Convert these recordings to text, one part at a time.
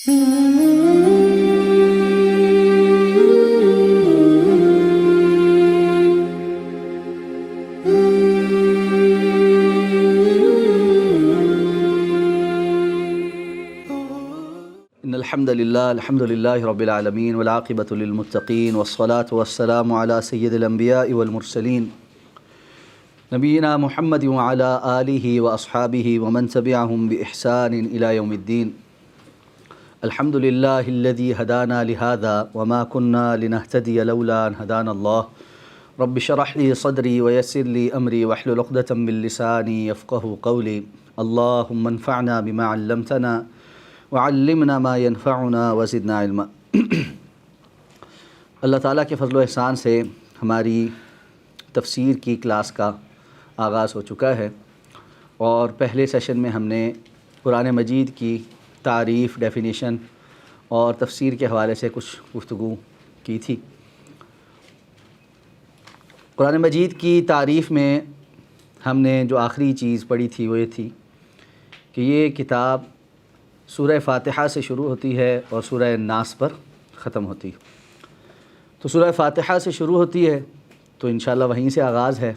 الحمد للہ رب العالمین والعاقبۃ للمتقین والصلاة والسلام علی سید الانبیاء والمرسلین نبینا محمد وعلی آلہ واصحابہ ومن تبعہم بإحسان الی یوم الدین. الحمد للہ الذی ہدانا لہذا وما كنا لنہتدی لولا ان ہدانا اللہ. رب اشرح لی صدری ویسر لی امری واحلل عقدۃ من لسانی یفقہوا قولی. اللہم انفعنا بما علمتنا وعلمنا ما ينفعنا وزدنا علما. اللہ تعالیٰ کے فضل و احسان سے ہماری تفسیر کی کلاس کا آغاز ہو چکا ہے، اور پہلے سیشن میں ہم نے قرآن مجید کی تعریف، ڈیفینیشن اور تفسیر کے حوالے سے کچھ گفتگو کی تھی. قرآن مجید کی تعریف میں ہم نے جو آخری چیز پڑھی تھی وہ یہ تھی کہ یہ کتاب سورہ فاتحہ سے شروع ہوتی ہے اور سورہ ناس پر ختم ہوتی ہے. تو سورہ فاتحہ سے شروع ہوتی ہے تو انشاءاللہ وہیں سے آغاز ہے.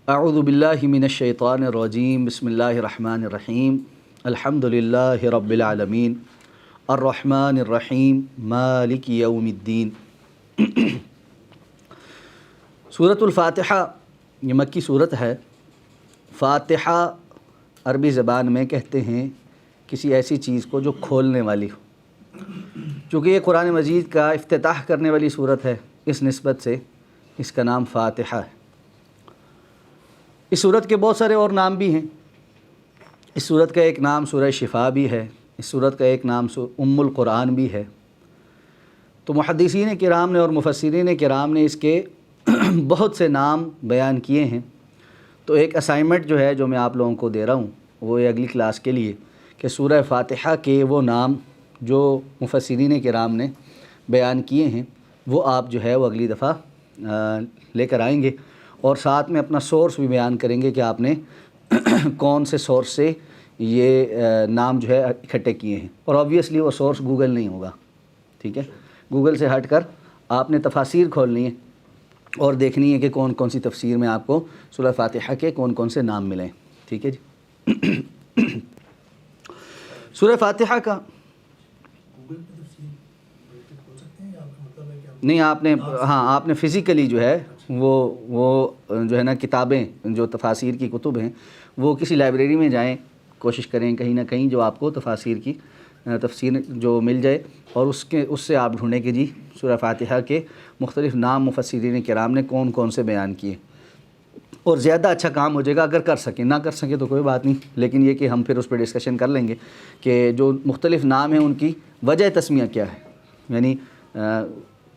اعوذ باللہ من الشیطان الرجیم، بسم اللہ الرحمن الرحیم. الحمد للہ رب العالمین الرحمن الرحیم مالک یوم الدین. سورۃ الفاتحہ یہ مکی صورت ہے. فاتحہ عربی زبان میں کہتے ہیں کسی ایسی چیز کو جو کھولنے والی ہو. چونکہ یہ قرآن مجید کا افتتاح کرنے والی صورت ہے، اس نسبت سے اس کا نام فاتحہ ہے. اس صورت کے بہت سارے اور نام بھی ہیں. اس صورت کا ایک نام سورہ شفا بھی ہے، اس صورت کا ایک نام ام القرآن بھی ہے. تو محدثین کرام نے اور مفسرین کرام نے اس کے بہت سے نام بیان کیے ہیں. تو ایک اسائنمنٹ جو ہے جو میں آپ لوگوں کو دے رہا ہوں وہ یہ اگلی کلاس کے لیے کہ سورہ فاتحہ کے وہ نام جو مفسرین کرام نے بیان کیے ہیں وہ آپ جو ہے وہ اگلی دفعہ لے کر آئیں گے، اور ساتھ میں اپنا سورس بھی بیان کریں گے کہ آپ نے کون سے سورس سے یہ نام جو ہے اکٹھے کیے ہیں. اور آبویسلی وہ سورس گوگل نہیں ہوگا، ٹھیک ہے. گوگل سے ہٹ کر آپ نے تفاسیر کھولنی ہے اور دیکھنی ہے کہ کون کون سی تفسیر میں آپ کو سورہ فاتحہ کے کون کون سے نام ملیں. ٹھیک ہے جی. سورہ فاتحہ کا نہیں، آپ نے فزیکلی جو ہے وہ جو ہے نا کتابیں، جو تفاسیر کی کتب ہیں وہ کسی لائبریری میں جائیں، کوشش کریں کہیں نہ کہیں جو آپ کو تفاسیر کی تفسیر جو مل جائے، اور اس سے آپ ڈھونڈیں کہ جی سورہ فاتحہ کے مختلف نام مفسرین کرام نے کون کون سے بیان کیے. اور زیادہ اچھا کام ہو جائے گا اگر کر سکیں. نہ کر سکیں تو کوئی بات نہیں، لیکن یہ کہ ہم پھر اس پہ ڈسکشن کر لیں گے کہ جو مختلف نام ہیں ان کی وجہ تسمیہ کیا ہے، یعنی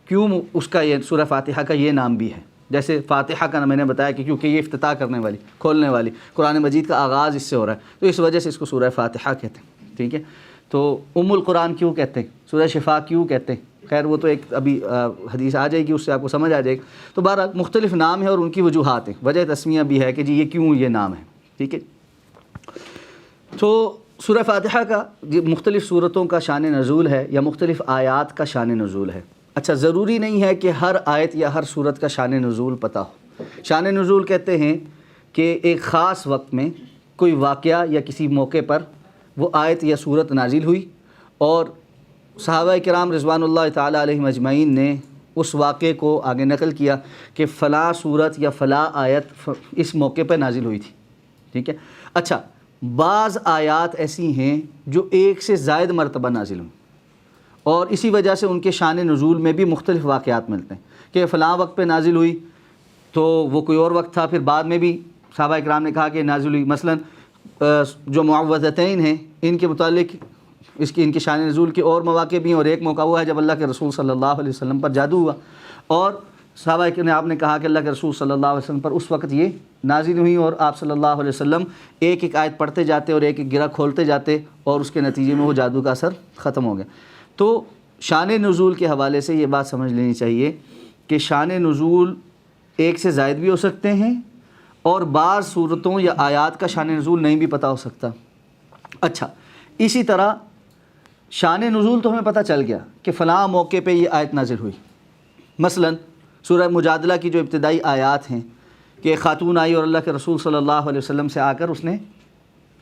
کیوں اس کا یہ سورہ فاتحہ کا یہ نام بھی ہے. جیسے فاتحہ کا میں نے بتایا کہ کیونکہ یہ افتتاح کرنے والی، کھولنے والی، قرآن مجید کا آغاز اس سے ہو رہا ہے، تو اس وجہ سے اس کو سورہ فاتحہ کہتے ہیں. ٹھیک ہے. تو ام القرآن کیوں کہتے ہیں، سورہ شفا کیوں کہتے ہیں، خیر وہ تو ایک ابھی حدیث آ جائے گی، اس سے آپ کو سمجھ آ جائے گا. تو بہرحال مختلف نام ہیں اور ان کی وجوہات ہیں، وجہ تسمیہ بھی ہے کہ جی یہ کیوں یہ نام ہے. ٹھیک ہے. تو سورہ فاتحہ کا مختلف صورتوں کا شان نزول ہے یا مختلف آیات کا شان نزول ہے. اچھا، ضروری نہیں ہے کہ ہر آیت یا ہر صورت کا شان نزول پتہ ہو. شان نزول کہتے ہیں کہ ایک خاص وقت میں کوئی واقعہ یا کسی موقع پر وہ آیت یا صورت نازل ہوئی، اور صحابہ کرام رضوان اللہ تعالیٰ علیہم اجمعین نے اس واقعے کو آگے نقل کیا کہ فلاں صورت یا فلاں آیت اس موقع پر نازل ہوئی تھی. ٹھیک ہے. اچھا، بعض آیات ایسی ہیں جو ایک سے زائد مرتبہ نازل ہوئی، اور اسی وجہ سے ان کے شان نزول میں بھی مختلف واقعات ملتے ہیں کہ فلاں وقت پہ نازل ہوئی تو وہ کوئی اور وقت تھا، پھر بعد میں بھی صحابہ کرام نے کہا کہ نازل ہوئی. مثلا جو معوذتین ہیں ان کے متعلق ان کی شان نزول کے اور مواقع بھی ہیں، اور ایک موقع وہ ہے جب اللہ کے رسول صلی اللہ علیہ وسلم پر جادو ہوا، اور صحابہ نے آپ نے کہا کہ اللہ کے رسول صلی اللہ علیہ وسلم پر اس وقت یہ نازل ہوئی، اور آپ صلی اللہ علیہ وسلم ایک ایک آیت پڑھتے جاتے اور ایک ایک گرہ کھولتے جاتے، اور اس کے نتیجے میں وہ جادو کا اثر ختم ہو گیا. تو شان نزول کے حوالے سے یہ بات سمجھ لینی چاہیے کہ شان نزول ایک سے زائد بھی ہو سکتے ہیں، اور بعض صورتوں یا آیات کا شان نزول نہیں بھی پتہ ہو سکتا. اچھا، اسی طرح شان نزول تو ہمیں پتہ چل گیا کہ فلاں موقع پہ یہ آیت نازل ہوئی. مثلا سورہ مجادلہ کی جو ابتدائی آیات ہیں کہ ایک خاتون آئی اور اللہ کے رسول صلی اللہ علیہ وسلم سے آ کر اس نے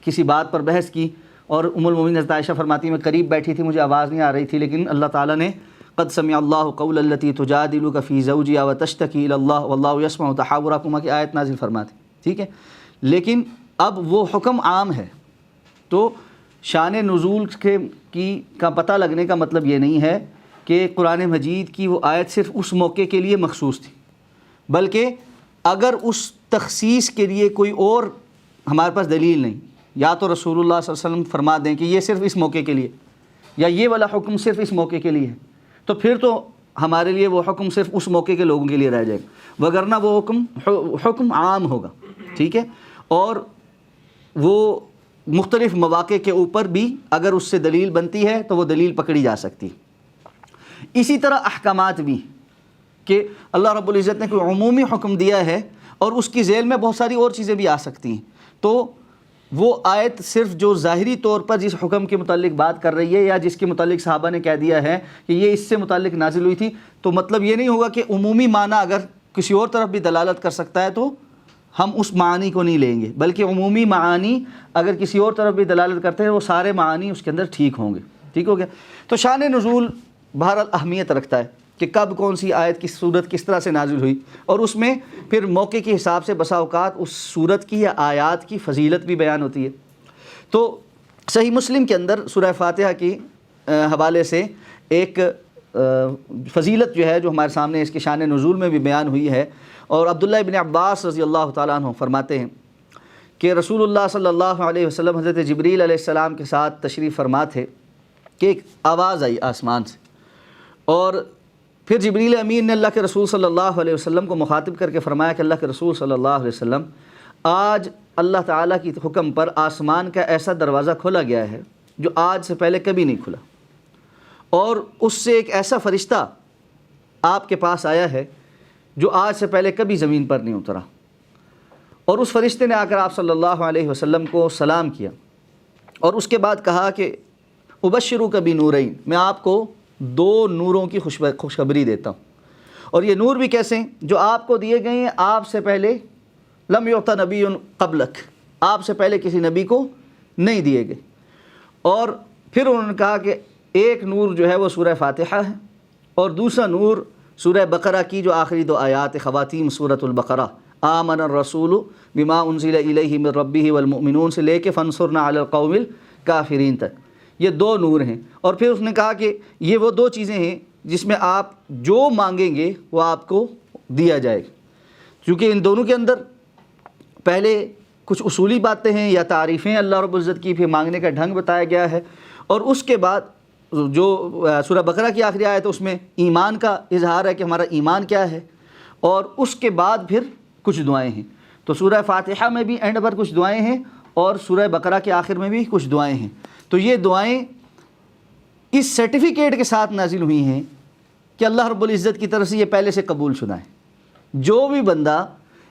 کسی بات پر بحث کی، اور ام المومنین حضرت عائشہ فرماتی میں قریب بیٹھی تھی، مجھے آواز نہیں آ رہی تھی، لیکن اللہ تعالیٰ نے قد سمع اللہ قول التی تجادلک فی زوجہا وتشتکی الی اللہ واللہ یسمع تحاورکما کی آیت نازل فرماتی. ٹھیک ہے، لیکن اب وہ حکم عام ہے. تو شان نزول کا پتہ لگنے کا مطلب یہ نہیں ہے کہ قرآن مجید کی وہ آیت صرف اس موقع کے لیے مخصوص تھی، بلکہ اگر اس تخصیص کے لیے کوئی اور ہمارے پاس دلیل نہیں، یا تو رسول اللہ صلی اللہ علیہ وسلم فرما دیں کہ یہ صرف اس موقع کے لیے، یا یہ والا حکم صرف اس موقع کے لیے ہے، تو پھر تو ہمارے لیے وہ حکم صرف اس موقع کے لوگوں کے لیے رہ جائے گا، وگرنہ وہ حکم عام ہوگا. ٹھیک ہے، اور وہ مختلف مواقع کے اوپر بھی اگر اس سے دلیل بنتی ہے تو وہ دلیل پکڑی جا سکتی. اسی طرح احکامات بھی کہ اللہ رب العزت نے کوئی عمومی حکم دیا ہے اور اس کی ذیل میں بہت ساری اور چیزیں بھی آ سکتی ہیں، تو وہ آیت صرف جو ظاہری طور پر جس حکم کے متعلق بات کر رہی ہے یا جس کے متعلق صحابہ نے کہہ دیا ہے کہ یہ اس سے متعلق نازل ہوئی تھی، تو مطلب یہ نہیں ہوگا کہ عمومی معنی اگر کسی اور طرف بھی دلالت کر سکتا ہے تو ہم اس معانی کو نہیں لیں گے، بلکہ عمومی معانی اگر کسی اور طرف بھی دلالت کرتے ہیں وہ سارے معانی اس کے اندر ٹھیک ہوں گے. ٹھیک ہو گیا. تو شان نزول بہرحال اہمیت رکھتا ہے کہ کب کون سی آیت کی صورت کس طرح سے نازل ہوئی، اور اس میں پھر موقع کے حساب سے بسا اوقات اس صورت کی یا آیات کی فضیلت بھی بیان ہوتی ہے. تو صحیح مسلم کے اندر سورہ فاتحہ کی حوالے سے ایک فضیلت جو ہے جو ہمارے سامنے اس کے شان نزول میں بھی بیان ہوئی ہے، اور عبداللہ ابن عباس رضی اللہ تعالیٰ عنہ فرماتے ہیں کہ رسول اللہ صلی اللہ علیہ وسلم حضرت جبریل علیہ السلام کے ساتھ تشریف فرما تھے کہ ایک آواز آئی آسمان سے، اور پھر جبریل امین نے اللہ کے رسول صلی اللہ علیہ وسلم کو مخاطب کر کے فرمایا کہ اللہ کے رسول صلی اللہ علیہ وسلم، آج اللہ تعالیٰ کی حکم پر آسمان کا ایسا دروازہ کھولا گیا ہے جو آج سے پہلے کبھی نہیں کھلا، اور اس سے ایک ایسا فرشتہ آپ کے پاس آیا ہے جو آج سے پہلے کبھی زمین پر نہیں اترا. اور اس فرشتے نے آ کر آپ صلی اللہ علیہ وسلم کو سلام کیا، اور اس کے بعد کہا کہ ابشرک بنورین، میں آپ کو 2 نوروں کی خوشخبری دیتا ہوں، اور یہ نور بھی کیسے ہیں جو آپ کو دیے گئے ہیں آپ سے پہلے، لم یعط نبی قبلک، آپ سے پہلے کسی نبی کو نہیں دیے گئے. اور پھر انہوں نے کہا کہ ایک نور جو ہے وہ سورہ فاتحہ ہے، اور دوسرا نور سورہ بقرہ کی جو آخری 2 آیات خواتیم سورۃ البقرہ، آمن الرسول بما انزل الیہ من ربہ والمؤمنون سے لے کے فانصرنا علی القوم الکافرین تک، یہ 2 نور ہیں. اور پھر اس نے کہا کہ یہ وہ 2 چیزیں ہیں جس میں آپ جو مانگیں گے وہ آپ کو دیا جائے گا، کیونکہ ان دونوں کے اندر پہلے کچھ اصولی باتیں ہیں یا تعریفیں اللہ رب العزت کی، پھر مانگنے کا ڈھنگ بتایا گیا ہے، اور اس کے بعد جو سورہ بقرہ کی آخری آیت ہے اس میں ایمان کا اظہار ہے کہ ہمارا ایمان کیا ہے، اور اس کے بعد پھر کچھ دعائیں ہیں. تو سورہ فاتحہ میں بھی اینڈ پر کچھ دعائیں ہیں، اور سورہ بقرہ کے آخر میں بھی کچھ دعائیں ہیں. تو یہ دعائیں اس سرٹیفکیٹ کے ساتھ نازل ہوئی ہیں کہ اللہ رب العزت کی طرف سے یہ پہلے سے قبول شدہ ہے. جو بھی بندہ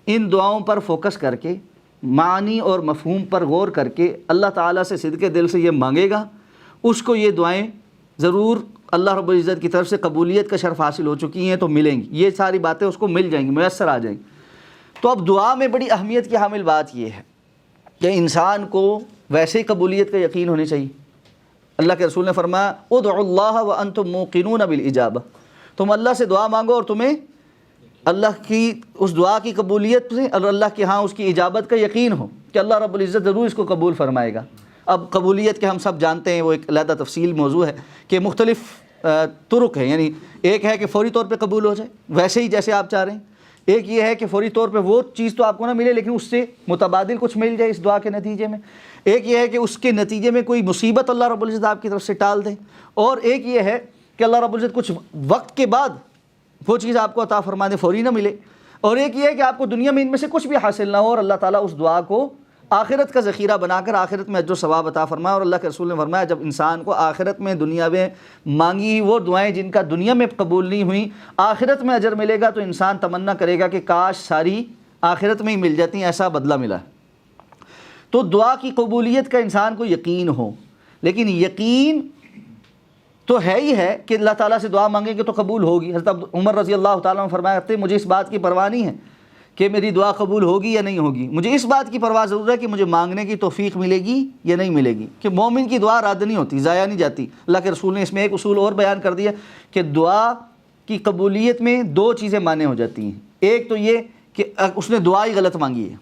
ان دعاؤں پر فوکس کر کے معنی اور مفہوم پر غور کر کے اللہ تعالیٰ سے صدق دل سے یہ مانگے گا، اس کو یہ دعائیں ضرور اللہ رب العزت کی طرف سے قبولیت کا شرف حاصل ہو چکی ہیں تو ملیں گی. یہ ساری باتیں اس کو مل جائیں گی، میسر آ جائیں گی. تو اب دعا میں بڑی اہمیت کی حامل بات یہ ہے کہ انسان کو ویسے ہی قبولیت کا یقین ہونے چاہیے. اللہ کے رسول نے فرمایا ادعوا اللہ وانتم موقنون بالاجابہ، تم اللہ سے دعا مانگو اور تمہیں اللہ کی اس دعا کی قبولیت سے اور اللہ کے ہاں اس کی اجابت کا یقین ہو کہ اللہ رب العزت ضرور اس کو قبول فرمائے گا. اب قبولیت کے ہم سب جانتے ہیں، وہ ایک علیحدہ تفصیل موضوع ہے کہ مختلف طرق ہیں، یعنی ایک ہے کہ فوری طور پہ قبول ہو جائے ویسے ہی جیسے آپ چاہ رہے ہیں، ایک یہ ہے کہ فوری طور پہ وہ چیز تو آپ کو نہ ملے لیکن اس سے متبادل کچھ مل جائے اس دعا کے نتیجے میں، ایک یہ ہے کہ اس کے نتیجے میں کوئی مصیبت اللہ رب العزت آپ کی طرف سے ٹال دیں، اور ایک یہ ہے کہ اللہ رب العزت کچھ وقت کے بعد وہ چیز آپ کو عطا فرما دے، فوری نہ ملے، اور ایک یہ ہے کہ آپ کو دنیا میں ان میں سے کچھ بھی حاصل نہ ہو اور اللہ تعالیٰ اس دعا کو آخرت کا ذخیرہ بنا کر آخرت میں اجر و ثواب عطا فرمائے. اور اللہ کے رسول نے فرمایا جب انسان کو آخرت میں دنیا میں مانگی وہ دعائیں جن کا دنیا میں قبول نہیں ہوئیں آخرت میں اجر ملے گا تو انسان تمنا کرے گا کہ کاش ساری آخرت میں ہی مل جاتی ہیں، ایسا بدلہ ملا ہے. تو دعا کی قبولیت کا انسان کو یقین ہو، لیکن یقین تو ہے ہی ہے کہ اللہ تعالیٰ سے دعا مانگیں گے تو قبول ہوگی۔ حضرت عمر رضی اللہ تعالیٰ عنہ فرمایا کرتے مجھے اس بات کی پرواہ نہیں ہے کہ میری دعا قبول ہوگی یا نہیں ہوگی، مجھے اس بات کی پرواہ ضرور ہے کہ مجھے مانگنے کی توفیق ملے گی یا نہیں ملے گی، کہ مومن کی دعا رد نہیں ہوتی، ضائع نہیں جاتی۔ اللہ کے رسول نے اس میں ایک اصول اور بیان کر دیا کہ دعا کی قبولیت میں دو چیزیں مانع ہو جاتی ہیں۔ ایک تو یہ کہ اس نے دعا ہی غلط مانگی ہے،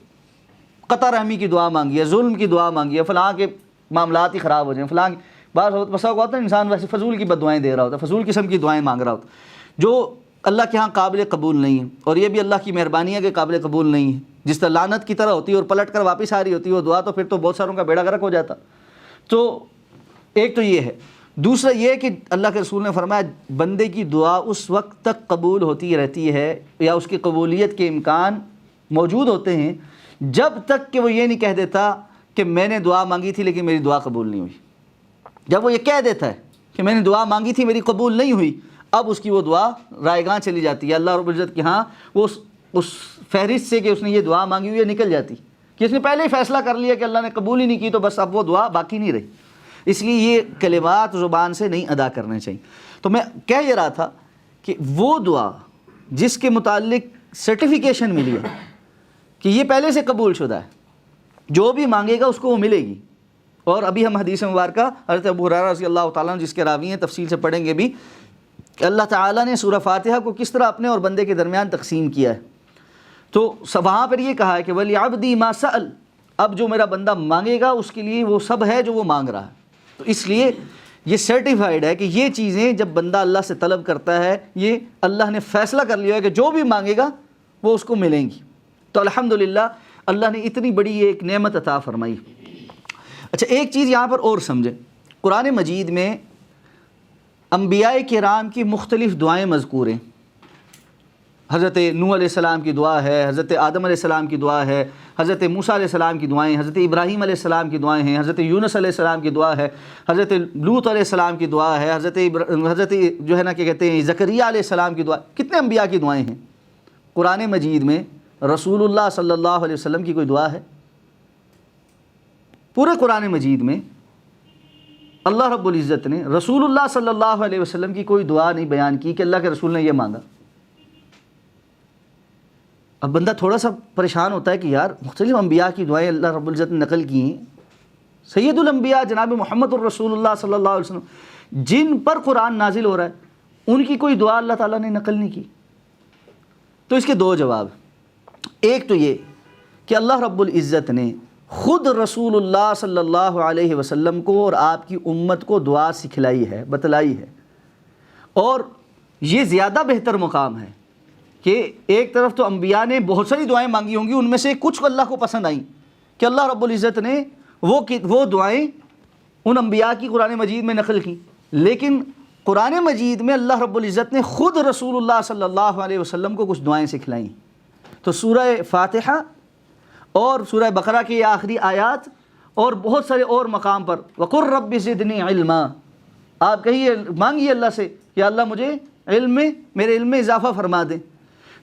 قطع رحمی کی دعا مانگی ہے، ظلم کی دعا مانگی ہے، فلاں کے معاملات ہی خراب ہو جائیں، فلاں بعض بسا ہوتا ہے انسان ویسے فضول کی بد دعائیں دے رہا ہوتا ہے، فضول قسم کی دعائیں مانگ رہا ہوتا ہے جو اللہ کے ہاں قابل قبول نہیں ہے، اور یہ بھی اللہ کی مہربانی ہے کہ قابل قبول نہیں ہے۔ جس طرح لعنت کی طرح ہوتی ہے اور پلٹ کر واپس آ رہی ہوتی ہے وہ دعا، تو پھر تو بہت ساروں کا بیڑا غرق ہو جاتا۔ تو ایک تو یہ ہے، دوسرا یہ کہ اللہ کے رسول نے فرمایا بندے کی دعا اس وقت تک قبول ہوتی رہتی ہے یا اس کی قبولیت کے امکان موجود ہوتے ہیں جب تک کہ وہ یہ نہیں کہہ دیتا کہ میں نے دعا مانگی تھی لیکن میری دعا قبول نہیں ہوئی۔ جب وہ یہ کہہ دیتا ہے کہ میں نے دعا مانگی تھی میری قبول نہیں ہوئی، اب اس کی وہ دعا رائے گاں چلی جاتی ہے، اللہ رب العزت کے ہاں وہ اس فہرست سے کہ اس نے یہ دعا مانگی ہوئی ہے نکل جاتی، کہ اس نے پہلے ہی فیصلہ کر لیا کہ اللہ نے قبول ہی نہیں کی، تو بس اب وہ دعا باقی نہیں رہی۔ اس لیے یہ کلمات زبان سے نہیں ادا کرنے چاہیے۔ تو میں کہہ یہ رہا تھا کہ وہ دعا جس کے متعلق سرٹیفیکیشن ملی ہے کہ یہ پہلے سے قبول شدہ ہے، جو بھی مانگے گا اس کو وہ ملے گی۔ اور ابھی ہم حدیث مبارکہ حضرت ابو ہریرہ رضی اللہ تعالیٰ عنہ جس کے راوی ہیں تفصیل سے پڑھیں گے بھی، اللہ تعالیٰ نے سورہ فاتحہ کو کس طرح اپنے اور بندے کے درمیان تقسیم کیا ہے۔ تو وہاں پر یہ کہا ہے کہ وَلِعَبْدِي مَا سَأَلَ، اب جو میرا بندہ مانگے گا اس کے لیے وہ سب ہے جو وہ مانگ رہا ہے۔ تو اس لیے یہ سرٹیفائیڈ ہے کہ یہ چیزیں جب بندہ اللہ سے طلب کرتا ہے یہ اللہ نے فیصلہ کر لیا ہے کہ جو بھی مانگے گا وہ اس کو ملیں گی۔ تو الحمدللہ اللہ نے اتنی بڑی ایک نعمت عطا فرمائی۔ اچھا ایک چیز یہاں پر اور سمجھیں، قرآن مجید میں انبیاء کرام کی مختلف دعائیں مذکور ہیں۔ حضرت نوح علیہ السلام کی دعا ہے، حضرت آدم علیہ السلام کی دعا ہے، حضرت موسیٰ علیہ السلام کی دعائیں، حضرت ابراہیم علیہ السلام کی دعائیں ہیں، حضرت یونس علیہ السلام کی دعا ہے، حضرت لوط علیہ السلام کی دعا ہے، حضرت جو ہے نا کیا کہتے ہیں زکریا علیہ السلام کی دعا۔ کتنے انبیاء کی دعائیں ہیں قرآن مجید میں؟ رسول اللہ صلی اللہ علیہ وسلم کی کوئی دعا ہے؟ پورے قرآن مجید میں اللہ رب العزت نے رسول اللہ صلی اللہ علیہ وسلم کی کوئی دعا نہیں بیان کی کہ اللہ کے رسول نے یہ مانگا۔ اب بندہ تھوڑا سا پریشان ہوتا ہے کہ یار مختلف انبیاء کی دعائیں اللہ رب العزت نے نقل کی ہیں، سید الانبیاء جناب محمد الرسول اللہ صلی اللہ علیہ وسلم جن پر قرآن نازل ہو رہا ہے ان کی کوئی دعا اللہ تعالیٰ نے نقل نہیں کی۔ تو اس کے دو جواب، ایک تو یہ کہ اللہ رب العزت نے خود رسول اللہ صلی اللہ علیہ وسلم کو اور آپ کی امت کو دعا سکھلائی ہے، بتلائی ہے، اور یہ زیادہ بہتر مقام ہے کہ ایک طرف تو انبیاء نے بہت ساری دعائیں مانگی ہوں گی، ان میں سے کچھ اللہ کو پسند آئیں کہ اللہ رب العزت نے وہ دعائیں ان انبیاء کی قرآن مجید میں نقل کی، لیکن قرآن مجید میں اللہ رب العزت نے خود رسول اللہ صلی اللہ علیہ وسلم کو کچھ دعائیں سکھلائیں۔ تو سورہ فاتحہ اور سورہ بقرہ کی آخری آیات اور بہت سارے اور مقام پر وَقُلْ رَبِّ زِدْنِي عِلْمًا، آپ کہیے مانگیے اللہ سے کہ اللہ مجھے میرے علم میں اضافہ فرما دیں۔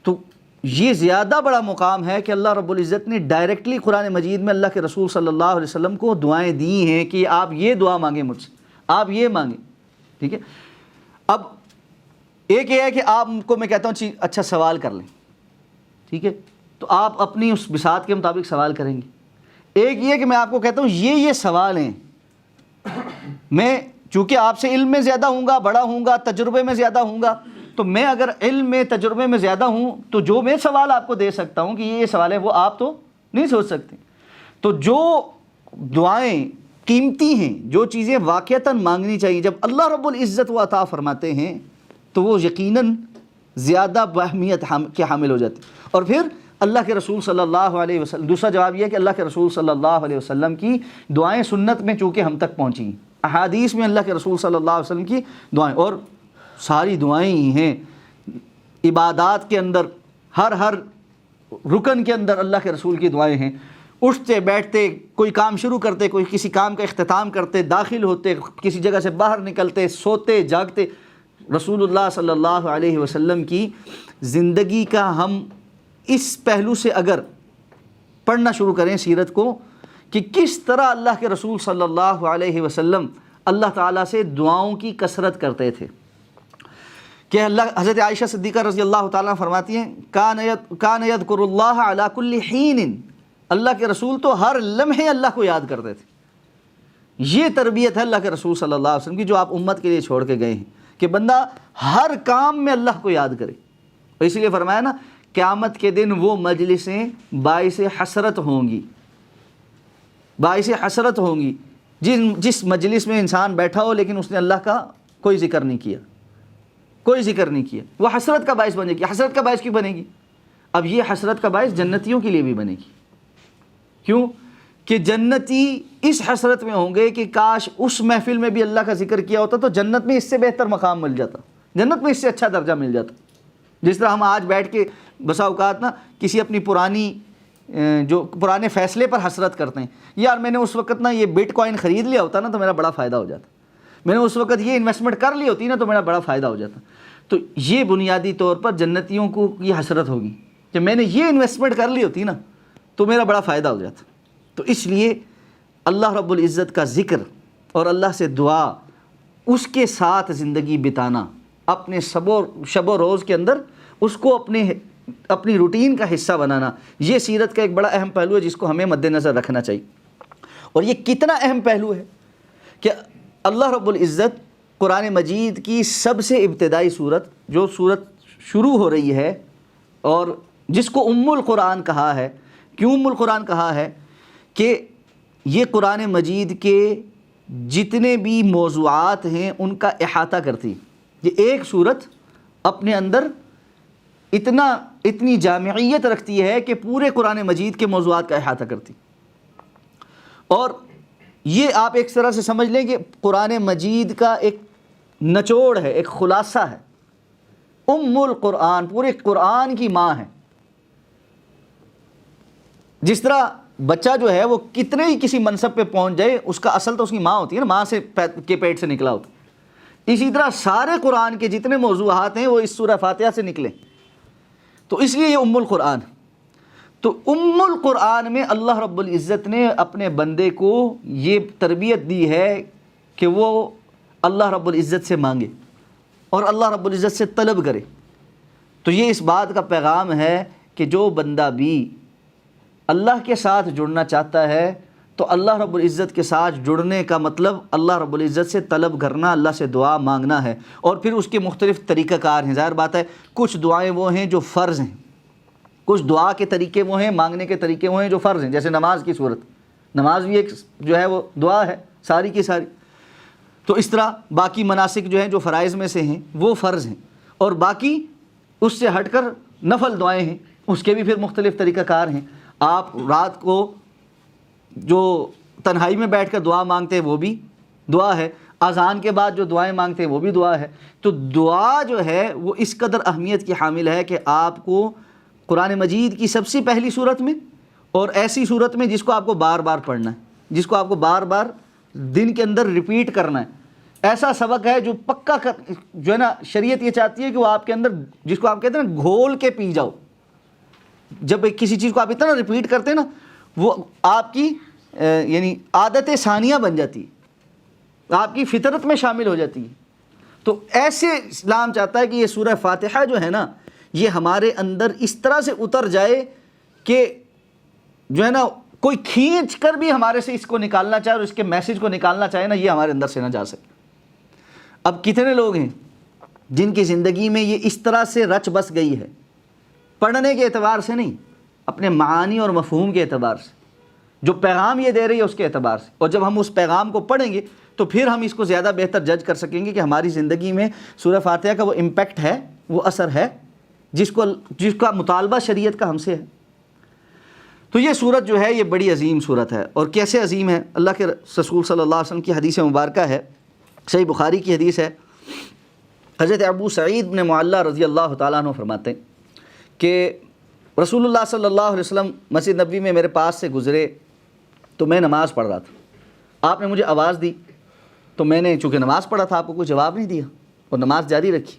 تو یہ زیادہ بڑا مقام ہے کہ اللہ رب العزت نے ڈائریکٹلی قرآن مجید میں اللہ کے رسول صلی اللہ علیہ وسلم کو دعائیں دی ہیں کہ آپ یہ دعا مانگیں مجھ سے، آپ یہ مانگیں، ٹھیک ہے۔ اب ایک یہ ہے کہ آپ کو میں کہتا ہوں اچھا سوال کر لیں، ٹھیک ہے، تو آپ اپنی اس بساط کے مطابق سوال کریں گے۔ ایک یہ کہ میں آپ کو کہتا ہوں یہ سوال ہیں، میں چونکہ آپ سے علم میں زیادہ ہوں گا، بڑا ہوں گا، تجربے میں زیادہ ہوں گا، تو میں اگر علم میں تجربے میں زیادہ ہوں تو جو میں سوال آپ کو دے سکتا ہوں کہ یہ سوال ہے وہ آپ تو نہیں سوچ سکتے۔ تو جو دعائیں قیمتی ہیں، جو چیزیں واقعتاً مانگنی چاہیے، جب اللہ رب العزت وہ عطا فرماتے ہیں تو وہ یقیناً زیادہ اہمیت کے حامل ہو جاتی۔ اور پھر اللہ کے رسول صلی اللہ علیہ وسلم، دوسرا جواب یہ ہے کہ اللہ کے رسول صلی اللہ علیہ وسلم کی دعائیں سنت میں چونکہ ہم تک پہنچی، احادیث میں اللہ کے رسول صلی اللہ علیہ وسلم کی دعائیں، اور ساری دعائیں ہی ہیں عبادات کے اندر، ہر رکن کے اندر اللہ کے رسول کی دعائیں ہیں۔ اٹھتے بیٹھتے، کوئی کام شروع کرتے، کوئی کسی کام کا اختتام کرتے، داخل ہوتے، کسی جگہ سے باہر نکلتے، سوتے جاگتے، رسول اللہ صلی اللہ علیہ وسلم کی زندگی کا ہم اس پہلو سے اگر پڑھنا شروع کریں سیرت کو کہ کس طرح اللہ کے رسول صلی اللہ علیہ وسلم اللہ تعالیٰ سے دعاؤں کی کثرت کرتے تھے کہ حضرت عائشہ صدیقہ رضی اللہ تعالیٰ فرماتی ہیں کان یذکر اللہ علی کل حین، اللہ کے رسول تو ہر لمحے اللہ کو یاد کرتے تھے۔ یہ تربیت ہے اللہ کے رسول صلی اللہ علیہ وسلم کی جو آپ امت کے لیے چھوڑ کے گئے ہیں کہ بندہ ہر کام میں اللہ کو یاد کرے۔ اور اس لیے فرمایا نا قیامت کے دن وہ مجلسیں باعث حسرت ہوں گی، باعث حسرت ہوں گی، جس مجلس میں انسان بیٹھا ہو لیکن اس نے اللہ کا کوئی ذکر نہیں کیا، کوئی ذکر نہیں کیا، وہ حسرت کا باعث بنے گی۔ حسرت کا باعث کیوں بنے گی؟ اب یہ حسرت کا باعث جنتیوں کے لیے بھی بنے گی۔ کیوں کہ جنتی اس حسرت میں ہوں گے کہ کاش اس محفل میں بھی اللہ کا ذکر کیا ہوتا تو جنت میں اس سے بہتر مقام مل جاتا، جنت میں اس سے اچھا درجہ مل جاتا۔ جس طرح ہم آج بیٹھ کے بسا اوقات نا کسی اپنی پرانے فیصلے پر حسرت کرتے ہیں، یار میں نے اس وقت نا یہ بٹ کوائن خرید لیا ہوتا نا تو میرا بڑا فائدہ ہو جاتا، میں نے اس وقت یہ انویسٹمنٹ کر لی ہوتی نا تو میرا بڑا فائدہ ہو جاتا۔ تو یہ بنیادی طور پر جنتیوں کو یہ حسرت ہوگی کہ میں نے یہ انویسٹمنٹ کر لی ہوتی نا تو میرا بڑا فائدہ ہو جاتا۔ تو اس لیے اللہ رب العزت کا ذکر اور اللہ سے دعا، اس کے ساتھ زندگی بتانا، اپنے شب و روز کے اندر اس کو اپنی روٹین کا حصہ بنانا، یہ سیرت کا ایک بڑا اہم پہلو ہے جس کو ہمیں مد نظر رکھنا چاہیے۔ اور یہ کتنا اہم پہلو ہے کہ اللہ رب العزت قرآن مجید کی سب سے ابتدائی صورت، جو صورت شروع ہو رہی ہے اور جس کو ام القرآن کہا ہے، کیوں ام القرآن کہا ہے؟ کہ یہ قرآن مجید کے جتنے بھی موضوعات ہیں ان کا احاطہ کرتی۔ یہ ایک صورت اپنے اندر اتنی جامعیت رکھتی ہے کہ پورے قرآن مجید کے موضوعات کا احاطہ کرتی۔ اور یہ آپ ایک طرح سے سمجھ لیں کہ قرآن مجید کا ایک نچوڑ ہے، ایک خلاصہ ہے۔ ام القرآن پورے قرآن کی ماں ہے۔ جس طرح بچہ جو ہے وہ کتنے ہی کسی منصب پہ پہنچ جائے، اس کا اصل تو اس کی ماں ہوتی ہے نا، ماں سے کے پیٹ سے نکلا ہوتا ہے۔ اسی طرح سارے قرآن کے جتنے موضوعات ہیں وہ اس سورہ فاتحہ سے نکلے، تو اس لیے یہ ام القرآن۔ تو ام القرآن میں اللہ رب العزت نے اپنے بندے کو یہ تربیت دی ہے کہ وہ اللہ رب العزت سے مانگے اور اللہ رب العزت سے طلب کرے۔ تو یہ اس بات کا پیغام ہے کہ جو بندہ بھی اللہ کے ساتھ جڑنا چاہتا ہے تو اللہ رب العزت کے ساتھ جڑنے کا مطلب اللہ رب العزت سے طلب کرنا، اللہ سے دعا مانگنا ہے۔ اور پھر اس کے مختلف طریقہ کار ہیں۔ ظاہر بات ہے کچھ دعائیں وہ ہیں جو فرض ہیں، کچھ دعا کے طریقے وہ ہیں، مانگنے کے طریقے وہ ہیں جو فرض ہیں، جیسے نماز کی صورت، نماز بھی ایک جو ہے وہ دعا ہے ساری کی ساری۔ تو اس طرح باقی مناسک جو ہیں جو فرائض میں سے ہیں وہ فرض ہیں، اور باقی اس سے ہٹ کر نفل دعائیں ہیں، اس کے بھی پھر مختلف طریقہ کار ہیں۔ آپ رات کو جو تنہائی میں بیٹھ کر دعا مانگتے ہیں وہ بھی دعا ہے، اذان کے بعد جو دعائیں مانگتے ہیں وہ بھی دعا ہے۔ تو دعا جو ہے وہ اس قدر اہمیت کی حامل ہے کہ آپ کو قرآن مجید کی سب سے پہلی صورت میں اور ایسی صورت میں جس کو آپ کو بار بار پڑھنا ہے، جس کو آپ کو بار بار دن کے اندر ریپیٹ کرنا ہے، ایسا سبق ہے جو پکا جو ہے نا شریعت یہ چاہتی ہے کہ وہ آپ کے اندر، جس کو آپ کہتے ہیں نا گھول کے پی جاؤ۔ جب کسی چیز کو آپ اتنا ریپیٹ کرتے ہیں نا وہ آپ کی یعنی عادت ثانیہ بن جاتی ہے، آپ کی فطرت میں شامل ہو جاتی ہے۔ تو ایسے اسلام چاہتا ہے کہ یہ سورہ فاتحہ جو ہے نا یہ ہمارے اندر اس طرح سے اتر جائے کہ جو ہے نا کوئی کھینچ کر بھی ہمارے سے اس کو نکالنا چاہے اور اس کے میسج کو نکالنا چاہے نا یہ ہمارے اندر سے نہ جا سکے۔ اب کتنے لوگ ہیں جن کی زندگی میں یہ اس طرح سے رچ بس گئی ہے، پڑھنے کے اعتبار سے نہیں، اپنے معانی اور مفہوم کے اعتبار سے، جو پیغام یہ دے رہی ہے اس کے اعتبار سے۔ اور جب ہم اس پیغام کو پڑھیں گے تو پھر ہم اس کو زیادہ بہتر جج کر سکیں گے کہ ہماری زندگی میں سورہ فاتحہ کا وہ امپیکٹ ہے، وہ اثر ہے جس کا مطالبہ شریعت کا ہم سے ہے۔ تو یہ صورت جو ہے یہ بڑی عظیم صورت ہے، اور کیسے عظیم ہے؟ اللہ کے رسول صلی اللہ علیہ وسلم کی حدیث مبارکہ ہے، صحیح بخاری کی حدیث ہے۔ حضرت ابو سعید بن معلہ رضی اللہ تعالیٰ عنہ فرماتے ہیں کہ رسول اللہ صلی اللہ علیہ وسلم مسجد نبوی میں میرے پاس سے گزرے تو میں نماز پڑھ رہا تھا، آپ نے مجھے آواز دی تو میں نے چونکہ نماز پڑھا تھا آپ کو کوئی جواب نہیں دیا اور نماز جاری رکھی۔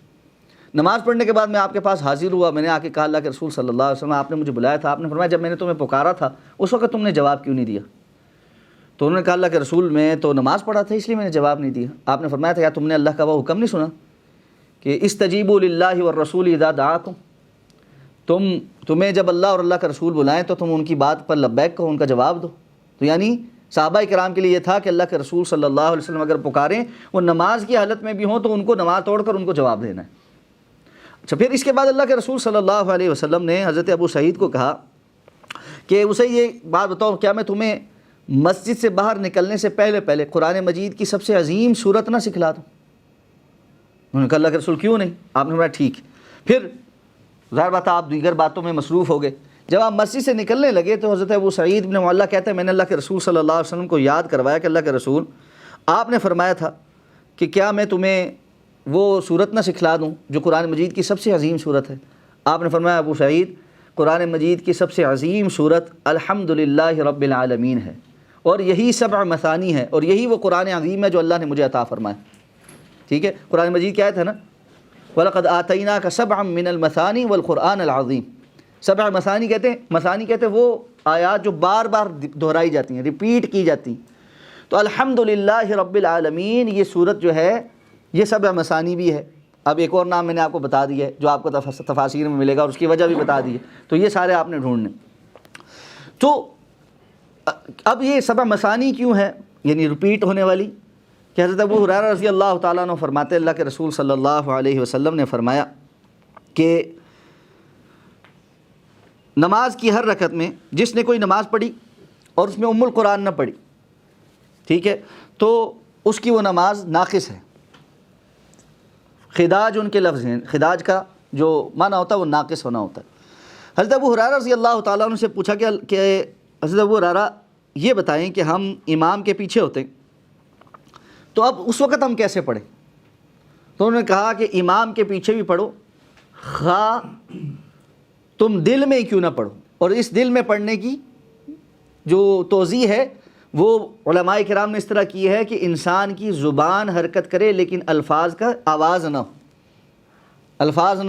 نماز پڑھنے کے بعد میں آپ کے پاس حاضر ہوا، میں نے آ کے کہا اللہ کے رسول صلی اللہ علیہ وسلم آپ نے مجھے بلایا تھا، آپ نے فرمایا جب میں نے تمہیں پکارا تھا اس وقت تم نے جواب کیوں نہیں دیا؟ تو انہوں نے کہا اللہ کے رسول میں تو نماز پڑھا تھا اس لیے میں نے جواب نہیں دیا۔ آپ نے فرمایا تھا کیا تم نے اللہ کا وہ حکم نہیں سنا کہ استجیبوا للہ والرسول اذا دعاکم، تمہیں جب اللہ اور اللہ کا رسول بلائیں تو تم ان کی بات پر لبیک کہو، ان کا جواب دو۔ تو یعنی صحابہ کرام کے لیے یہ تھا کہ اللہ کے رسول صلی اللہ علیہ وسلم اگر پکاریں، وہ نماز کی حالت میں بھی ہوں تو ان کو نماز توڑ کر ان کو جواب دینا ہے۔ اچھا، پھر اس کے بعد اللہ کے رسول صلی اللہ علیہ وسلم نے حضرت ابو سعید کو کہا کہ اسے یہ بات بتاؤ، کیا میں تمہیں مسجد سے باہر نکلنے سے پہلے قرآن مجید کی سب سے عظیم صورت نہ سکھلا دوں؟ انہوں نے کہا اللہ کے رسول کیوں نہیں؟ آپ نے فرمایا ٹھیک۔ پھر ظاہر بات آپ دیگر باتوں میں مصروف ہو گئے۔ جب آپ مسجد سے نکلنے لگے تو حضرت ابو سعید بن معلّہ کہتے ہیں میں نے اللہ کے رسول صلی اللہ علیہ وسلم کو یاد کروایا کہ اللہ کے رسول، آپ نے فرمایا تھا کہ کیا میں تمہیں وہ صورت نہ سکھلا دوں جو قرآن مجید کی سب سے عظیم صورت ہے؟ آپ نے فرمایا ابو سعید، قرآن مجید کی سب سے عظیم صورت الحمدللہ رب العالمین ہے، اور یہی سبع مثانی ہے، اور یہی وہ قرآن عظیم ہے جو اللہ نے مجھے عطا فرمایا۔ ٹھیک ہے، قرآن مجید کیا ہے نا، وَلَقَدْ آتَيْنَاكَ سَبْعًا مِّنَ الْمَثَانِي وَالْقُرْآنَ الْعَظِيمِ۔ سبع مثانی کہتے ہیں وہ آیات جو بار بار دہرائی جاتی ہیں، ریپیٹ کی جاتی ہیں۔ تو الحمدللہ رب العالمین یہ صورت جو ہے یہ سبع مثانی بھی ہے۔ اب ایک اور نام میں نے آپ کو بتا دیا ہے جو آپ کو تفاسیر میں ملے گا، اور اس کی وجہ بھی بتا دی ہے، تو یہ سارے آپ نے ڈھونڈنے۔ تو اب یہ سبع مثانی کیوں ہے، یعنی ریپیٹ ہونے والی؟ کہ حضرت ابو ہریرہ رضی اللہ تعالیٰ عنہ فرماتے اللہ کے رسول صلی اللہ علیہ وسلم نے فرمایا کہ نماز کی ہر رکعت میں جس نے کوئی نماز پڑھی اور اس میں ام القرآن نہ پڑھی، ٹھیک ہے، تو اس کی وہ نماز ناقص ہے۔ خداج ان کے لفظ ہیں، خداج کا جو معنی ہوتا ہے وہ ناقص ہونا ہوتا ہے۔ حضرت ابو ہریرہ رضی اللہ تعالیٰ عنہ سے پوچھا کہ حضرت ابو ہریرہ یہ بتائیں کہ ہم امام کے پیچھے ہوتے ہیں تو اب اس وقت ہم کیسے پڑھیں؟ تو انہوں نے کہا کہ امام کے پیچھے بھی پڑھو، خواہ تم دل میں ہی کیوں نہ پڑھو۔ اور اس دل میں پڑھنے کی جو توضیح ہے وہ علماء کرام نے اس طرح کی ہے کہ انسان کی زبان حرکت کرے لیکن الفاظ کا آواز نہ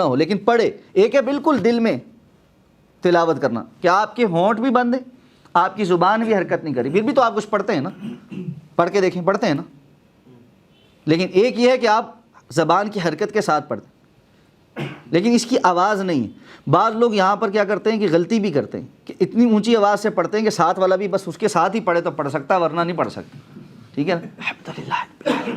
ہو، لیکن پڑھے۔ ایک ہے بالکل دل میں تلاوت کرنا کہ آپ کے ہونٹ بھی بند ہیں، آپ کی زبان بھی حرکت نہیں کری، پھر بھی تو آپ کچھ پڑھتے ہیں نا، پڑھ کے دیکھیں، پڑھتے ہیں نا۔ لیکن ایک یہ ہے کہ آپ زبان کی حرکت کے ساتھ پڑھتے ہیں لیکن اس کی آواز نہیں ہے۔ بعض لوگ یہاں پر کیا کرتے ہیں کہ غلطی بھی کرتے ہیں کہ اتنی اونچی آواز سے پڑھتے ہیں کہ ساتھ والا بھی بس اس کے ساتھ ہی پڑھے تو پڑھ سکتا ورنہ نہیں پڑھ سکتا، ٹھیک ہے نا، الحمدللہ۔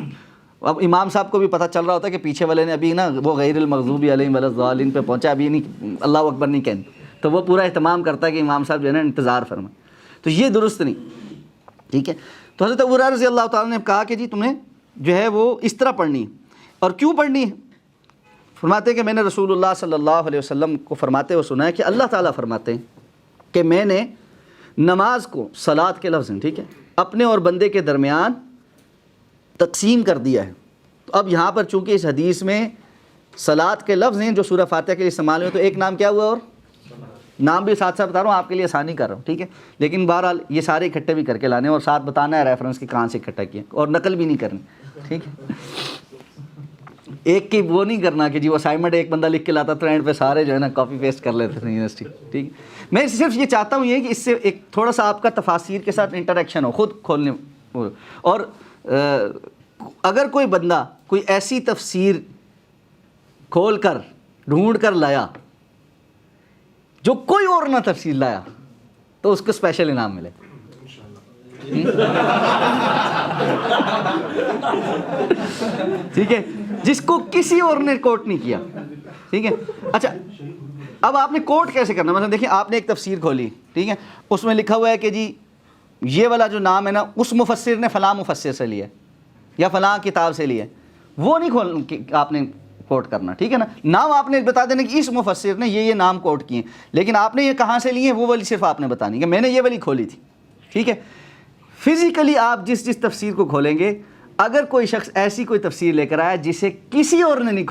اب امام صاحب کو بھی پتہ چل رہا ہوتا ہے کہ پیچھے والے نے ابھی نا وہ غیر المغضوب علیہم ولا الضالین پہ پہنچا، ابھی نہیں اللہ اکبر نہیں کہنی، تو وہ پورا اہتمام کرتا ہے کہ امام صاحب جو ہے نا انتظار فرمائیں، تو یہ درست نہیں، ٹھیک ہے۔ تو حضرت ابو ہریرہ رضی اللہ تعالیٰ نے کہا کہ جی تمہیں جو ہے وہ اس طرح پڑھنی ہے، اور کیوں پڑھنی ہے؟ فرماتے ہیں کہ میں نے رسول اللہ صلی اللہ علیہ وسلم کو فرماتے ہوئے سنا ہے کہ اللہ تعالیٰ فرماتے ہیں کہ میں نے نماز کو، صلاۃ کے لفظ ہیں، ٹھیک ہے، اپنے اور بندے کے درمیان تقسیم کر دیا ہے۔ تو اب یہاں پر چونکہ اس حدیث میں صلاۃ کے لفظ ہیں جو سورہ فاتحہ کے لیے استعمال ہوئے، تو ایک نام کیا ہوا، اور نام بھی ساتھ ساتھ بتا رہا ہوں، آپ کے لیے آسانی کر رہا ہوں، ٹھیک ہے، لیکن بہرحال یہ سارے اکٹھے بھی کر کے لانے اور ساتھ بتانا ہے ریفرنس کی کہاں سے اکٹھا کیا، اور نقل بھی نہیں کرنی، ٹھیک ہے۔ ایک کی وہ نہیں کرنا کہ جی وہ اسائنمنٹ ایک بندہ لکھ کے لاتا تو اینڈ پہ سارے جو ہے نا کاپی پیسٹ کر لیتے تھے یونیورسٹی، ٹھیک ہے۔ میں صرف یہ چاہتا ہوں یہ کہ اس سے ایک تھوڑا سا آپ کا تفاسیر کے ساتھ انٹریکشن ہو، خود کھولنے، اور اگر کوئی بندہ کوئی ایسی تفسیر کھول کر ڈھونڈ کر لایا جو کوئی اور نہ تفسیر لایا تو اس کو اسپیشل انعام ملے، ٹھیک ہے، جس کو کسی اور نے کوٹ نہیں کیا، ٹھیک ہے۔ اچھا، اب آپ نے کوٹ کیسے کرنا؟ مثلا دیکھیں آپ نے ایک تفسیر کھولی، ٹھیک ہے، اس میں لکھا ہوا ہے کہ جی یہ والا جو نام ہے نا اس مفسر نے فلاں مفسر سے لیا یا فلاں کتاب سے لیا، وہ نہیں آپ نے کوٹ کرنا، ٹھیک ہے نا۔ نام آپ نے بتا دینا کہ اس مفسر نے یہ نام کوٹ کیے، لیکن آپ نے یہ کہاں سے لیے وہ والی صرف آپ نے بتانی کہ میں نے یہ والی کھولی تھی، ٹھیک ہے۔ فزیکلی آپ جس تفسیر کو کھولیں گے، اگر کوئی شخص ایسی کوئی تفسیر لے کر آیا جسے کسی اور نے نہیں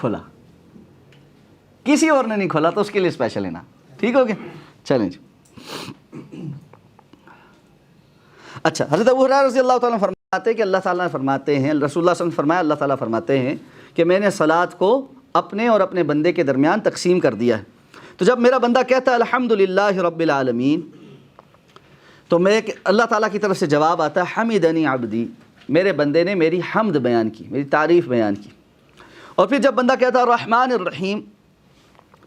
کھولا تو اس کے لیے اسپیشل ہے نا، ٹھیک ہو گیا، چلیں جی۔ اچھا، حضرت ابو ہریرہ رضی اللہ تعالیٰ فرماتے ہیں کہ اللہ تعالیٰ فرماتے ہیں، رسول اللہ صلی اللہ علیہ وسلم فرمایا، اللہ تعالیٰ فرماتے ہیں کہ میں نے صلاۃ کو اپنے اور اپنے بندے کے درمیان تقسیم کر دیا ہے، تو جب میرا بندہ کہتا ہے الحمدللہ رب العالمین، تو اللہ تعالیٰ کی طرف سے جواب آتا ہے حمدنی عبدی، میرے بندے نے میری حمد بیان کی، میری تعریف بیان کی۔ اور پھر جب بندہ کہتا ہے الرحمن الرحیم،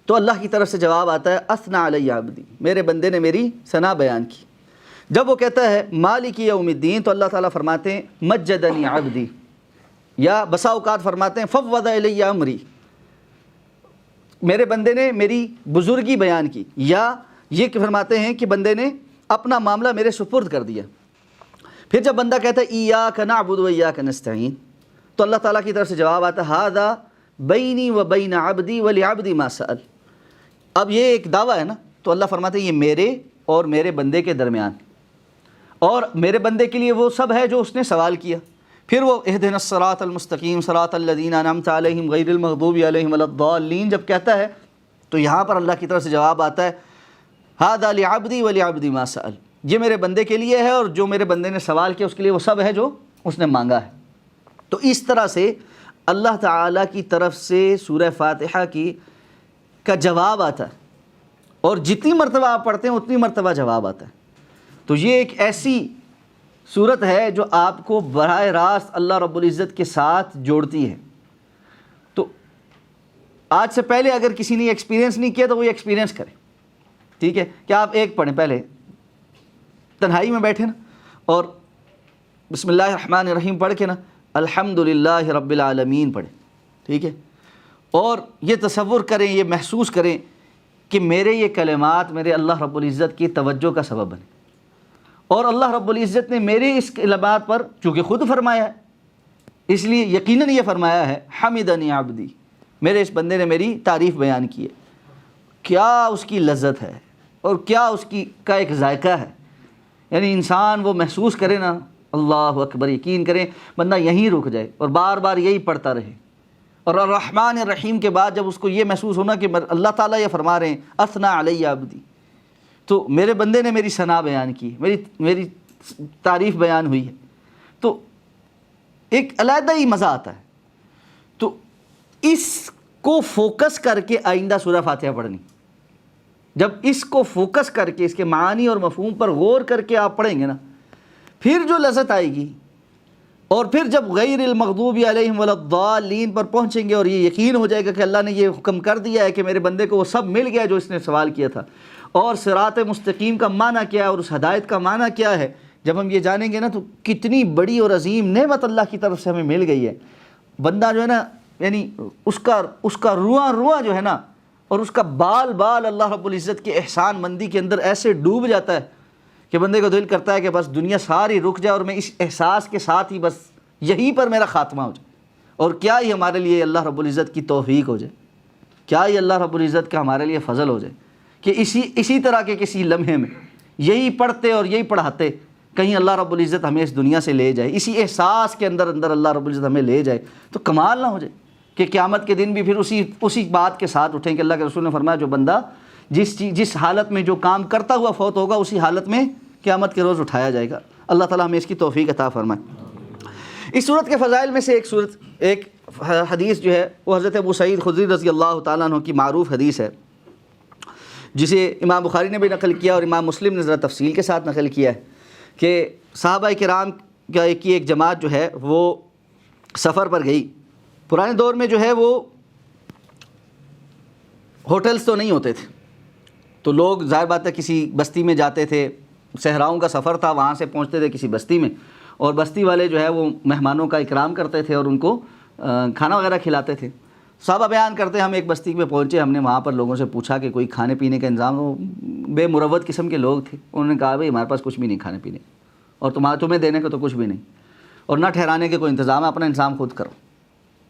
تو اللہ کی طرف سے جواب آتا ہے اثنى علی عبدی، میرے بندے نے میری ثنا بیان کی۔ جب وہ کہتا ہے مالک یوم الدین، تو اللہ تعالیٰ فرماتے ہیں مجدنی عبدی، یا بسا اوقات فرماتے ہیں فوض الی امری، میرے بندے نے میری بزرگی بیان کی، یا یہ کہ فرماتے ہیں کہ بندے نے اپنا معاملہ میرے سپرد کر دیا۔ پھر جب بندہ کہتا ہے ایاک نعبد و ایاک نستعین، تو اللہ تعالیٰ کی طرف سے جواب آتا ہے ھذا بینی و بین عبدی ولعبدی ما سأل۔ اب یہ ایک دعویٰ ہے نا، تو اللہ فرماتے ہیں یہ میرے اور میرے بندے کے درمیان، اور میرے بندے کے لیے وہ سب ہے جو اس نے سوال کیا۔ پھر وہ اہدنا الصراط المستقیم صراط الذین انعمت علیہم غیر المغضوب علیہم ولا الضالین جب کہتا ہے، تو یہاں پر اللہ کی طرف سے جواب آتا ہے ھذا لعبدی ولعبدی ما سأل، یہ میرے بندے کے لیے ہے اور جو میرے بندے نے سوال کیا اس کے لیے وہ سب ہے جو اس نے مانگا ہے۔ تو اس طرح سے اللہ تعالیٰ کی طرف سے سورہ فاتحہ کا جواب آتا ہے، اور جتنی مرتبہ آپ پڑھتے ہیں اتنی مرتبہ جواب آتا ہے۔ تو یہ ایک ایسی صورت ہے جو آپ کو براہ راست اللہ رب العزت کے ساتھ جوڑتی ہے۔ تو آج سے پہلے اگر کسی نے ایکسپیرینس نہیں کیا تو وہ یہ ایکسپیرینس کرے، ٹھیک ہے؟ کہ آپ ایک پڑھیں، پہلے تنہائی میں بیٹھے نا، اور بسم اللہ الرحمن الرحیم پڑھ کے نا الحمدللہ رب العالمین پڑھیں، ٹھیک ہے؟ اور یہ تصور کریں، یہ محسوس کریں کہ میرے یہ کلمات میرے اللہ رب العزت کی توجہ کا سبب بنے، اور اللہ رب العزت نے میرے اس کلمات پر چونکہ خود فرمایا ہے، اس لیے یقیناً یہ فرمایا ہے حمدنی عبدی، میرے اس بندے نے میری تعریف بیان کی ہے۔ کیا اس کی لذت ہے اور کیا اس کا ایک ذائقہ ہے، یعنی انسان وہ محسوس کرے نا، اللہ اکبر، یقین کریں بندہ یہیں رک جائے اور بار بار یہی پڑھتا رہے۔ اور الرحمن الرحیم کے بعد جب اس کو یہ محسوس ہونا کہ اللہ تعالیٰ یہ فرما رہے ہیں اثنى علی عبدی، تو میرے بندے نے میری ثنا بیان کی، میری تعریف بیان ہوئی ہے، تو ایک علیحدہ ہی مزہ آتا ہے۔ تو اس کو فوکس کر کے آئندہ سورہ فاتحہ پڑھنی، جب اس کو فوکس کر کے اس کے معانی اور مفہوم پر غور کر کے آپ پڑھیں گے نا، پھر جو لذت آئے گی، اور پھر جب غیر المغضوب علیہم ولا الضالین پر پہنچیں گے اور یہ یقین ہو جائے گا کہ اللہ نے یہ حکم کر دیا ہے کہ میرے بندے کو وہ سب مل گیا جو اس نے سوال کیا تھا، اور صراط مستقیم کا معنی کیا ہے اور اس ہدایت کا معنی کیا ہے، جب ہم یہ جانیں گے نا تو کتنی بڑی اور عظیم نعمت اللہ کی طرف سے ہمیں مل گئی ہے۔ بندہ جو ہے نا، یعنی اس کا رواں جو ہے نا، اور اس کا بال اللہ رب العزت کے احسان مندی کے اندر ایسے ڈوب جاتا ہے کہ بندے کو دل کرتا ہے کہ بس دنیا ساری رک جائے اور میں اس احساس کے ساتھ ہی بس یہیں پر میرا خاتمہ ہو جائے، اور کیا ہی ہمارے لیے اللہ رب العزت کی توفیق ہو جائے، کیا ہی اللہ رب العزت کا ہمارے لیے فضل ہو جائے کہ اسی طرح کے کسی لمحے میں یہی پڑھتے اور یہی پڑھاتے کہیں اللہ رب العزت ہمیں اس دنیا سے لے جائے، اسی احساس کے اندر اللہ رب العزت ہمیں لے جائے، تو کمال نہ ہو جائے کہ قیامت کے دن بھی پھر اسی بات کے ساتھ اٹھیں کہ اللہ کے رسول نے فرمایا جو بندہ جس حالت میں جو کام کرتا ہوا فوت ہوگا اسی حالت میں قیامت کے روز اٹھایا جائے گا۔ اللہ تعالیٰ ہمیں اس کی توفیق عطا فرمائے۔ اس صورت کے فضائل میں سے ایک حدیث جو ہے وہ حضرت ابو سعید خدری رضی اللہ تعالیٰ عنہ کی معروف حدیث ہے، جسے امام بخاری نے بھی نقل کیا اور امام مسلم نے ذرا تفصیل کے ساتھ نقل کیا ہے کہ صحابہ کرام کی ایک جماعت جو ہے وہ سفر پر گئی۔ پرانے دور میں جو ہے وہ ہوٹلز تو نہیں ہوتے تھے، تو لوگ ظاہر بات ہے کسی بستی میں جاتے تھے، صحراؤں کا سفر تھا، وہاں سے پہنچتے تھے کسی بستی میں، اور بستی والے جو ہے وہ مہمانوں کا اکرام کرتے تھے اور ان کو کھانا وغیرہ کھلاتے تھے۔ صحابہ بیان کرتے ہیں ہم ایک بستی میں پہنچے، ہم نے وہاں پر لوگوں سے پوچھا کہ کوئی کھانے پینے کا انتظام ہو، بے مروت قسم کے لوگ تھے، انہوں نے کہا بھائی ہمارے پاس کچھ بھی نہیں کھانے پینے، اور تمہیں دینے کا تو کچھ بھی نہیں، اور نہ ٹھہرانے کے کوئی انتظام ہے، اپنا انتظام خود کرو۔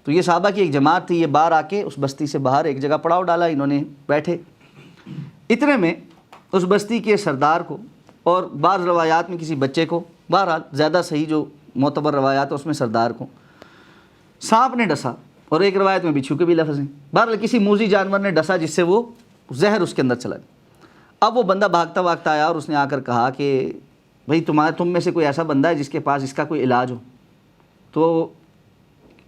تو یہ صحابہ کی ایک جماعت تھی، یہ باہر آ کے اس بستی سے باہر ایک جگہ پڑاؤ ڈالا، انہوں نے بیٹھے۔ اتنے میں اس بستی کے سردار کو اور بعض روایات میں کسی بچے کو، بہرحال زیادہ صحیح جو معتبر روایات ہے اس میں سردار کو سانپ نے ڈسا، اور ایک روایت میں بچھو کے بھی لفظ ہیں، بہرحال کسی موذی جانور نے ڈسا جس سے وہ زہر اس کے اندر چلا گیا۔ اب وہ بندہ بھاگتا آیا اور اس نے آ کر کہا کہ بھئی تم میں سے کوئی ایسا بندہ ہے جس کے پاس اس کا کوئی علاج ہو؟ تو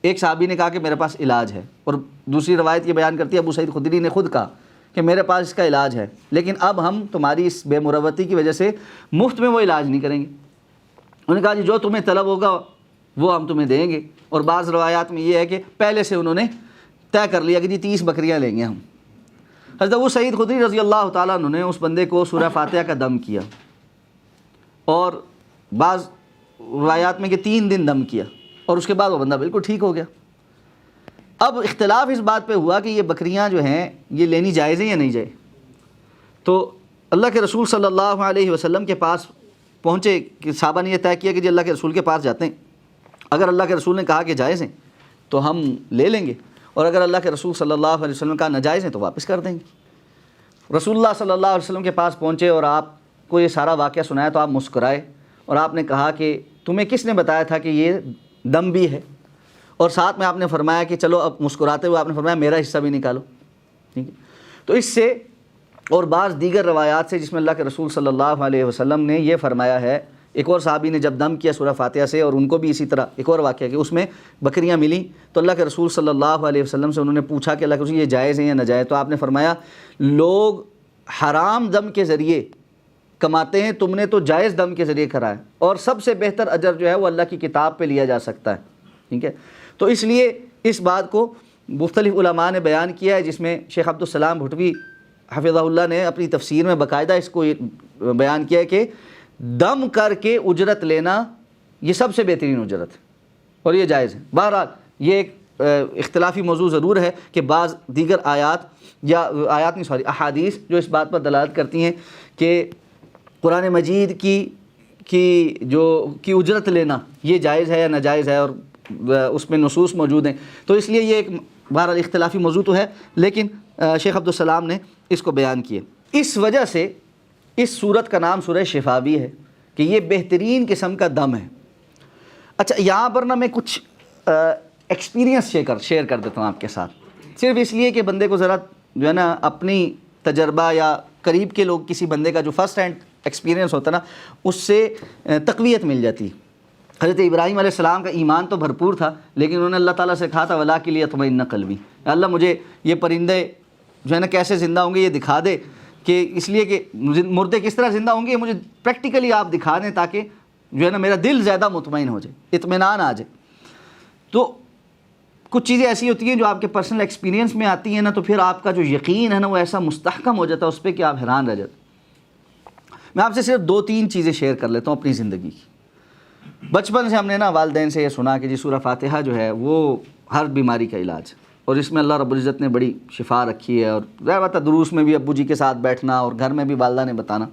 ایک صحابی نے کہا کہ میرے پاس علاج ہے، اور دوسری روایت یہ بیان کرتی ہے ابو سعید خدری نے خود کہا کہ میرے پاس اس کا علاج ہے، لیکن اب ہم تمہاری اس بے مروتی کی وجہ سے مفت میں وہ علاج نہیں کریں گے۔ انہوں نے کہا جی جو تمہیں طلب ہوگا وہ ہم تمہیں دیں گے۔ اور بعض روایات میں یہ ہے کہ پہلے سے انہوں نے طے کر لیا کہ جی 30 بکریاں لیں گے ہم۔ حضرت ابو سعید خدری رضی اللہ تعالیٰ عنہ نے اس بندے کو سورہ فاتحہ کا دم کیا، اور بعض روایات میں کہ 3 دن دم کیا، اور اس کے بعد وہ بندہ بالکل ٹھیک ہو گیا۔ اب اختلاف اس بات پہ ہوا کہ یہ بکریاں جو ہیں یہ لینی جائز ہیں یا نہیں جائز۔ تو اللہ کے رسول صلی اللہ علیہ وسلم کے پاس پہنچے کہ صحابہ نے یہ طے کیا کہ جی اللہ کے رسول کے پاس جاتے ہیں، اگر اللہ کے رسول نے کہا کہ جائز ہیں تو ہم لے لیں گے، اور اگر اللہ کے رسول صلی اللہ علیہ وسلم نے کہا ناجائز ہیں تو واپس کر دیں گے۔ رسول اللہ صلی اللہ علیہ وسلم کے پاس پہنچے اور آپ کو یہ سارا واقعہ سنایا تو آپ مسکرائے، اور آپ نے کہا کہ تمہیں کس نے بتایا تھا کہ یہ دم بھی ہے، اور ساتھ میں آپ نے فرمایا کہ چلو اب مسکراتے ہوئے آپ نے فرمایا میرا حصہ بھی نکالو، ٹھیک ہے۔ تو اس سے اور بعض دیگر روایات سے جس میں اللہ کے رسول صلی اللہ علیہ وسلم نے یہ فرمایا ہے، ایک اور صحابی نے جب دم کیا سورہ فاتحہ سے، اور ان کو بھی اسی طرح ایک اور واقعہ کہ اس میں بکریاں ملیں، تو اللہ کے رسول صلی اللہ علیہ وسلم سے انہوں نے پوچھا کہ اللہ کے رسول یہ جائز ہیں یا ناجائز، تو آپ نے فرمایا لوگ حرام دم کے ذریعے کماتے ہیں، تم نے تو جائز دم کے ذریعے کرا ہے، اور سب سے بہتر اجر جو ہے وہ اللہ کی کتاب پہ لیا جا سکتا ہے، ٹھیک ہے۔ تو اس لیے اس بات کو مختلف علماء نے بیان کیا ہے، جس میں شیخ عبدالسلام بھٹوی حفظہ اللہ نے اپنی تفسیر میں باقاعدہ اس کو بیان کیا ہے کہ دم کر کے اجرت لینا یہ سب سے بہترین اجرت ہے، اور یہ جائز ہے۔ بہرحال یہ ایک اختلافی موضوع ضرور ہے کہ بعض دیگر احادیث جو اس بات پر دلالت کرتی ہیں کہ قرآن مجید کی اجرت لینا یہ جائز ہے یا ناجائز ہے، اور اس میں نصوص موجود ہیں، تو اس لیے یہ ایک بہرحال اختلافی موضوع تو ہے، لیکن شیخ عبدالسلام نے اس کو بیان کیا۔ اس وجہ سے اس سورت کا نام سورہ شفا بھی ہے کہ یہ بہترین قسم کا دم ہے۔ اچھا یہاں پر میں کچھ ایکسپیرینس شیئر کر دیتا ہوں آپ کے ساتھ، صرف اس لیے کہ بندے کو ذرا جو ہے نا اپنی تجربہ یا قریب کے لوگ کسی بندے کا جو فرسٹ ہینڈ ایکسپیرینس ہوتا ہے نا اس سے تقویت مل جاتی۔ حضرت ابراہیم علیہ السلام کا ایمان تو بھرپور تھا، لیکن انہوں نے اللہ تعالیٰ سے کہا تھا ولا کے لیے تمہیں قلبی، اللہ مجھے یہ پرندے جو ہے نا کیسے زندہ ہوں گے یہ دکھا دے، کہ اس لیے کہ مردے کس طرح زندہ ہوں گے یہ مجھے پریکٹیکلی آپ دکھا دیں، تاکہ جو ہے نا میرا دل زیادہ مطمئن ہو جائے، اطمینان آ جائے۔ تو کچھ چیزیں ایسی ہوتی ہیں جو آپ کے پرسنل ایکسپیرینس میں آتی ہیں نا، تو پھر آپ کا جو یقین ہے نا وہ ایسا مستحکم ہو جاتا ہے اس پہ کہ آپ حیران رہ جاتے۔ میں آپ سے صرف 2-3 چیزیں شیئر کر لیتا ہوں اپنی زندگی کی۔ بچپن سے ہم نے نا والدین سے یہ سنا کہ جی سورہ فاتحہ جو ہے وہ ہر بیماری کا علاج ہے، اور اس میں اللہ رب العزت نے بڑی شفا رکھی ہے، اور ظاہر بات ہے دروس میں بھی ابو جی کے ساتھ بیٹھنا اور گھر میں بھی والدہ نے بتانا،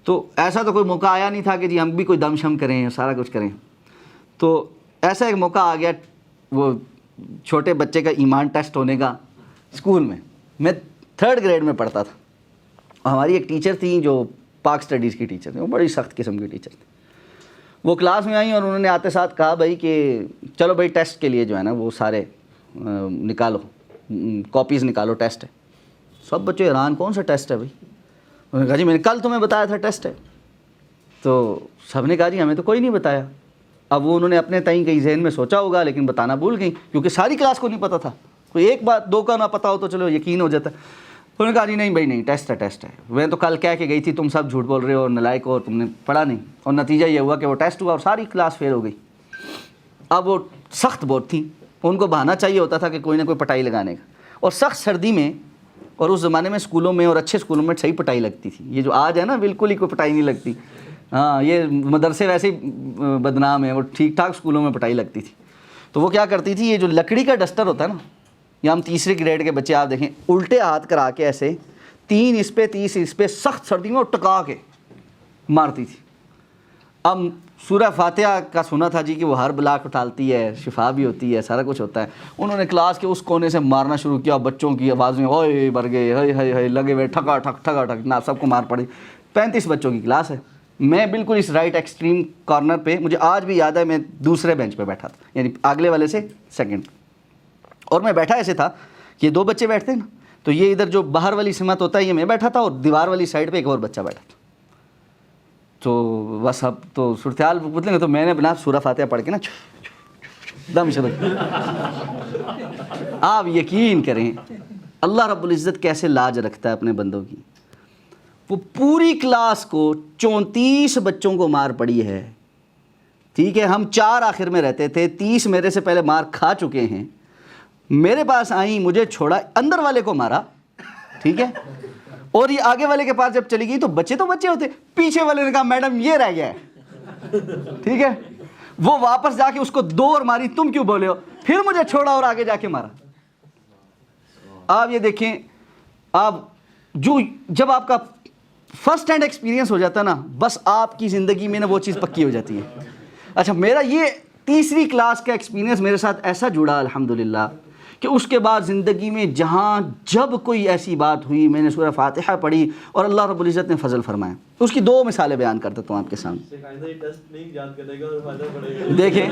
تو ایسا تو کوئی موقع آیا نہیں تھا کہ جی ہم بھی کوئی دم شم کریں سارا کچھ کریں۔ تو ایسا ایک موقع آ گیا، وہ چھوٹے بچے کا ایمان ٹیسٹ ہونے کا اسکول میں 3rd گریڈ میں پڑھتا تھا۔ ہماری ایک ٹیچر تھیں جو پاک سٹڈیز کی ٹیچر تھیں، وہ بڑی سخت قسم کی ٹیچر تھیں۔ وہ کلاس میں آئیں اور انہوں نے آتے ساتھ کہا بھائی کہ چلو بھائی ٹیسٹ کے لیے جو ہے نا وہ سارے نکالو، کاپیز نکالو، ٹیسٹ ہے۔ سب بچے حیران کون سا ٹیسٹ ہے بھائی؟ انہوں نے کہا جی میں نے کل تمہیں بتایا تھا ٹیسٹ ہے۔ تو سب نے کہا جی ہمیں تو کوئی نہیں بتایا۔ اب وہ انہوں نے اپنے تئیں کہیں ذہن میں سوچا ہوگا لیکن بتانا بھول گئیں، کیونکہ ساری کلاس کو نہیں پتہ تھا۔ کوئی ایک بات 2 کا نہ پتہ ہو تو چلو یقین ہو جاتا۔ انہوں نے کہا جی نہیں بھائی نہیں، ٹیسٹ ہے، میں تو کل کہہ کے گئی تھی تم سب جھوٹ بول رہے ہو اور نالائق ہو اور تم نے پڑھا نہیں، اور نتیجہ یہ ہوا کہ وہ ٹیسٹ ہوا اور ساری کلاس فیل ہو گئی۔ اب وہ سخت بہت تھیں، ان کو بہانہ چاہیے ہوتا تھا کہ کوئی نہ کوئی پٹائی لگانے کا، اور سخت سردی میں، اور اس زمانے میں اسکولوں میں اور اچھے اسکولوں میں صحیح پٹائی لگتی تھی۔ یہ جو آج ہے نا بالکل ہی کوئی پٹائی نہیں لگتی، ہاں یہ مدرسے ویسے ہی بدنام ہیں، وہ ٹھیک ٹھاک اسکولوں میں پٹائی لگتی تھی۔ تو وہ کیا کرتی تھی، یہ جو لکڑی کا ڈسٹر ہوتا ہے نا، یا ہم 3 گریڈ کے بچے آپ دیکھیں الٹے ہاتھ کرا کے ایسے 3 اس پہ 30 اس پہ سخت سردی میں ٹکا کے مارتی تھی۔ اب سورہ فاتحہ کا سنا تھا جی کہ وہ ہر بلا کو ٹالتی ہے، شفا بھی ہوتی ہے، سارا کچھ ہوتا ہے۔ انہوں نے کلاس کے اس کونے سے مارنا شروع کیا، بچوں کی آواز میں اوئے بھر گئے، ہائے لگے ہوئے ٹھکا ٹھک نہ سب کو مار پڑی۔ 35 بچوں کی کلاس ہے، میں بالکل اس رائٹ ایکسٹریم کارنر پہ، مجھے آج بھی یاد ہے میں دوسرے بینچ پہ بیٹھا تھا، یعنی اگلے والے سے سیکنڈ، اور میں بیٹھا ایسے تھا کہ 2 بچے بیٹھتے ہیں نا، تو یہ ادھر جو باہر والی سمت ہوتا ہے یہ میں بیٹھا تھا، اور دیوار والی سائڈ پہ ایک اور بچہ بیٹھا تھا۔ تو بس اب تو صورتحال بدلیں گے، تو میں نے اپنا سورہ فاتحہ پڑھ کے نا دم شروع، آپ یقین کریں اللہ رب العزت کیسے لاج رکھتا ہے اپنے بندوں کی. وہ پوری کلاس کو 34 بچوں کو مار پڑی ہے. ٹھیک ہے, ہم 4 آخر میں رہتے تھے, 30 میرے سے پہلے مار کھا چکے ہیں. میرے پاس آئیں, مجھے چھوڑا, اندر والے کو مارا. ٹھیک ہے, اور یہ آگے والے کے پاس جب چلی گئی تو بچے ہوتے, پیچھے والے نے کہا میڈم یہ رہ گیا ہے. ٹھیک ہے, وہ واپس جا کے اس کو 2 اور ماری, تم کیوں بولے ہو, پھر مجھے چھوڑا اور آگے جا کے مارا. آپ یہ دیکھیں, آپ جب آپ کا فرسٹ ہینڈ ایکسپیرینس ہو جاتا ہے نا, بس آپ کی زندگی میں نا وہ چیز پکی ہو جاتی ہے. اچھا, میرا یہ 3ری کلاس کا ایکسپیرینس میرے ساتھ ایسا جڑا الحمدللہ کہ اس کے بعد زندگی میں جہاں جب کوئی ایسی بات ہوئی, میں نے سورہ فاتحہ پڑھی اور اللہ رب العزت نے فضل فرمایا. اس کی 2 مثالیں بیان کر دیتا ہوں آپ کے سامنے. دیکھیں,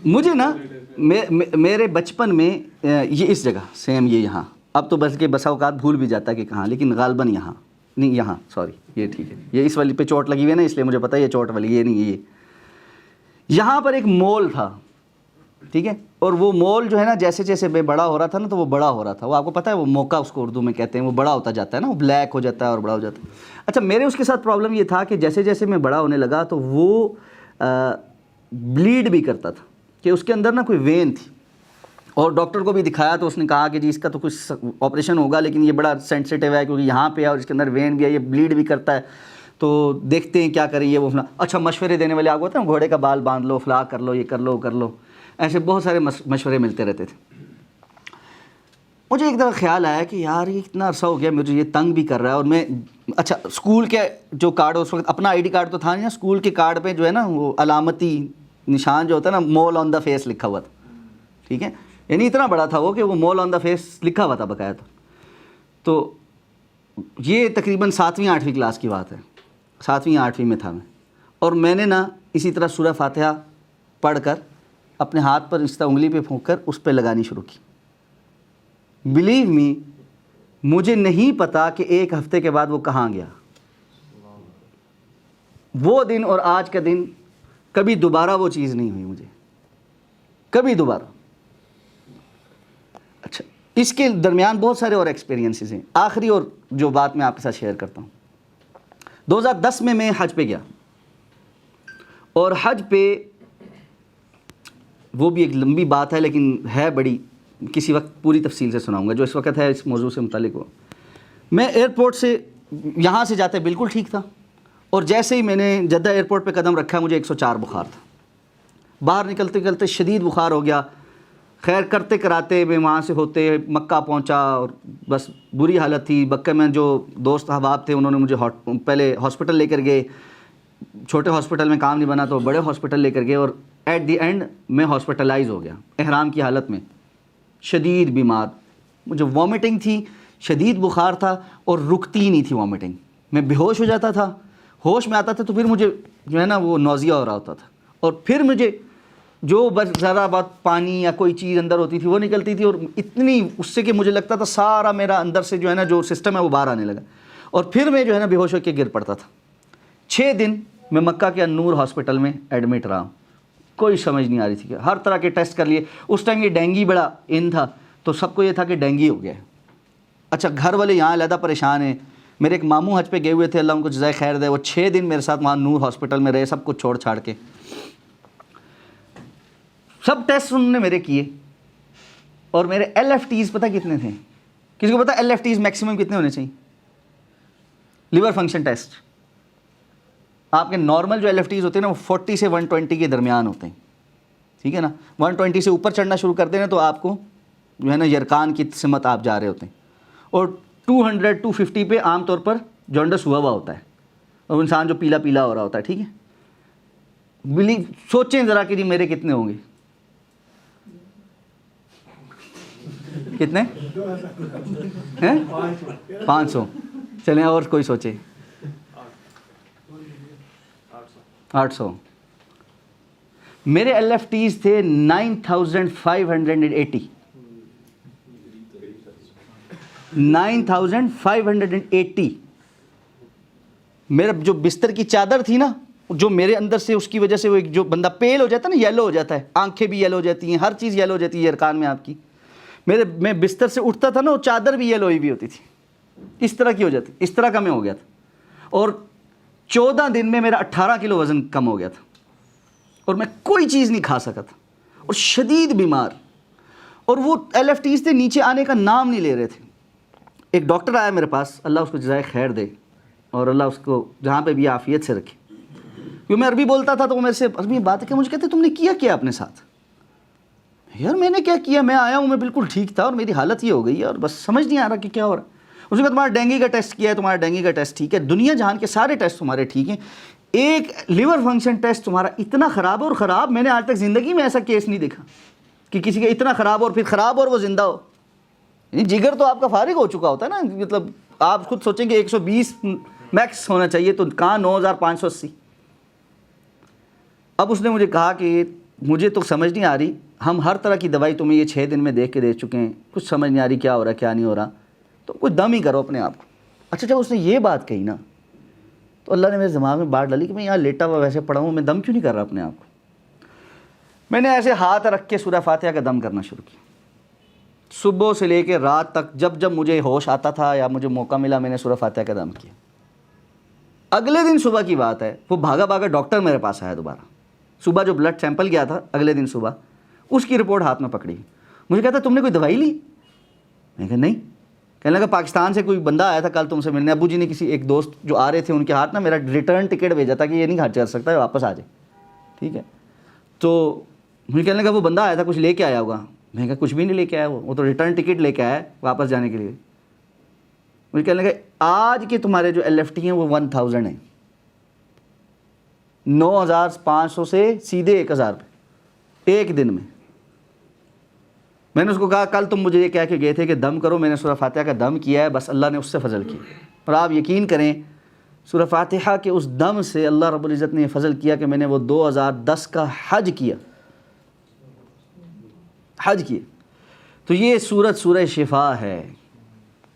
مجھے نا میرے بچپن میں یہ اس جگہ سیم یہ یہاں, اب تو بلکہ بسا اوقات بھول بھی جاتا کہ کہاں, لیکن غالباً یہاں نہیں, یہاں سوری, یہ ٹھیک ہے, یہ اس والی پہ چوٹ لگی ہوئی ہے نا, اس لیے مجھے پتا ہے یہ چوٹ والی, یہ نہیں, یہ یہاں پر ایک مول تھا. ٹھیک ہے, اور وہ مول جو ہے نا جیسے جیسے میں بڑا ہو رہا تھا نا تو وہ بڑا ہو رہا تھا. وہ آپ کو پتہ ہے وہ موقع اس کو اردو میں کہتے ہیں, وہ بڑا ہوتا جاتا ہے نا, وہ بلیک ہو جاتا ہے اور بڑا ہو جاتا ہے. اچھا, میرے اس کے ساتھ پرابلم یہ تھا کہ جیسے جیسے میں بڑا ہونے لگا تو وہ بلیڈ بھی کرتا تھا, کہ اس کے اندر نا کوئی وین تھی, اور ڈاکٹر کو بھی دکھایا تو اس نے کہا کہ جی اس کا تو کچھ آپریشن ہوگا, لیکن یہ بڑا سینسیٹیو ہے کیونکہ یہاں پہ ہے اور اس کے اندر وین بھی ہے, یہ بلیڈ بھی کرتا ہے, تو دیکھتے ہیں کیا کریں. یہ وہ اچھا مشورے دینے والے آگے ہوتے ہیں, گھوڑے کا بال باندھ لو, فلاں کر لو, یہ کر لو, کر لو, ایسے بہت سارے مشورے ملتے رہتے تھے. مجھے ایک دفعہ خیال آیا کہ یار یہ اتنا عرصہ ہو گیا, مجھے یہ تنگ بھی کر رہا ہے, اور میں اچھا اسکول کے جو کارڈ, اس وقت اپنا آئی ڈی کارڈ تو تھا نہیں, اسکول کے کارڈ پہ جو ہے نا وہ علامتی نشان جو ہوتا ہے نا, مول آن دا فیس لکھا ہوا تھا. ٹھیک ہے, یعنی اتنا بڑا تھا وہ کہ وہ مول آن دا فیس لکھا ہوا تھا بقاعدہ. تو یہ تقریباً 7ویں 8ویں کلاس کی بات ہے, 7ویں 8ویں میں تھا میں, اور میں نے نا اسی طرح سورہ فاتحہ پڑھ کر اپنے ہاتھ پر اس طرح انگلی پہ پھونک کر اس پہ لگانی شروع کی. بلیو می, مجھے نہیں پتا کہ 1 ہفتے کے بعد وہ کہاں گیا. وہ دن اور آج کا دن کبھی دوبارہ وہ چیز نہیں ہوئی مجھے, کبھی دوبارہ. اچھا, اس کے درمیان بہت سارے اور ایکسپیرینسز ہیں. آخری اور جو بات میں آپ کے ساتھ شیئر کرتا ہوں, 2010 میں حج پہ گیا, اور حج پہ وہ بھی ایک لمبی بات ہے لیکن ہے بڑی, کسی وقت پوری تفصیل سے سناؤں گا, جو اس وقت ہے اس موضوع سے متعلق ہو. میں ایئرپورٹ سے یہاں سے جاتے بالکل ٹھیک تھا, اور جیسے ہی میں نے جدہ ایئرپورٹ پہ قدم رکھا مجھے 104 بخار تھا. باہر نکلتے نکلتے شدید بخار ہو گیا. خیر کرتے کراتے میں وہاں سے ہوتے مکہ پہنچا, اور بس بری حالت تھی. مکہ میں جو دوست احباب تھے انہوں نے مجھے پہلے ہاسپٹل لے کر گئے, چھوٹے ہاسپٹل میں کام نہیں بنا تو بڑے ہاسپٹل لے کر گئے, اور ایٹ دی اینڈ میں ہاسپٹلائز ہو گیا احرام کی حالت میں, شدید بیمار. مجھے وامٹنگ تھی, شدید بخار تھا, اور رکتی ہی نہیں تھی وامٹنگ. میں بے ہوش ہو جاتا تھا, ہوش میں آتا تھا تو پھر مجھے جو ہے نا وہ نوزیا ہو رہا ہوتا تھا, اور پھر مجھے جو بس ذرا بات پانی یا کوئی چیز اندر ہوتی تھی وہ نکلتی تھی, اور اتنی اس سے کہ مجھے لگتا تھا سارا میرا اندر سے جو ہے نا جو سسٹم ہے وہ باہر آنے لگا, اور پھر میں جو ہے نا بے ہوش ہو کے گر پڑتا تھا. 6 دن میں مکہ کے النور ہاسپٹل میں ایڈمٹ رہا. کوئی سمجھ نہیں آ رہی تھی کہ ہر طرح کے ٹیسٹ کر لیے. اس ٹائم یہ ڈینگی بڑا ان تھا, تو سب کو یہ تھا کہ ڈینگی ہو گیا ہے. اچھا, گھر والے یہاں علیحدہ پریشان ہیں. میرے ایک ماموں حج پہ گئے ہوئے تھے, اللہ ان کو جزائے خیر دے, وہ 6 دن میرے ساتھ وہاں نور ہاسپٹل میں رہے, سب کچھ چھوڑ چھاڑ کے. سب ٹیسٹ انہوں نے میرے کیے, اور میرے ایل ایف ٹیز پتہ کتنے تھے؟ کسی کو پتہ ایل ایف ٹیز میکسیمم کتنے ہونے چاہیے؟ لیور فنکشن ٹیسٹ آپ کے نارمل جو ایل ایف ٹیز ہوتے ہیں نا وہ 40 سے 120 کے درمیان ہوتے ہیں. ٹھیک ہے نا, 120 سے اوپر چڑھنا شروع کرتے ہیں تو آپ کو جو ہے نا یرکان کی سمت آپ جا رہے ہوتے ہیں, اور 200 250 پہ عام طور پر جانڈس ہوا ہوا ہوتا ہے, اور انسان جو پیلا پیلا ہو رہا ہوتا ہے. ٹھیک ہے, سوچیں ذرا کہ جی میرے کتنے ہوں گے, کتنے ہیں؟ 500. چلیں اور کوئی سوچے. 800. میرے ایل ایف ٹیز تھے 9580. 9580. میرا جو بستر کی چادر تھی نا جو میرے اندر سے اس کی وجہ سے وہ ایک جو بندہ پیل ہو جاتا ہے نا، یلو ہو جاتا ہے، آنکھیں بھی یلو ہو جاتی ہیں، ہر چیز یلو ہو جاتی ہے ارکان میں آپ کی. میں بستر سے اٹھتا تھا نا، وہ چادر بھی یلو ہوئی بھی ہوتی تھی، اس طرح کی ہو جاتی، اس طرح کا میں ہو گیا تھا. اور 14 دن میں میرا 18 کلو وزن کم ہو گیا تھا، اور میں کوئی چیز نہیں کھا سکا تھا، اور شدید بیمار. اور وہ LFTs تھے نیچے آنے کا نام نہیں لے رہے تھے. ایک ڈاکٹر آیا میرے پاس، اللہ اس کو جزائے خیر دے، اور اللہ اس کو جہاں پہ بھی عافیت سے رکھے. کیونکہ میں عربی بولتا تھا تو وہ میرے سے عربی بات کہ مجھے کہتے تم نے کیا اپنے ساتھ. یار میں نے کیا کیا، میں آیا ہوں، میں بالکل ٹھیک تھا، اور میری حالت یہ ہو گئی ہے، اور بس سمجھ نہیں آ رہا کہ کیا ہو رہا ہے. اس نے کہا تمہارا ڈینگی کا ٹیسٹ کیا ہے، تمہارا ڈینگی کا ٹیسٹ ٹھیک ہے، دنیا جہان کے سارے ٹیسٹ تمہارے ٹھیک ہیں، ایک لیور فنکشن ٹیسٹ تمہارا اتنا خراب ہے، اور خراب میں نے آج تک زندگی میں ایسا کیس نہیں دیکھا کہ کسی کا اتنا خراب اور پھر خراب اور وہ زندہ ہو. یعنی جگر تو آپ کا فارغ ہو چکا ہوتا ہے نا، مطلب آپ خود سوچیں کہ 120 میکس ہونا چاہیے، تو کہاں 9580. اب اس نے مجھے کہا کہ مجھے تو سمجھ نہیں آ رہی، ہم ہر طرح کی دوائی تمہیں یہ 6 دن میں دیکھ کے دے چکے ہیں، کچھ سمجھ نہیں آ رہی کیا ہو رہا ہے کیا نہیں ہو رہا، تو کوئی دم ہی کرو اپنے آپ کو. اچھا جب اس نے یہ بات کہی نا، تو اللہ نے میرے دماغ میں بات ڈالی کہ میں یہاں لیٹا ہوا ویسے پڑا ہوں، میں دم کیوں نہیں کر رہا اپنے آپ کو. میں نے ایسے ہاتھ رکھ کے سورہ فاتحہ کا دم کرنا شروع کیا. صبح سے لے کے رات تک جب مجھے ہوش آتا تھا یا مجھے موقع ملا، میں نے سورہ فاتحہ کا دم کیا. اگلے دن صبح کی بات ہے، وہ بھاگا ڈاکٹر میرے پاس آیا دوبارہ. صبح جو بلڈ سیمپل گیا تھا اگلے دن صبح، اس کی رپورٹ ہاتھ میں پکڑی. مجھے کہتا تم نے کوئی دوائی لی؟ میں کہا نہیں. کہنے لگا پاکستان سے کوئی بندہ آیا تھا کل تم سے ملنے، ابو جی نے کسی ایک دوست جو آ رہے تھے ان کے ہاتھ نا میرا ریٹرن ٹکٹ بھیجا تھا کہ یہ نہیں گھر چل سکتا ہے، واپس آ جائے. ٹھیک ہے، تو مجھے کہنے لگا وہ بندہ آیا تھا کچھ لے کے آیا ہوگا. میں کہا کچھ بھی نہیں لے کے آیا، وہ تو ریٹرن ٹکٹ لے کے آیا ہے واپس جانے کے لیے. مجھے کہنے لگا آج کے تمہارے جو LFT ہیں وہ 1000 ہیں، 9500 سے سیدھے 1000 پہ ایک دن میں. میں نے اس کو کہا کل تم مجھے یہ کہہ کے گئے تھے کہ دم کرو، میں نے سورہ فاتحہ کا دم کیا ہے، بس اللہ نے اس سے فضل کیا. اور آپ یقین کریں سورہ فاتحہ کے اس دم سے اللہ رب العزت نے یہ فضل کیا کہ میں نے وہ 2010 کا حج کیا. تو یہ سورہ شفا ہے.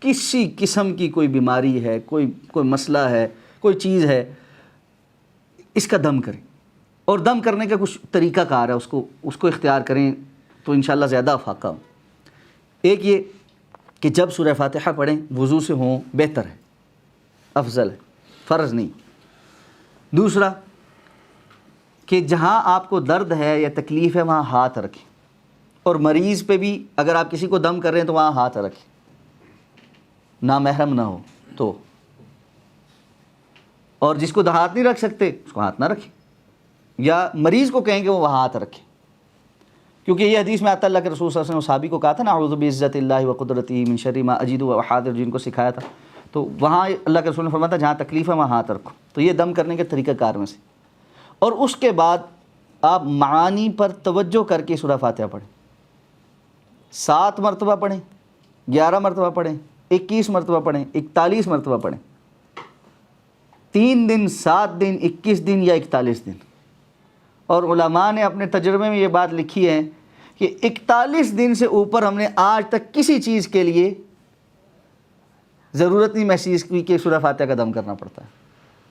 کسی قسم کی کوئی بیماری ہے، کوئی مسئلہ ہے، کوئی چیز ہے، اس کا دم کریں. اور دم کرنے کا کچھ طریقہ کار ہے، اس کو اختیار کریں تو انشاءاللہ زیادہ افاقہ ہوں. ایک یہ کہ جب سورہ فاتحہ پڑھیں وضو سے ہوں بہتر ہے، افضل ہے، فرض نہیں. دوسرا کہ جہاں آپ کو درد ہے یا تکلیف ہے وہاں ہاتھ رکھیں، اور مریض پہ بھی اگر آپ کسی کو دم کر رہے ہیں تو وہاں ہاتھ رکھیں، نامحرم نہ ہو تو. اور جس کو ہاتھ نہیں رکھ سکتے اس کو ہاتھ نہ رکھیں، یا مریض کو کہیں کہ وہ وہاں ہاتھ رکھیں. کیونکہ یہ حدیث میں آتا اللہ کے رسول صلی اللہ علیہ وسلم صحابی کو کہا تھا نا اعوذ بعزت اللہ وقدرتہ من شر ما اجد واحاذر، جن کو سکھایا تھا، تو وہاں اللہ کے رسول نے فرمایا تھا جہاں تکلیف ہے وہاں ہاتھ رکھو. تو یہ دم کرنے کے طریقہ کار میں سے. اور اس کے بعد آپ معانی پر توجہ کر کے سورہ فاتحہ پڑھیں. 7 مرتبہ پڑھیں، 11 مرتبہ پڑھیں، 21 مرتبہ پڑھیں، 41 مرتبہ پڑھیں. 3 دن، 7 دن، 21 دن یا 41 دن. اور علماء نے اپنے تجربے میں یہ بات لکھی ہے کہ 41 دن سے اوپر ہم نے آج تک کسی چیز کے لیے ضرورت نہیں محسوس کی کہ سورہ فاتحہ کا دم کرنا پڑتا ہے.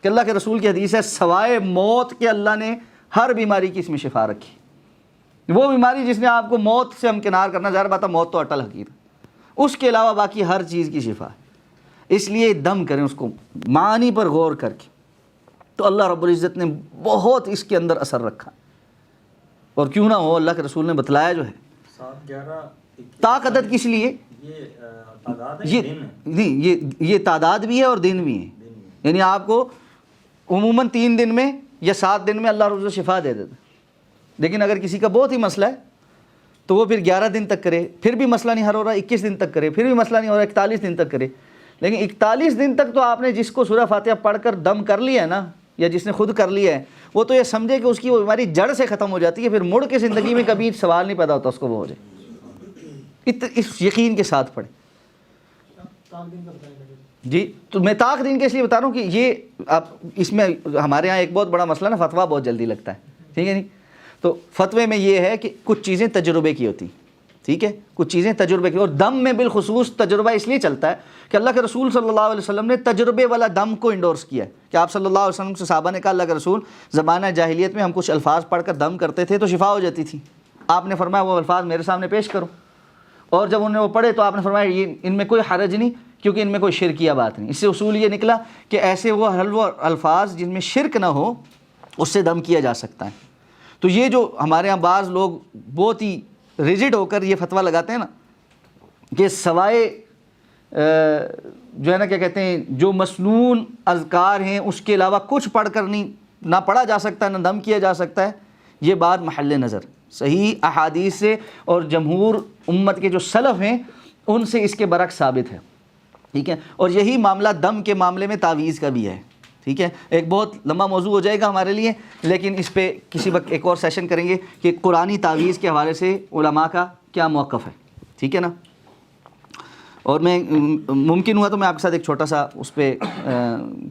کہ اللہ کے رسول کی حدیث ہے سوائے موت کے اللہ نے ہر بیماری کی اس میں شفا رکھی. وہ بیماری جس نے آپ کو موت سے ہمکنار کرنا، ظاہر بات ہے موت تو اٹل حقیقت، اس کے علاوہ باقی ہر چیز کی شفا ہے. اس لیے دم کریں اس کو معانی پر غور کر کے. تو اللہ رب العزت نے بہت اس کے اندر اثر رکھا. اور کیوں نہ ہو، اللہ کے رسول نے بتلایا جو ہے 7 عدد کس لیے، یہ تعداد بھی ہے اور دن بھی ہے. یعنی آپ کو عموماً 3 دن میں یا 7 دن میں اللہ رب العزت شفا دے دیتا. لیکن اگر کسی کا بہت ہی مسئلہ ہے تو وہ پھر 11 دن تک کرے، پھر بھی مسئلہ نہیں حل ہو رہا 21 دن تک کرے، پھر بھی مسئلہ نہیں ہو رہا 41 دن تک کرے. لیکن 41 دن تک تو آپ نے جس کو سورہ فاتحہ پڑھ کر دم کر لیا ہے نا، یا جس نے خود کر لیا ہے، وہ تو یہ سمجھے کہ اس کی وہ بیماری جڑ سے ختم ہو جاتی ہے، پھر مڑ کے زندگی میں کبھی سوال نہیں پیدا ہوتا اس کو وہ ہو جائے. اس یقین کے ساتھ پڑھیں. جی تو میں طاق دین کے اس لیے بتا رہا ہوں کہ یہ آپ اس میں ہمارے ہاں ایک بہت بڑا مسئلہ نا، فتویٰ بہت جلدی لگتا ہے. ٹھیک ہے نہیں، تو فتوے میں یہ ہے کہ کچھ چیزیں تجربے کی ہوتی. ٹھیک ہے، کچھ چیزیں تجربے کی، اور دم میں بالخصوص تجربہ اس لیے چلتا ہے کہ اللہ کے رسول صلی اللہ علیہ وسلم نے تجربے والا دم کو انڈورس کیا ہے، کہ آپ صلی اللہ علیہ وسلم سے صحابہ نے کہا اللہ کے رسول زمانہ جاہلیت میں ہم کچھ الفاظ پڑھ کر دم کرتے تھے تو شفا ہو جاتی تھی، آپ نے فرمایا وہ الفاظ میرے سامنے پیش کرو، اور جب انہوں نے وہ پڑھے تو آپ نے فرمایا یہ ان میں کوئی حرج نہیں، کیونکہ ان میں کوئی شرکیہ بات نہیں۔ اس سے اصول یہ نکلا کہ ایسے وہ الفاظ جن میں شرک نہ ہو اس سے دم کیا جا سکتا ہے۔ تو یہ جو ہمارے ہاں بعض لوگ بہت ہی ریجڈ ہو کر یہ فتویٰ لگاتے ہیں نا کہ سوائے جو ہے نا کیا کہتے ہیں جو مسنون اذکار ہیں اس کے علاوہ کچھ پڑھ کر نہیں، نہ پڑھا جا سکتا ہے نہ دم کیا جا سکتا ہے، یہ بات محل نظر صحیح احادیث سے اور جمہور امت کے جو سلف ہیں ان سے اس کے برعکس ثابت ہے، ٹھیک ہے۔ اور یہی معاملہ دم کے معاملے میں تعویذ کا بھی ہے، ٹھیک ہے۔ ایک بہت لمبا موضوع ہو جائے گا ہمارے لیے، لیکن اس پہ کسی وقت ایک اور سیشن کریں گے کہ قرآنی تعویذ کے حوالے سے علماء کا کیا موقف ہے، ٹھیک ہے نا۔ اور میں ممکن ہوا تو میں آپ کے ساتھ ایک چھوٹا سا اس پہ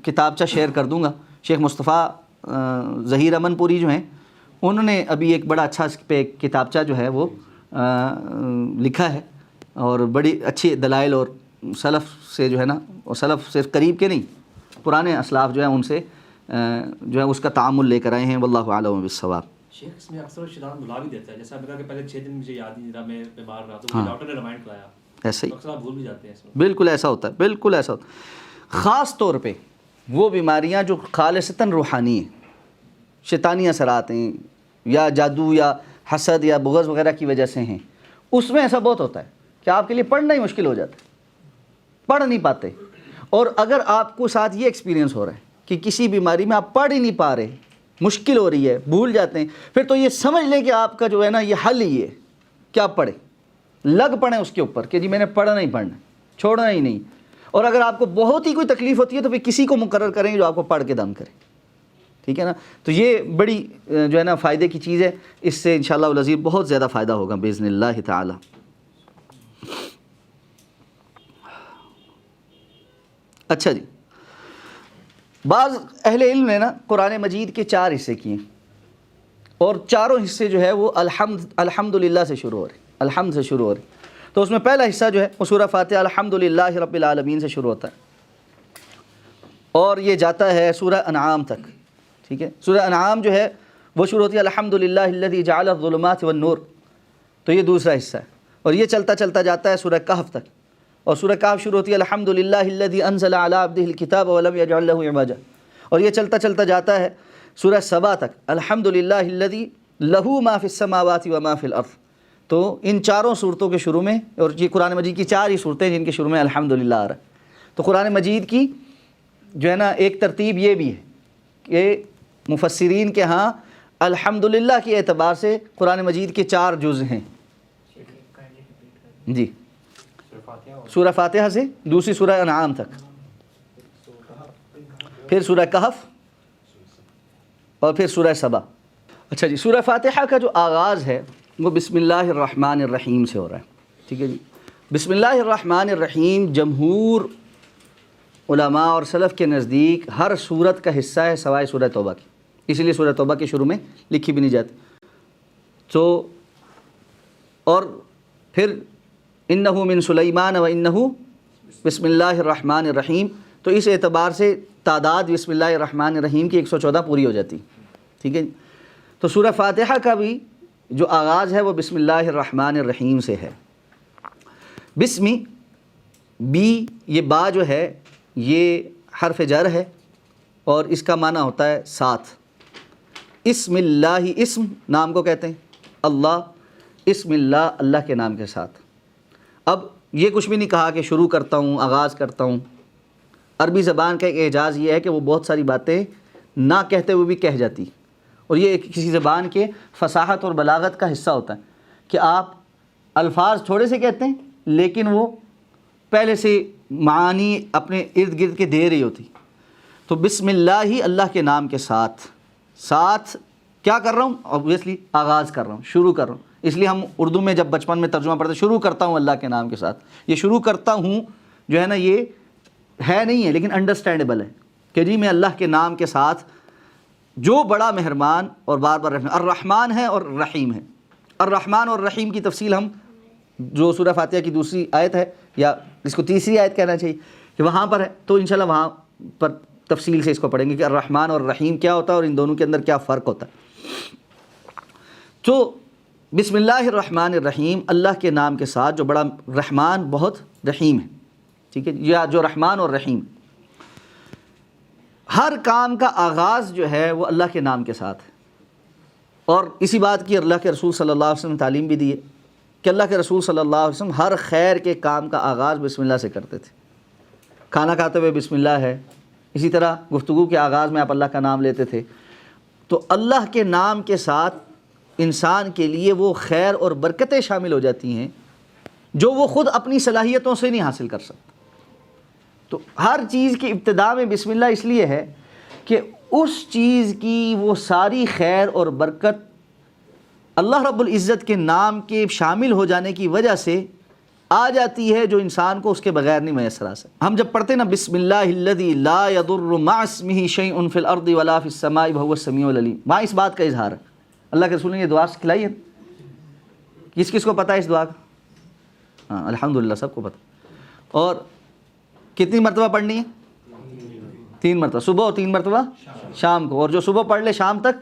کتابچہ شیئر کر دوں گا۔ شیخ مصطفیٰ ظہیر امن پوری جو ہیں انہوں نے ابھی ایک بڑا اچھا اس پہ کتابچہ جو ہے وہ لکھا ہے، اور بڑی اچھی دلائل اور سلف سے جو ہے نا، اور سلف صرف قریب کے نہیں پرانے اسلاف جو ہیں ان سے جو ہے اس کا تعامل لے کر آئے ہیں، واللہ اعلم بالصواب۔ شیخ اس میں اکثر شیطان بلا بھی دیتا ہے، جیسے آپ نے کہا کہ پہلے 6 دن مجھے یاد نہیں رہا، میں بیمار رہا تو ڈاکٹر نے ریمائنڈ کرایا، ایسا ہی اکثر آپ بھول بھی جاتے ہیں اس میں۔ بالکل ایسا ہوتا ہے، بالکل ایسا ہوتا ہے۔ خاص طور پہ وہ بیماریاں جو خالصتاً روحانی ہیں، شیطانی اثرات ہیں یا جادو یا حسد یا بغض وغیرہ کی وجہ سے ہیں، اس میں ایسا بہت ہوتا ہے کہ آپ کے لیے پڑھنا ہی مشکل ہو جاتا ہے، پڑھ نہیں پاتے۔ اور اگر آپ کو ساتھ یہ ایکسپیرینس ہو رہا ہے کہ کسی بیماری میں آپ پڑھ ہی نہیں پا رہے، مشکل ہو رہی ہے، بھول جاتے ہیں، پھر تو یہ سمجھ لیں کہ آپ کا جو ہے نا یہ حل ہی ہے کہ آپ پڑھیں، لگ پڑیں اس کے اوپر کہ جی میں نے پڑھنا ہی پڑھنا، چھوڑنا ہی نہیں۔ اور اگر آپ کو بہت ہی کوئی تکلیف ہوتی ہے تو پھر کسی کو مقرر کریں جو آپ کو پڑھ کے دم کرے، ٹھیک ہے نا۔ تو یہ بڑی جو ہے نا فائدے کی چیز ہے، اس سے انشاءاللہ العزیز بہت زیادہ فائدہ ہوگا باذن اللہ تعالی۔ اچھا جی، بعض اہل علم نے نا قرآن مجید کے 4 حصے کیے، اور چاروں حصے جو ہے وہ الحمدللہ سے شروع ہو رہے، الحمد سے شروع ہو رہے۔ تو اس میں پہلا حصہ جو ہے وہ سورہ فاتحہ الحمدللہ رب العالمین سے شروع ہوتا ہے، اور یہ جاتا ہے سورہ انعام تک، ٹھیک ہے۔ سورہ انعام جو ہے وہ شروع ہوتی ہے الحمدللہ الذی جعل الظلمات والنور، تو یہ دوسرا حصہ ہے، اور یہ چلتا چلتا جاتا ہے سورہ کہف تک، اور سورہ کہف شروع ہوتی ہے الحمدللہ الذی انزل علی عبدہ الکتاب ولم یجعل لہ عوجا، اور یہ چلتا چلتا جاتا ہے سورہ سبا تک الحمدللہ الذی لہ ما فی السماوات و ما فی الارض۔ تو ان چاروں صورتوں کے شروع میں، اور یہ قرآن مجید کی 4 ہی صورتیں جن کے شروع میں الحمدللہ آ رہا ہے۔ تو قرآن مجید کی جو ہے نا ایک ترتیب یہ بھی ہے کہ مفسرین کے ہاں الحمدللہ کے اعتبار سے قرآن مجید کے 4 جز ہیں جی، سورہ فاتحہ سے دوسری سورہ انعام تک، پھر سورہ کہف، اور پھر سورہ سبا۔ اچھا جی، سورہ فاتحہ کا جو آغاز ہے وہ بسم اللہ الرحمن الرحیم سے ہو رہا ہے، ٹھیک ہے جی۔ بسم اللہ الرحمن الرحیم جمہور علماء اور سلف کے نزدیک ہر سورت کا حصہ ہے سوائے سورہ توبہ کی، اسی لیے سورہ توبہ کے شروع میں لکھی بھی نہیں جاتی۔ تو اور پھر انہ من سلیمان و انہ بسم اللہ الرحمن الرحیم، تو اس اعتبار سے تعداد بسم اللہ الرحمن الرحیم کی 114 پوری ہو جاتی، ٹھیک ہے۔ تو سورہ فاتحہ کا بھی جو آغاز ہے وہ بسم اللہ الرحمن الرحیم سے ہے۔ بسمی بی، یہ با جو ہے یہ حرف جر ہے، اور اس کا معنی ہوتا ہے ساتھ۔ اسم اللہ، اسم نام کو کہتے ہیں، اللہ، اسم اللہ اللہ کے نام کے ساتھ۔ اب یہ کچھ بھی نہیں کہا کہ شروع کرتا ہوں، آغاز کرتا ہوں۔ عربی زبان کا ایک اعجاز یہ ہے کہ وہ بہت ساری باتیں نہ کہتے ہوئے بھی کہہ جاتی، اور یہ کسی زبان کے فصاحت اور بلاغت کا حصہ ہوتا ہے کہ آپ الفاظ تھوڑے سے کہتے ہیں لیکن وہ پہلے سے معانی اپنے ارد گرد کے دے رہی ہوتی۔ تو بسم اللہ ہی اللہ کے نام کے ساتھ، ساتھ کیا کر رہا ہوں؟ اوبویسلی آغاز کر رہا ہوں، شروع کر رہا ہوں۔ اس لیے ہم اردو میں جب بچپن میں ترجمہ پڑھتے شروع کرتا ہوں اللہ کے نام کے ساتھ، یہ شروع کرتا ہوں جو ہے نا یہ ہے نہیں ہے لیکن انڈرسٹینڈیبل ہے کہ جی میں اللہ کے نام کے ساتھ جو بڑا مہربان اور بار بار رحم، الرحمن ہے اور رحیم ہے۔ الرحمن اور رحیم کی تفصیل ہم جو سورہ فاتحہ کی دوسری آیت ہے، یا اس کو تیسری آیت کہنا چاہیے، کہ وہاں پر ہے، تو انشاءاللہ وہاں پر تفصیل سے اس کو پڑھیں گے کہ الرحمن اور الرحیم کیا ہوتا ہے اور ان دونوں کے اندر کیا فرق ہوتا ہے۔ تو بسم اللہ الرحمن الرحیم، اللہ کے نام کے ساتھ جو بڑا رحمان بہت رحیم ہے، ٹھیک ہے، یا جو رحمان اور رحیم، ہر کام کا آغاز جو ہے وہ اللہ کے نام کے ساتھ ہے۔ اور اسی بات کی اللہ کے رسول صلی اللہ علیہ وسلم نے تعلیم بھی دی ہے کہ اللہ کے رسول صلی اللہ علیہ وسلم ہر خیر کے کام کا آغاز بسم اللہ سے کرتے تھے۔ کھانا کھاتے ہوئے بسم اللہ ہے، اسی طرح گفتگو کے آغاز میں آپ اللہ کا نام لیتے تھے۔ تو اللہ کے نام کے ساتھ انسان کے لیے وہ خیر اور برکتیں شامل ہو جاتی ہیں جو وہ خود اپنی صلاحیتوں سے نہیں حاصل کر سکتا۔ تو ہر چیز کی ابتدا میں بسم اللہ اس لیے ہے کہ اس چیز کی وہ ساری خیر اور برکت اللہ رب العزت کے نام کے شامل ہو جانے کی وجہ سے آ جاتی ہے، جو انسان کو اس کے بغیر نہیں میسر آ سکتی۔ ہم جب پڑھتے نا بسم اللہ الذی لا یضر مع اسمہ شیء فی الارض ولا فی السماء وہو السمیع العلیم، وہاں اس بات کا اظہار ہے۔ اللہ کے رسول نے یہ دعا سکھلائی ہے، کس کس کو پتہ ہے اس دعا کا؟ ہاں الحمدللہ سب کو پتہ۔ اور کتنی مرتبہ پڑھنی ہے؟ 3 مرتبہ، صبح اور 3 مرتبہ شام کو، اور جو صبح پڑھ لے شام تک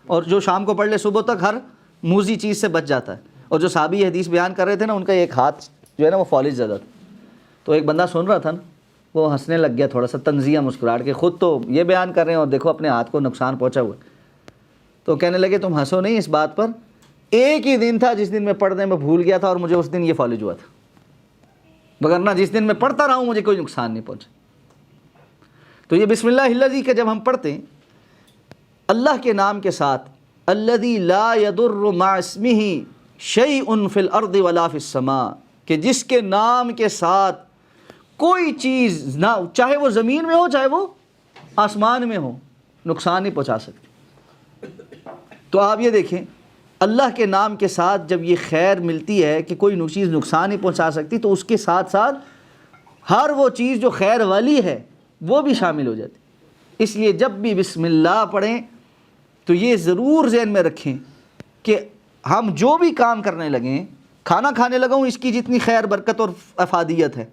اور جو شام کو پڑھ لے صبح تک ہر موذی چیز سے بچ جاتا ہے۔ اور جو صحابی حدیث بیان کر رہے تھے نا، ان کا ایک ہاتھ جو ہے نا وہ فالج زیادہ تھا، تو ایک بندہ سن رہا تھا نا، وہ ہنسنے لگ گیا تھوڑا سا تنزیہ مسکراہٹ کے، خود تو یہ بیان کر رہے ہیں اور دیکھو اپنے ہاتھ کو نقصان پہنچا ہوا ہے۔ تو کہنے لگے تم ہنسو نہیں اس بات پر، ایک ہی دن تھا جس دن میں پڑھنے میں بھول گیا تھا اور مجھے اس دن یہ فالج ہوا تھا، وگرنہ جس دن میں پڑھتا رہا ہوں مجھے کوئی نقصان نہیں پہنچا۔ تو یہ بسم اللہ الذی کہ جب ہم پڑھتے ہیں اللہ کے نام کے ساتھ، الذی لا یضر مع اسمہ شیء فی الارض ولا فی السماء، کہ جس کے نام کے ساتھ کوئی چیز نہ، چاہے وہ زمین میں ہو چاہے وہ آسمان میں ہو، نقصان نہیں پہنچا سکتی۔ تو آپ یہ دیکھیں اللہ کے نام کے ساتھ جب یہ خیر ملتی ہے کہ کوئی چیز نقصان نہیں پہنچا سکتی، تو اس کے ساتھ ساتھ ہر وہ چیز جو خیر والی ہے وہ بھی شامل ہو جاتی۔ اس لیے جب بھی بسم اللہ پڑھیں تو یہ ضرور ذہن میں رکھیں کہ ہم جو بھی کام کرنے لگیں، کھانا کھانے لگا ہوں اس کی جتنی خیر برکت اور افادیت ہے،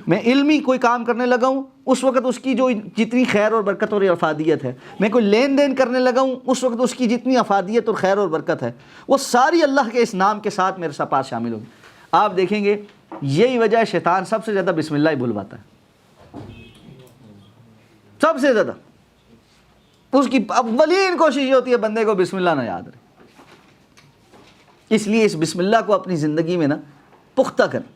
میں علمی کوئی کام کرنے لگا ہوں اس وقت اس کی جو جتنی خیر اور برکت اور افادیت ہے، میں کوئی لین دین کرنے لگا ہوں اس وقت اس کی جتنی افادیت اور خیر اور برکت ہے، وہ ساری اللہ کے اس نام کے ساتھ میرے پاس شامل ہوگی۔ آپ دیکھیں گے یہی وجہ ہے شیطان سب سے زیادہ بسم اللہ ہی بھلواتا ہے، سب سے زیادہ اس کی اولین کوشش یہ ہوتی ہے بندے کو بسم اللہ نہ یاد رہے۔ اس لیے اس بسم اللہ کو اپنی زندگی میں نا پختہ کریں۔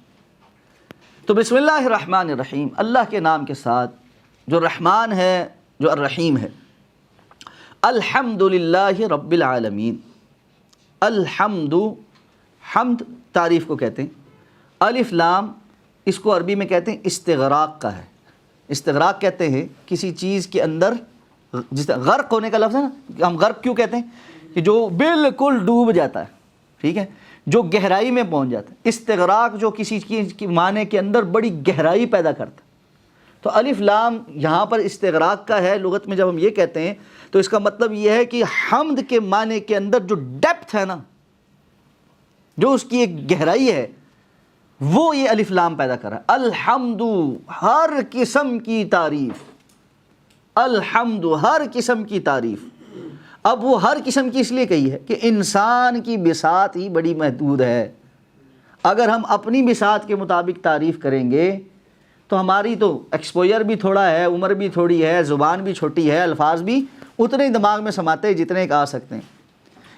تو بسم اللہ الرحمن الرحیم، اللہ کے نام کے ساتھ جو رحمان ہے جو الرحیم ہے۔ الحمد للہ رب العالمین، الحمد، حمد تعریف کو کہتے ہیں، الف لام اس کو عربی میں کہتے ہیں استغراق کا ہے۔ استغراق کہتے ہیں کسی چیز کے اندر، جس طرح غرق ہونے کا لفظ ہے نا، ہم غرق کیوں کہتے ہیں کہ جو بالکل ڈوب جاتا ہے، ٹھیک ہے، جو گہرائی میں پہنچ جاتا ہے۔ استغراق جو کسی چیز کی معنی کے اندر بڑی گہرائی پیدا کرتا ہے۔ تو الف لام یہاں پر استغراق کا ہے۔ لغت میں جب ہم یہ کہتے ہیں تو اس کا مطلب یہ ہے کہ حمد کے معنی کے اندر جو ڈیپتھ ہے نا، جو اس کی ایک گہرائی ہے، وہ یہ الف لام پیدا کر رہا ہے۔ الحمد، ہر قسم کی تعریف، الحمد ہر قسم کی تعریف۔ اب وہ ہر قسم کی اس لیے کہی ہے کہ انسان کی بساط ہی بڑی محدود ہے۔ اگر ہم اپنی بساط کے مطابق تعریف کریں گے تو ہماری تو ایکسپوجر بھی تھوڑا ہے، عمر بھی تھوڑی ہے، زبان بھی چھوٹی ہے، الفاظ بھی اتنے ہی دماغ میں سماتے ہیں جتنے کہ آ سکتے ہیں۔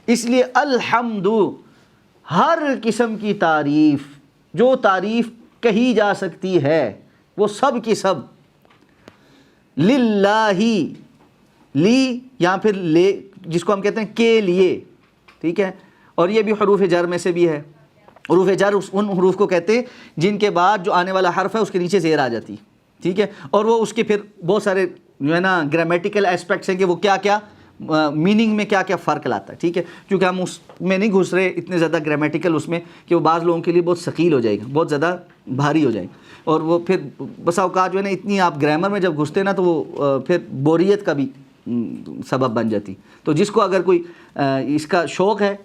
اس لیے الحمد، ہر قسم کی تعریف، جو تعریف کہی جا سکتی ہے وہ سب کی سب للہ، لی یا پھر لے جس کو ہم کہتے ہیں کے لیے، ٹھیک ہے، اور یہ بھی حروف جر میں سے بھی ہے۔ حروف جر ان حروف کو کہتے ہیں جن کے بعد جو آنے والا حرف ہے اس کے نیچے زیر آ جاتی، ٹھیک ہے، اور وہ اس کے پھر بہت سارے جو ہے نا گرامیٹیکل ایسپیکٹس ہیں کہ وہ کیا کیا میننگ میں کیا کیا فرق لاتا ہے، ٹھیک ہے، کیونکہ ہم اس میں نہیں گھس رہے اتنے زیادہ گرامیٹیکل اس میں کہ وہ بعض لوگوں کے لیے بہت ثقیل ہو جائے گا، بہت زیادہ بھاری ہو جائے گا، اور وہ پھر بسا اوقات جو ہے نا اتنی آپ گرامر میں جب گھستے نا تو وہ پھر بوریت کا بھی سبب بن جاتی. تو جس کو اگر کوئی اس کا شوق ہے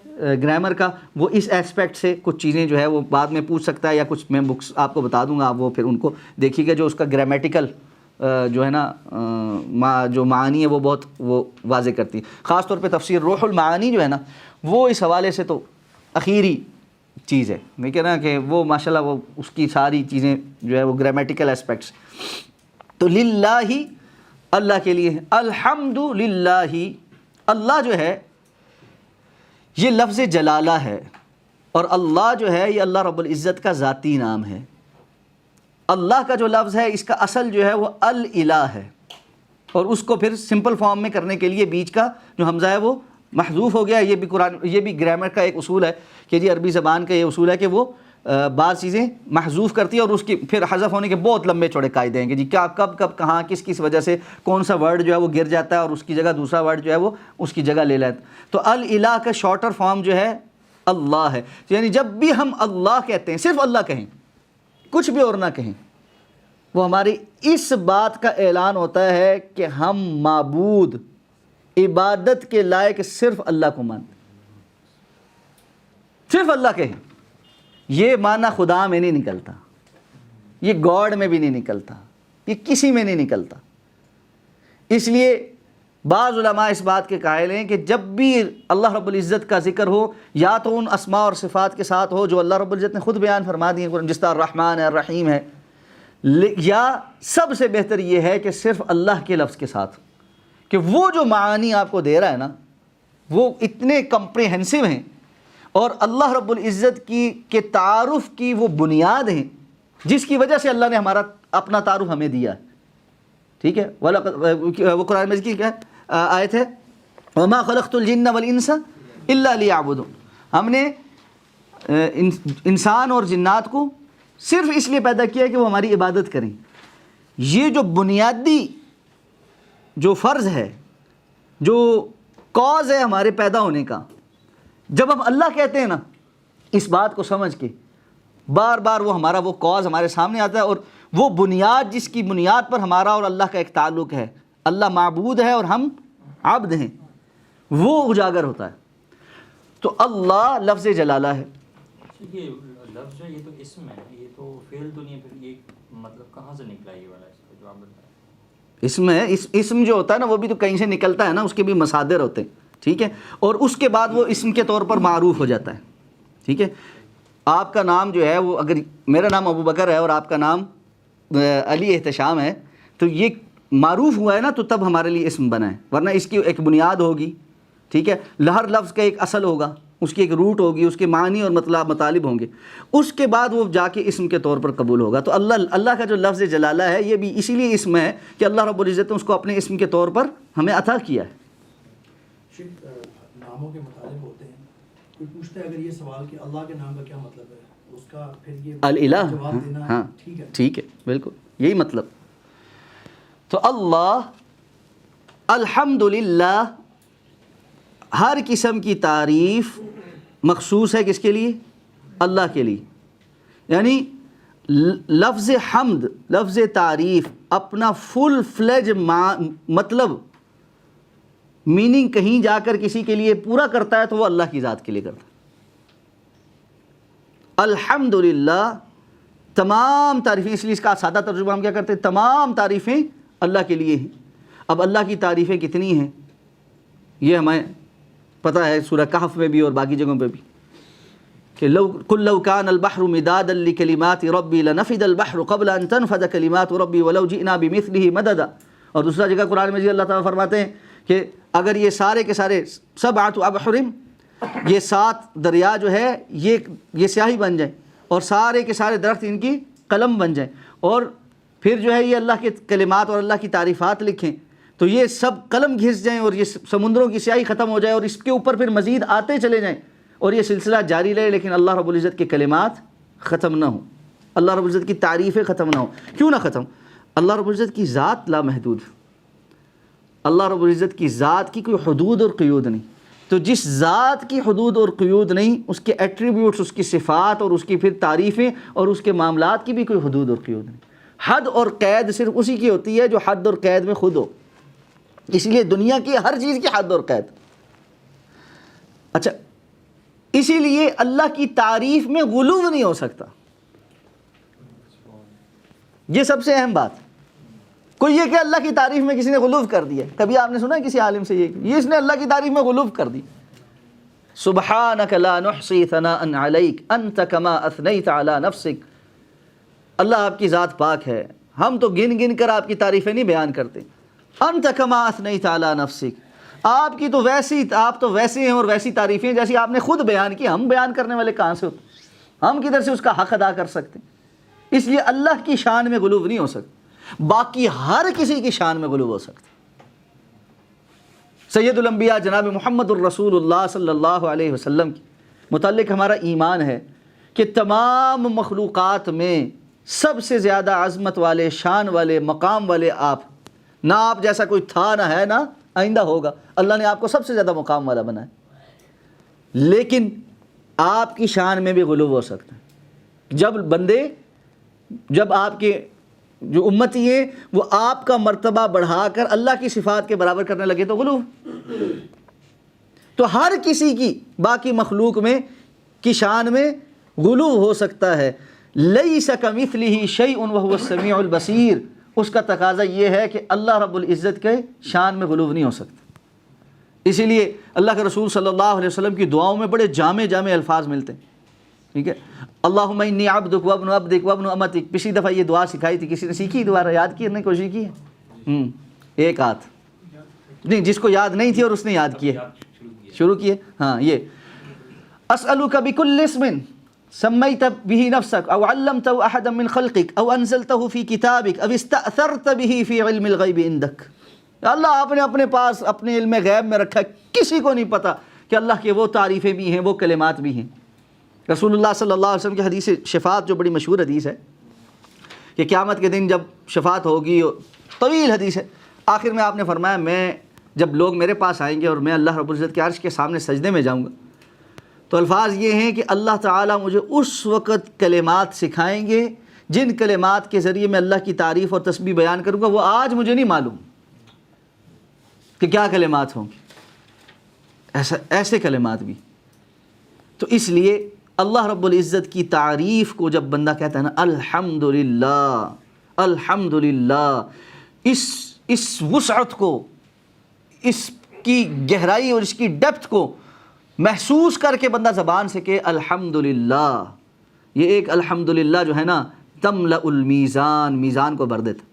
گرامر کا، وہ اس ایسپیکٹ سے کچھ چیزیں جو ہے وہ بعد میں پوچھ سکتا ہے، یا کچھ میں بکس آپ کو بتا دوں گا، آپ وہ پھر ان کو دیکھیے گا جو اس کا گرامیٹیکل جو ہے نا جو معانی ہے وہ بہت وہ واضح کرتی ہے. خاص طور پہ تفسیر روح المعانی جو ہے نا وہ اس حوالے سے تو اخیری چیز ہے، میں کہہ رہا کہ وہ ماشاءاللہ وہ اس کی ساری چیزیں جو ہے وہ گرامیٹیکل اسپیکٹس. تو للہ، اللہ کے لیے، الحمد للہ، اللہ جو ہے یہ لفظ جلالہ ہے، اور اللہ جو ہے یہ اللہ رب العزت کا ذاتی نام ہے. اللہ کا جو لفظ ہے اس کا اصل جو ہے وہ الالہ ہے، اور اس کو پھر سمپل فارم میں کرنے کے لیے بیچ کا جو حمزہ ہے وہ محذوف ہو گیا. یہ بھی گرامر کا ایک اصول ہے کہ جی عربی زبان کا یہ اصول ہے کہ وہ بعض چیزیں محذوف کرتی ہے، اور اس کی پھر حذف ہونے کے بہت لمبے چوڑے قاعدے ہیں کہ جی کیا کب کہاں کس وجہ سے کون سا ورڈ جو ہے وہ گر جاتا ہے اور اس کی جگہ دوسرا ورڈ جو ہے وہ اس کی جگہ لے لیتا ہے. تو الالہ کا شارٹر فارم جو ہے اللہ ہے. یعنی جب بھی ہم اللہ کہتے ہیں صرف اللہ کہیں، کچھ بھی اور نہ کہیں، وہ ہماری اس بات کا اعلان ہوتا ہے کہ ہم معبود عبادت کے لائق صرف اللہ کو مانتے. صرف اللہ کہیں، یہ معنی خدا میں نہیں نکلتا، یہ گاڈ میں بھی نہیں نکلتا، یہ کسی میں نہیں نکلتا. اس لیے بعض علماء اس بات کے قائل ہیں کہ جب بھی اللہ رب العزت کا ذکر ہو، یا تو ان اسماء اور صفات کے ساتھ ہو جو اللہ رب العزت نے خود بیان فرما دی ہیں، جس طرح الرحمن ہے، الرحیم ہے، یا سب سے بہتر یہ ہے کہ صرف اللہ کے لفظ کے ساتھ، کہ وہ جو معانی آپ کو دے رہا ہے نا وہ اتنے کمپریہنسو ہیں، اور اللہ رب العزت کے تعارف کی وہ بنیاد ہیں جس کی وجہ سے اللہ نے ہمارا اپنا تعارف ہمیں دیا ہے. ٹھیک ہے، وہ قرآن مجید کی کیا آیت ہے، وَمَا خَلَقْتُ الْجِنَّ وَالْإِنسَ إِلَّا لِيَعْبُدُونَ. ہم نے انسان اور جنات کو صرف اس لیے پیدا کیا کہ وہ ہماری عبادت کریں. یہ جو بنیادی جو فرض ہے، جو کاز ہے ہمارے پیدا ہونے کا، جب ہم اللہ کہتے ہیں نا اس بات کو سمجھ کے، بار بار وہ ہمارا وہ کاز ہمارے سامنے آتا ہے، اور وہ بنیاد جس کی بنیاد پر ہمارا اور اللہ کا ایک تعلق ہے، اللہ معبود ہے اور ہم عبد ہیں، وہ اجاگر ہوتا ہے. تو اللہ لفظ جلالہ ہے. یہ لفظ جو ہے یہ تو اسم ہے، یہ تو فعل تو نہیں ہے، پھر یہ مطلب کہاں سے نکلا یہ والا جو آپ بتائیں؟ اسم ہے، اسم جو ہوتا ہے نا وہ بھی تو کہیں سے نکلتا ہے نا، اس کے بھی مصادر ہوتے ہیں. ٹھیک ہے، اور اس کے بعد وہ اسم کے طور پر معروف ہو جاتا ہے. ٹھیک ہے، آپ کا نام جو ہے وہ، اگر میرا نام ابو بکر ہے اور آپ کا نام علی احتشام ہے، تو یہ معروف ہوا ہے نا، تو تب ہمارے لیے اسم بنا ہے، ورنہ اس کی ایک بنیاد ہوگی. ٹھیک ہے، ہر لفظ کا ایک اصل ہوگا، اس کی ایک روٹ ہوگی، اس کے معنی اور مطالب ہوں گے، اس کے بعد وہ جا کے اسم کے طور پر قبول ہوگا. تو اللہ کا جو لفظ جلالہ ہے یہ بھی اسی لیے اسم ہے کہ اللہ رب العزت نے اس کو اپنے اسم کے طور پر ہمیں عطا کیا ہے. ناموں کے مطالب ہوتے ہیں، کوئی پوچھتا ہے اگر یہ سوال کہ اللہ کے نام کا کیا مطلب ہے، اس کا پھر یہ الالہ، جواب دینا ہاں ٹھیک ہے، بالکل یہی مطلب. تو اللہ الحمدللہ، ہر قسم کی تعریف مخصوص ہے کس کے لیے؟ اللہ کے لیے. یعنی لفظ حمد، لفظ تعریف اپنا فل فلیج مطلب میننگ کہیں جا کر کسی کے لیے پورا کرتا ہے تو وہ اللہ کی ذات کے لیے کرتا ہے. الحمدللہ، تمام تعریفیں، اس لیے اس کا سادہ ترجمہ ہم کیا کرتے ہیں، تمام تعریفیں اللہ کے لیے ہیں. اب اللہ کی تعریفیں کتنی ہیں یہ ہمیں پتہ ہے سورہ کہف میں بھی اور باقی جگہوں پہ بھی، کہ قل لو کان البحر مدادا لکلمات ربی لنفد البحر قبل ان تنفد کلمات ربی ولو جئنا بمثلہ مددا. اور دوسرا جگہ قرآن میں اللہ تعالیٰ فرماتے ہیں کہ اگر یہ سارے کے سارے سبعۃ ابحر، یہ 7 دریا جو ہے یہ سیاہی بن جائیں، اور سارے کے سارے درخت ان کی قلم بن جائیں، اور پھر جو ہے یہ اللہ کے کلمات اور اللہ کی تعریفات لکھیں، تو یہ سب قلم گھس جائیں اور یہ سمندروں کی سیاہی ختم ہو جائے، اور اس کے اوپر پھر مزید آتے چلے جائیں، اور یہ سلسلہ جاری رہے، لیکن اللہ رب العزت کے کلمات ختم نہ ہوں، اللہ رب العزت کی تعریفیں ختم نہ ہوں. کیوں نہ ختم؟ اللہ رب العزت کی ذات لامحدود، اللہ رب العزت کی ذات کی کوئی حدود اور قیود نہیں. تو جس ذات کی حدود اور قیود نہیں، اس کے ایٹریبیوٹس، اس کی صفات اور اس کی پھر تعریفیں اور اس کے معاملات کی بھی کوئی حدود اور قیود نہیں. حد اور قید صرف اسی کی ہوتی ہے جو حد اور قید میں خود ہو. اس لیے دنیا کی ہر چیز کی حد اور قید. اچھا اسی لیے اللہ کی تعریف میں غلو نہیں ہو سکتا. یہ سب سے اہم بات. کوئی یہ کہ اللہ کی تعریف میں کسی نے غلو کر دیا. کبھی آپ نے سنا کسی عالم سے یہ اس نے اللہ کی تعریف میں غلو کر دی. سبحانک لا نحصی ثناء علیک انت کما اثنیت علی نفسک. اللہ آپ کی ذات پاک ہے, ہم تو گن گن کر آپ کی تعریفیں نہیں بیان کرتے. انت کما اثنیت علی نفسک, آپ کی تو آپ تو ویسے ہیں اور ویسی تعریفیں جیسی آپ نے خود بیان کی. ہم بیان کرنے والے کہاں سے ہوتے, ہم کدھر سے اس کا حق ادا کر سکتے. اس لیے اللہ کی شان میں غلو نہیں ہو سکتا. باقی ہر کسی کی شان میں غلو ہو سکتا. سید الانبیاء جناب محمد الرسول اللہ صلی اللہ علیہ وسلم کی متعلق ہمارا ایمان ہے کہ تمام مخلوقات میں سب سے زیادہ عظمت والے, شان والے, مقام والے آپ. نہ آپ جیسا کوئی تھا, نہ ہے, نہ آئندہ ہوگا. اللہ نے آپ کو سب سے زیادہ مقام والا بنایا. لیکن آپ کی شان میں بھی غلو ہو سکتا ہے. جب آپ کے جو امتی ہیں وہ آپ کا مرتبہ بڑھا کر اللہ کی صفات کے برابر کرنے لگے تو غلو. تو ہر کسی کی باقی مخلوق میں کی شان میں غلو ہو سکتا ہے. لیس کمثلہ شیء وہو السمیع البصیر. اس کا تقاضا یہ ہے کہ اللہ رب العزت کے شان میں غلو نہیں ہو سکتا. اسی لیے اللہ کے رسول صلی اللہ علیہ وسلم کی دعاؤں میں بڑے جامع الفاظ ملتے ہیں. ٹھیک ہے, اللہم انی عبدک وابن عبدک وابن امتک. پچھلی دفعہ یہ دعا سکھائی تھی, کسی نے سیکھی دوبارہ یاد کی, نے کوشش کی ہے. ایک ہاتھ نہیں, جس کو یاد نہیں تھی اور اس نے یاد کیے شروع کیے. ہاں, یہ اسألک بکل اسم سمیت به نفسک او علمته احدا من خلقک او انزلته فی کتابک او استأثرت به فی علم الغیب عندک. اللہ آپ نے اپنے پاس اپنے علم غیب میں رکھا, کسی کو نہیں پتا کہ اللہ کے وہ تعریفیں بھی ہیں, وہ کلمات بھی ہیں. رسول اللہ صلی اللہ علیہ وسلم کی حدیث شفاعت جو بڑی مشہور حدیث ہے کہ قیامت کے دن جب شفاعت ہوگی, طویل حدیث ہے, آخر میں آپ نے فرمایا میں جب لوگ میرے پاس آئیں گے اور میں اللہ رب العزت کے عرش کے سامنے سجدے میں جاؤں گا تو الفاظ یہ ہیں کہ اللہ تعالیٰ مجھے اس وقت کلمات سکھائیں گے جن کلمات کے ذریعے میں اللہ کی تعریف اور تسبیح بیان کروں گا. وہ آج مجھے نہیں معلوم کہ کیا کلمات ہوں گے, ایسے کلمات بھی. تو اس لیے اللہ رب العزت کی تعریف کو جب بندہ کہتا ہے نا الحمدللہ الحمدللہ, اس وسعت کو, اس کی گہرائی اور اس کی ڈیپتھ کو محسوس کر کے بندہ زبان سے کہ الحمدللہ. یہ ایک الحمدللہ جو ہے نا تملأ المیزان, میزان کو بھر دیتا.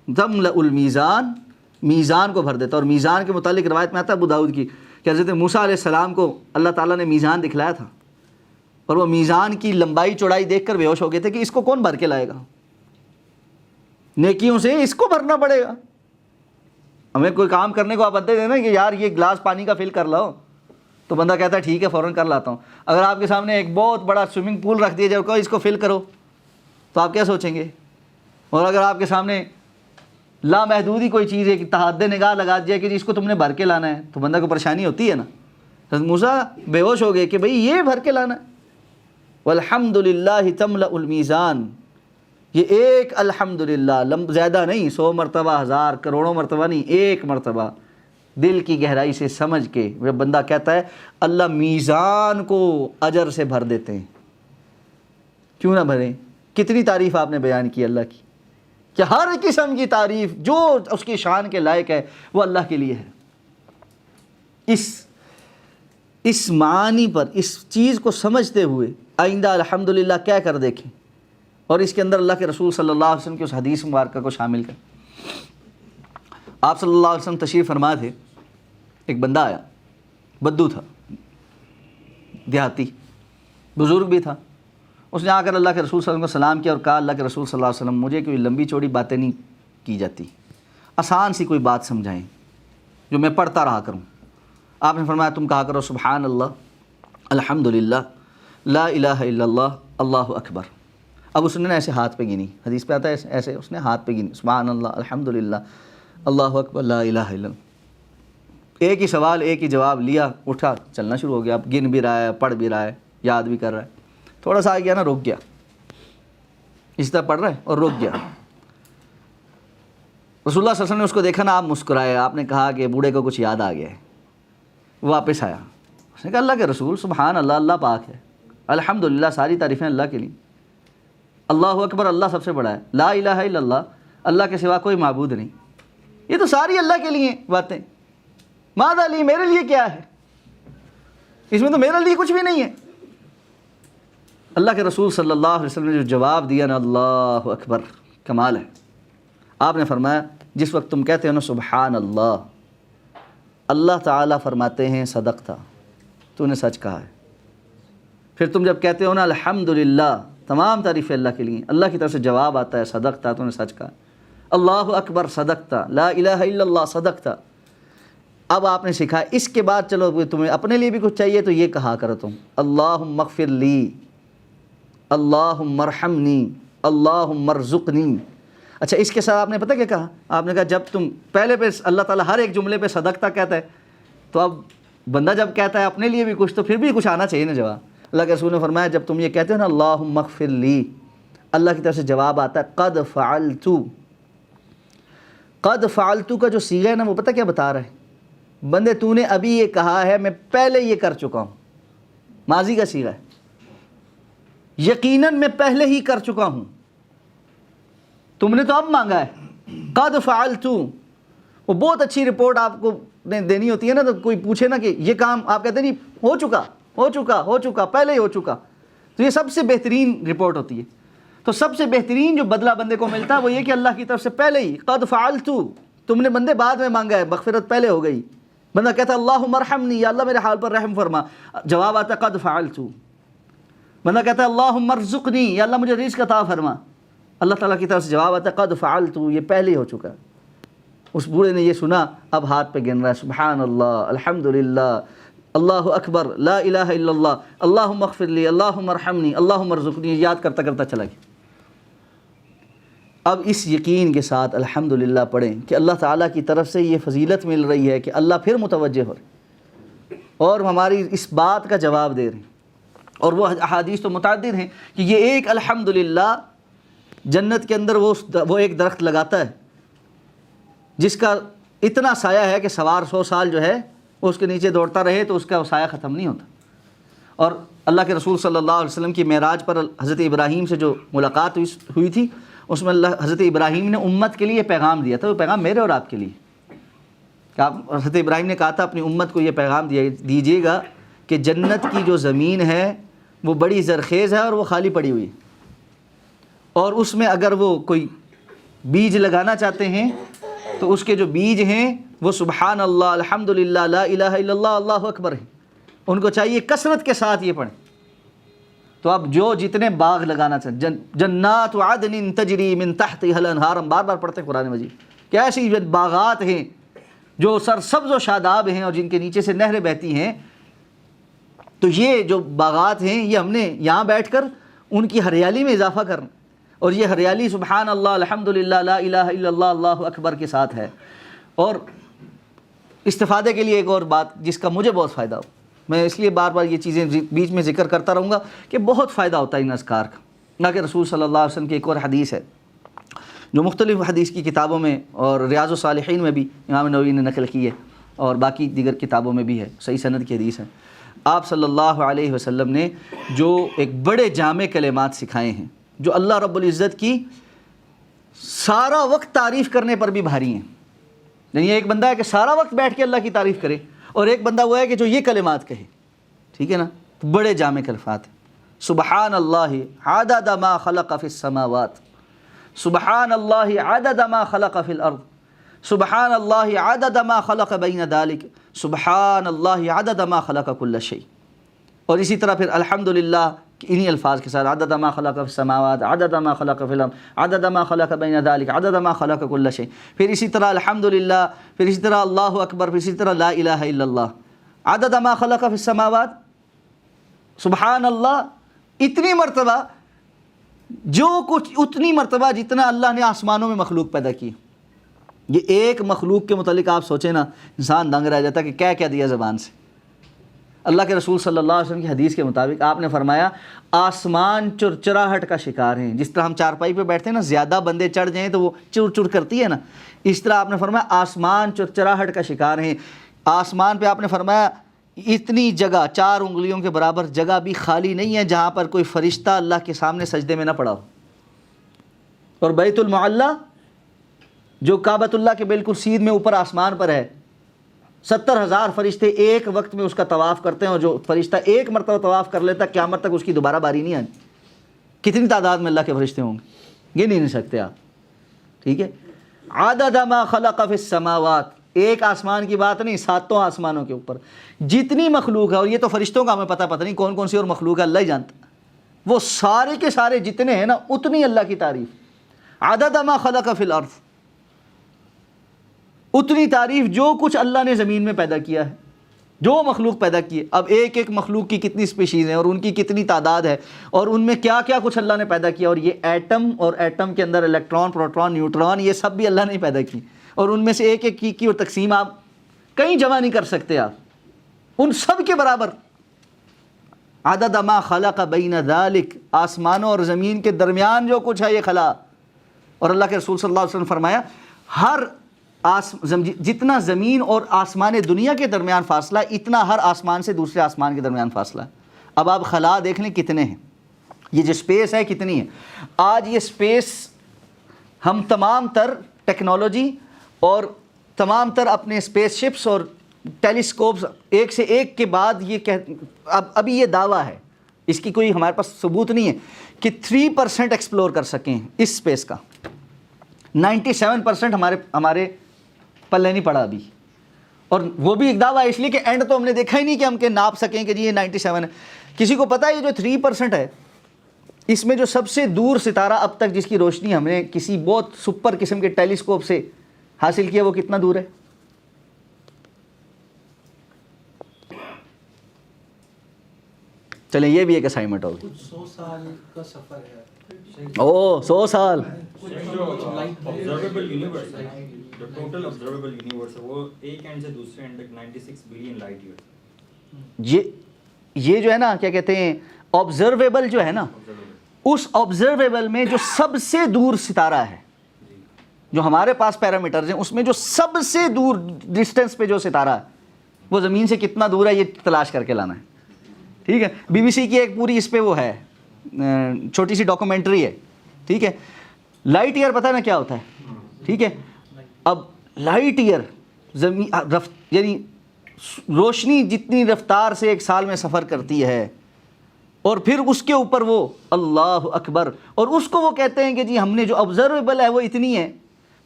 تملأ المیزان, میزان کو بھر دیتا. اور میزان کے متعلق روایت میں آتا ہے ابو داؤد کی کہ حضرت موسیٰ علیہ السلام کو اللہ تعالیٰ نے میزان دکھلایا تھا اور وہ میزان کی لمبائی چوڑائی دیکھ کر بے ہوش ہو گئے تھے کہ اس کو کون بھر کے لائے گا, نیکیوں سے اس کو بھرنا پڑے گا. ہمیں کوئی کام کرنے کو آپ بندے دیں نا کہ یار یہ گلاس پانی کا فل کر لاؤ, تو بندہ کہتا ہے ٹھیک ہے فوراً کر لاتا ہوں. اگر آپ کے سامنے ایک بہت بڑا سوئمنگ پول رکھ دیا جائے کہ اس کو فل کرو تو آپ کیا سوچیں گے؟ اور اگر آپ کے سامنے لامحدود ہی کوئی چیز ہے کہ تحد نگاہ لگا دیا کہ اس کو تم نے بھر کے لانا ہے تو بندہ کو پریشانی ہوتی ہے نا. حضرت موسیٰ بے ہوش ہو گئے کہ بھئی یہ بھر کے لانا ہے. والحمدللہ تملأ المیزان, یہ ایک الحمدللہ زیادہ نہیں, 100 مرتبہ, 1000 کروڑوں مرتبہ نہیں, ایک مرتبہ دل کی گہرائی سے سمجھ کے جب بندہ کہتا ہے اللہ میزان کو اجر سے بھر دیتے ہیں. کیوں نہ بھریں؟ کتنی تعریف آپ نے بیان کی اللہ کی کہ ہر قسم کی تعریف جو اس کی شان کے لائق ہے وہ اللہ کے لیے ہے. اس معنی پر, اس چیز کو سمجھتے ہوئے آئندہ الحمدللہ کہہ کر دیکھیں اور اس کے اندر اللہ کے رسول صلی اللہ علیہ وسلم کی اس حدیث مبارکہ کو شامل کریں. آپ صلی اللہ علیہ وسلم تشریف فرما تھے, ایک بندہ آیا, بدو تھا, دیہاتی, بزرگ بھی تھا. اس نے آ کر اللہ کے رسول صلی اللہ علیہ وسلم کو سلام کیا اور کہا اللہ کے رسول صلی اللہ علیہ وسلم مجھے کوئی لمبی چوڑی باتیں نہیں کی جاتی, آسان سی کوئی بات سمجھائیں جو میں پڑھتا رہا کروں. آپ نے فرمایا تم کہا کرو سبحان اللہ الحمدللہ لا الہ الا اللہ اللہ اکبر. اب اس نے ایسے ہاتھ پہ گنی, حدیث پہ آتا ہے ایسے اس نے ہاتھ پہ گنی, سبحان اللہ الحمدللہ اللہ اکبر لا الہ الا اللہ. ایک ہی سوال ایک ہی جواب لیا, اٹھا چلنا شروع ہو گیا. اب گن بھی رہا ہے, پڑھ بھی رہا ہے, یاد بھی کر رہا ہے. تھوڑا سا آ گیا نا, رک گیا, اس طرح پڑھ رہا ہے اور رک گیا. رسول اللہ صلی اللہ علیہ وسلم نے اس کو دیکھا نا، آپ مسکرائے، آپ نے کہا کہ بوڑھے کو کچھ یاد آ گیا ہے، واپس آیا، اس نے کہا اللہ کے رسول سبحان اللہ، اللہ پاک ہے، الحمدللہ، ساری تعریفیں اللہ کے لیے، اللہ اکبر، اللہ سب سے بڑا ہے، لا الہ الا اللہ، اللہ کے سوا کوئی معبود نہیں، یہ تو ساری اللہ کے لیے باتیں، ماذا لی، میرے لیے کیا ہے، اس میں تو میرے لیے کچھ بھی نہیں ہے۔ اللہ کے رسول صلی اللہ علیہ وسلم نے جو جواب دیا نا، اللہ اکبر، کمال ہے۔ آپ نے فرمایا جس وقت تم کہتے ہو نا سبحان اللہ، اللہ تعالیٰ فرماتے ہیں صدقتا، تو نے سچ کہا ہے۔ پھر تم جب کہتے ہو نا الحمدللہ، تمام تعریفیں اللہ کے لیے، اللہ کی طرف سے جواب آتا ہے صدقتا، تو نے سچ کہا، اللہ اکبر صدقتا، لا الہ الا اللہ صدقتا۔ اب آپ نے سکھا، اس کے بعد چلو تمہیں اپنے لیے بھی کچھ چاہیے تو یہ کہا کرو تم، اللہم اغفر لی، اللہم ارحمنی، اللہم ارزقنی۔ اچھا، اس کے ساتھ آپ نے پتہ کیا کہا؟ آپ نے کہا جب تم پہلے پہ اللہ تعالیٰ ہر ایک جملے پہ صدقتا کہتا ہے، تو اب بندہ جب کہتا ہے اپنے لیے بھی کچھ، تو پھر بھی کچھ آنا چاہیے نا جواب۔ اللہ کے رسول نے فرمایا جب تم یہ کہتے ہو نا اللہم اغفر لی، اللہ کی طرف سے جواب آتا ہے قد فعلت۔ قد فعلت کا جو صیغہ ہے نا، وہ پتہ کیا بتا رہا ہے؟ بندے تو نے ابھی یہ کہا ہے میں پہلے یہ کر چکا ہوں، ماضی کا صیغہ ہے، یقیناً میں پہلے ہی کر چکا ہوں، تم نے تو اب مانگا ہے۔ قد فعلت، وہ بہت اچھی رپورٹ آپ کو دینی ہوتی ہے نا، تو کوئی پوچھے نا کہ یہ کام، آپ کہتے ہیں نہیں ہو چکا، ہو چکا، ہو چکا، پہلے ہی ہو چکا، تو یہ سب سے بہترین رپورٹ ہوتی ہے۔ تو سب سے بہترین جو بدلہ بندے کو ملتا ہے وہ یہ کہ اللہ کی طرف سے پہلے ہی قد فعلت، تم نے بندے بعد میں مانگا ہے، مغفرت پہلے ہو گئی۔ بندہ کہتا ہے اللہم ارحمنی، یا اللہ میرے حال پر رحم فرما، جواب آتا ہے قد فعلت۔ بندہ کہتا ہے اللہم ارزقنی، یا اللہ مجھے رزق عطا فرما، اللہ تعالیٰ کی طرف سے جواب آتا ہے قد فعلت، یہ پہلے ہی ہو چکا ہے۔ اس بوڑھے نے یہ سنا، اب ہاتھ پہ گن رہا ہے سبحان اللہ، الحمدللہ، اللہ اکبر، لا الہ الا اللہ، اللہم اغفر لی، اللہم ارحمنی، اللہم ارزقنی، یاد کرتا کرتا چلا گیا۔ اب اس یقین کے ساتھ الحمدللہ پڑھیں کہ اللہ تعالیٰ کی طرف سے یہ فضیلت مل رہی ہے کہ اللہ پھر متوجہ ہو رہے اور ہماری اس بات کا جواب دے رہے ہیں۔ اور وہ احادیث تو متعدد ہیں کہ یہ ایک الحمدللہ جنت کے اندر وہ ایک درخت لگاتا ہے جس کا اتنا سایہ ہے کہ سوار 100 سال جو ہے وہ اس کے نیچے دوڑتا رہے تو اس کا وہ سایہ ختم نہیں ہوتا۔ اور اللہ کے رسول صلی اللہ علیہ وسلم کی معراج پر حضرت ابراہیم سے جو ملاقات ہوئی تھی، اس میں حضرت ابراہیم نے امت کے لیے پیغام دیا تھا، وہ پیغام میرے اور آپ کے لیے کہ حضرت ابراہیم نے کہا تھا اپنی امت کو یہ پیغام دیجیے گا کہ جنت کی جو زمین ہے وہ بڑی زرخیز ہے اور وہ خالی پڑی ہوئی ہے، اور اس میں اگر وہ کوئی بیج لگانا چاہتے ہیں تو اس کے جو بیج ہیں وہ سبحان اللہ، الحمدللہ، لا الہ الا اللہ، اللہ اکبر ہیں، ان کو چاہیے کثرت کے ساتھ یہ پڑھیں۔ تو اب جو جتنے باغ لگانا چاہتے، جنات عدن تجری من تحتها الانہار، ہم بار بار پڑھتے ہیں قرآن مجید کہ ایسی باغات ہیں جو سرسبز و شاداب ہیں اور جن کے نیچے سے نہریں بہتی ہیں، تو یہ جو باغات ہیں یہ ہم نے یہاں بیٹھ کر ان کی ہریالی میں اضافہ کرنا، اور یہ ہریالی سبحان اللہ، الحمدللہ، لا الہ الا اللہ، اللہ اکبر کے ساتھ ہے۔ اور استفادے کے لیے ایک اور بات جس کا مجھے بہت فائدہ ہو، میں اس لیے بار بار یہ چیزیں بیچ میں ذکر کرتا رہوں گا کہ بہت فائدہ ہوتا ہے ان اذکار کا۔ اللہ کے رسول صلی اللہ علیہ وسلم کی ایک اور حدیث ہے جو مختلف حدیث کی کتابوں میں اور ریاض الصالحین میں بھی امام نووی نے نقل کی ہے، اور باقی دیگر کتابوں میں بھی ہے، صحیح سند کی حدیث ہے۔ آپ صلی اللہ علیہ وسلم نے جو ایک بڑے جامع کلمات سکھائے ہیں جو اللہ رب العزت کی سارا وقت تعریف کرنے پر بھی بھاری ہیں، یعنی ایک بندہ ہے کہ سارا وقت بیٹھ کے اللہ کی تعریف کرے، اور ایک بندہ وہ ہے کہ جو یہ کلمات کہے، ٹھیک ہے نا، تو بڑے جامع کلمات ہیں۔ سبحان اللہ عدد ما خلق فی السماوات، سبحان اللہ عدد ما خلق فی الارض، سبحان اللہ عدد ما خلق بین ذلک، سبحان اللہ عدد ما خلق کل شیء۔ اور اسی طرح پھر الحمدللہ انہی الفاظ کے ساتھ عدد ما خلق فی السماوات، عدد ما خلق فی الارض، عدد ما خلق بین ذلک، عدد ما خلق کل شیء، پھر اسی طرح الحمدللہ، پھر اسی طرح اللہ اکبر، پھر اسی طرح لا الہ الا اللہ، عدد ما خلق فی السماوات، سبحان اللہ اتنی مرتبہ، جو کچھ اتنی مرتبہ جتنا اللہ نے آسمانوں میں مخلوق پیدا کی۔ یہ ایک مخلوق کے متعلق آپ سوچیں نا، انسان دنگ رہ جاتا کہ کیا دیا زبان سے۔ اللہ کے رسول صلی اللہ علیہ وسلم کی حدیث کے مطابق آپ نے فرمایا آسمان چرچراہٹ کا شکار ہیں. جس طرح ہم چارپائی پہ بیٹھتے ہیں نا, زیادہ بندے چڑھ جائیں تو وہ چر چر کرتی ہے نا, اس طرح آپ نے فرمایا آسمان چرچراہٹ کا شکار ہیں. آسمان پہ آپ نے فرمایا اتنی جگہ 4 انگلیوں کے برابر جگہ بھی خالی نہیں ہے جہاں پر کوئی فرشتہ اللہ کے سامنے سجدے میں نہ پڑا ہو. اور بیت المعلی جو کعبۃ اللہ کے بالکل سیدھ میں اوپر آسمان پر ہے, 70,000 فرشتے ایک وقت میں اس کا طواف کرتے ہیں, اور جو فرشتہ ایک مرتبہ طواف کر لیتا قیامت تک اس کی دوبارہ باری نہیں آنی. کتنی تعداد میں اللہ کے فرشتے ہوں گے, یہ نہیں سکتے آپ. ٹھیک ہے, عدد ما خلق فی السماوات, ایک آسمان کی بات نہیں, 7 آسمانوں کے اوپر جتنی مخلوق ہے, اور یہ تو فرشتوں کا ہمیں پتہ نہیں کون کون سی اور مخلوق ہے اللہ ہی جانتا, وہ سارے کے سارے جتنے ہیں نا اتنی اللہ کی تعریف. عدد ما خلق فی الارض, اتنی تعریف جو کچھ اللہ نے زمین میں پیدا کیا ہے, جو مخلوق پیدا کی ہے. اب ایک ایک مخلوق کی کتنی سپیشیز ہیں اور ان کی کتنی تعداد ہے, اور ان میں کیا کیا کچھ اللہ نے پیدا کیا. اور یہ ایٹم, اور ایٹم کے اندر الیکٹران, پروٹون, نیوٹران, یہ سب بھی اللہ نے پیدا کی, اور ان میں سے ایک ایک کی اور تقسیم آپ کہیں جمع نہیں کر سکتے آپ, ان سب کے برابر. عدد ما خلق بین ذالک, آسمانوں اور زمین کے درمیان جو کچھ ہے یہ خلا. اور اللہ کے رسول صلی اللہ علیہ وسلم فرمایا ہر جتنا زمین اور آسمان دنیا کے درمیان فاصلہ, اتنا ہر آسمان سے دوسرے آسمان کے درمیان فاصلہ. اب آپ خلا دیکھ لیں کتنے ہیں, یہ جو سپیس ہے کتنی ہے. آج یہ سپیس ہم تمام تر ٹیکنالوجی اور تمام تر اپنے سپیس شپس اور ٹیلیسکوپس ایک سے ایک کے بعد یہ ابھی یہ دعویٰ ہے, اس کی کوئی ہمارے پاس ثبوت نہیں ہے کہ 3% ایکسپلور کر سکیں اس سپیس کا. 97% ہمارے پلے نہیں پڑا ابھی, اور وہ بھی ایک دعویٰ ہے اس لیے کہ اینڈ تو ہم نے دیکھا ہی نہیں کہ ہم کہ ناپ سکیں کہ جی یہ 97 ہے. کسی کو پتہ ہے یہ جو 3% ہے, اس میں جو سب سے دور ستارہ اب تک جس کی روشنی ہم نے کسی بہت سپر قسم کے ٹیلیسکوپ سے حاصل کیا, وہ کتنا دور ہے؟ چلیں یہ بھی ایک اسائنمنٹ ہوگی. 100 سال کا سفر ہے. 100 سال. observable universe ہے, جو ٹوٹل observable universe ہے وہ ایک اینڈ سے دوسرے اینڈ تک 96 بلین لائٹ ایئر. یہ جو ہے نا کیا کہتے ہیں آبزرویبل جو ہے نا, اس آبزرویبل میں جو سب سے دور ستارہ ہے, جو ہمارے پاس پیرامیٹرز ہیں, اس میں جو سب سے دور ڈسٹینس پہ جو ستارہ ہے وہ زمین سے کتنا دور ہے یہ تلاش کر کے لانا ہے. ٹھیک ہے, BBC کی ایک پوری اس پہ وہ ہے, چھوٹی سی ڈاکومنٹری ہے. ٹھیک ہے, لائٹ ایئر پتہ ہے نا کیا ہوتا ہے. ٹھیک ہے, اب لائٹ ایئر زمین یعنی روشنی جتنی رفتار سے ایک سال میں سفر کرتی ہے, اور پھر اس کے اوپر وہ اللہ اکبر, اور اس کو وہ کہتے ہیں کہ جی ہم نے جو آبزرویبل ہے وہ اتنی ہے,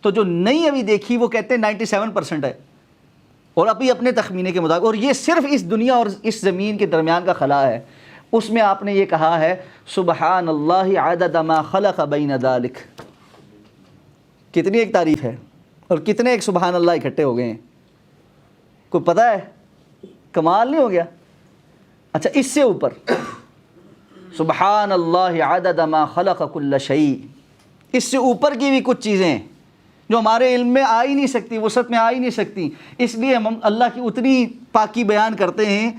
تو جو نہیں ابھی دیکھی وہ کہتے ہیں 97% ہے, اور ابھی اپنے تخمینے کے مطابق. اور یہ صرف اس دنیا اور اس زمین کے درمیان کا خلا ہے. اس میں آپ نے یہ کہا ہے سبحان اللہ عدد ما خلق بین ذالک. کتنی ایک تعریف ہے, اور کتنے ایک سبحان اللہ اکٹھے ہو گئے ہیں, کوئی پتہ ہے؟ کمال نہیں ہو گیا؟ اچھا اس سے اوپر سبحان اللہ عدد ما خلق کل شیء, اس سے اوپر کی بھی کچھ چیزیں ہیں جو ہمارے علم میں آ ہی نہیں سکتی, وسعت میں آ ہی نہیں سکتی. اس لیے ہم اللہ کی اتنی پاکی بیان کرتے ہیں.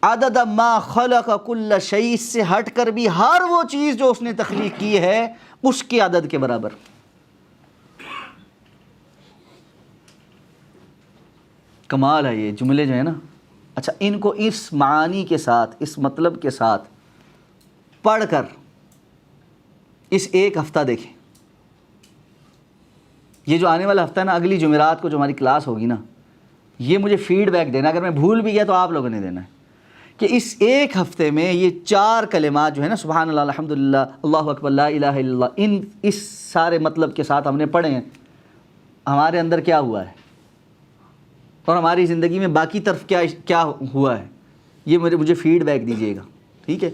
عدد ما خلق کل شیء, اس سے ہٹ کر بھی ہر وہ چیز جو اس نے تخلیق کی ہے اس کے عدد کے برابر. کمال ہے یہ جملے جو ہے نا. اچھا ان کو اس معانی کے ساتھ, اس مطلب کے ساتھ پڑھ کر اس ایک ہفتہ دیکھیں. یہ جو آنے والا ہفتہ ہے نا, اگلی جمعرات کو جو ہماری کلاس ہوگی نا, یہ مجھے فیڈ بیک دینا. اگر میں بھول بھی گیا تو آپ لوگوں نے دینا ہے کہ اس ایک ہفتے میں یہ 4 کلمات جو ہے نا, سبحان اللہ, الحمدللہ, اللہ اکبر, لا الہ الا اللہ, اس سارے مطلب کے ساتھ ہم نے پڑھے ہیں, ہمارے اندر کیا ہوا ہے اور ہماری زندگی میں باقی طرف کیا ہوا ہے, یہ مجھے فیڈ بیک دیجیے گا. ٹھیک ہے,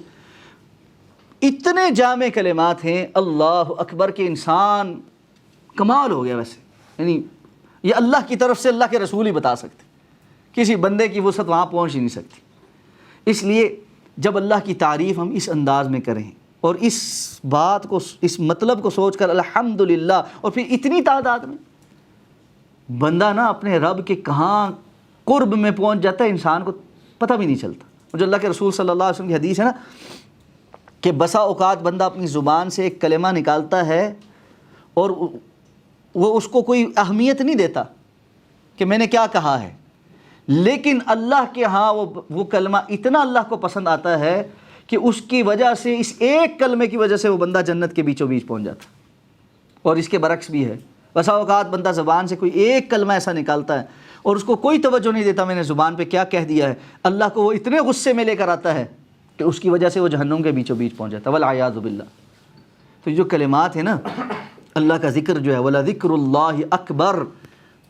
اتنے جامع کلمات ہیں اللہ اکبر کے, انسان کمال ہو گیا. ویسے یعنی یہ اللہ کی طرف سے اللہ کے رسول ہی بتا سکتے, کسی بندے کی وسعت وہاں پہنچ ہی نہیں سکتی. اس لیے جب اللہ کی تعریف ہم اس انداز میں کریں اور اس بات کو, اس مطلب کو سوچ کر الحمدللہ, اور پھر اتنی تعداد میں, بندہ نا اپنے رب کے کہاں قرب میں پہنچ جاتا ہے, انسان کو پتہ بھی نہیں چلتا. جو اللہ کے رسول صلی اللہ علیہ وسلم کی حدیث ہے نا کہ بسا اوقات بندہ اپنی زبان سے ایک کلمہ نکالتا ہے اور وہ اس کو کوئی اہمیت نہیں دیتا کہ میں نے کیا کہا ہے، لیکن اللہ کے ہاں وہ کلمہ اتنا اللہ کو پسند آتا ہے کہ اس کی وجہ سے، اس ایک کلمے کی وجہ سے وہ بندہ جنت کے بیچوں بیچ پہنچ جاتا ہے۔ اور اس کے برعکس بھی ہے، بسا اوقات بندہ زبان سے کوئی ایک کلمہ ایسا نکالتا ہے اور اس کو کوئی توجہ نہیں دیتا میں نے زبان پہ کیا کہہ دیا ہے، اللہ کو وہ اتنے غصے میں لے کر آتا ہے کہ اس کی وجہ سے وہ جہنم کے بیچوں بیچ پہنچ جاتا ہے، والعیاذ باللہ۔ تو یہ جو کلمات ہیں نا، اللہ کا ذکر جو ہے، وَلَذِكْرُ اللَّهِ اکبر،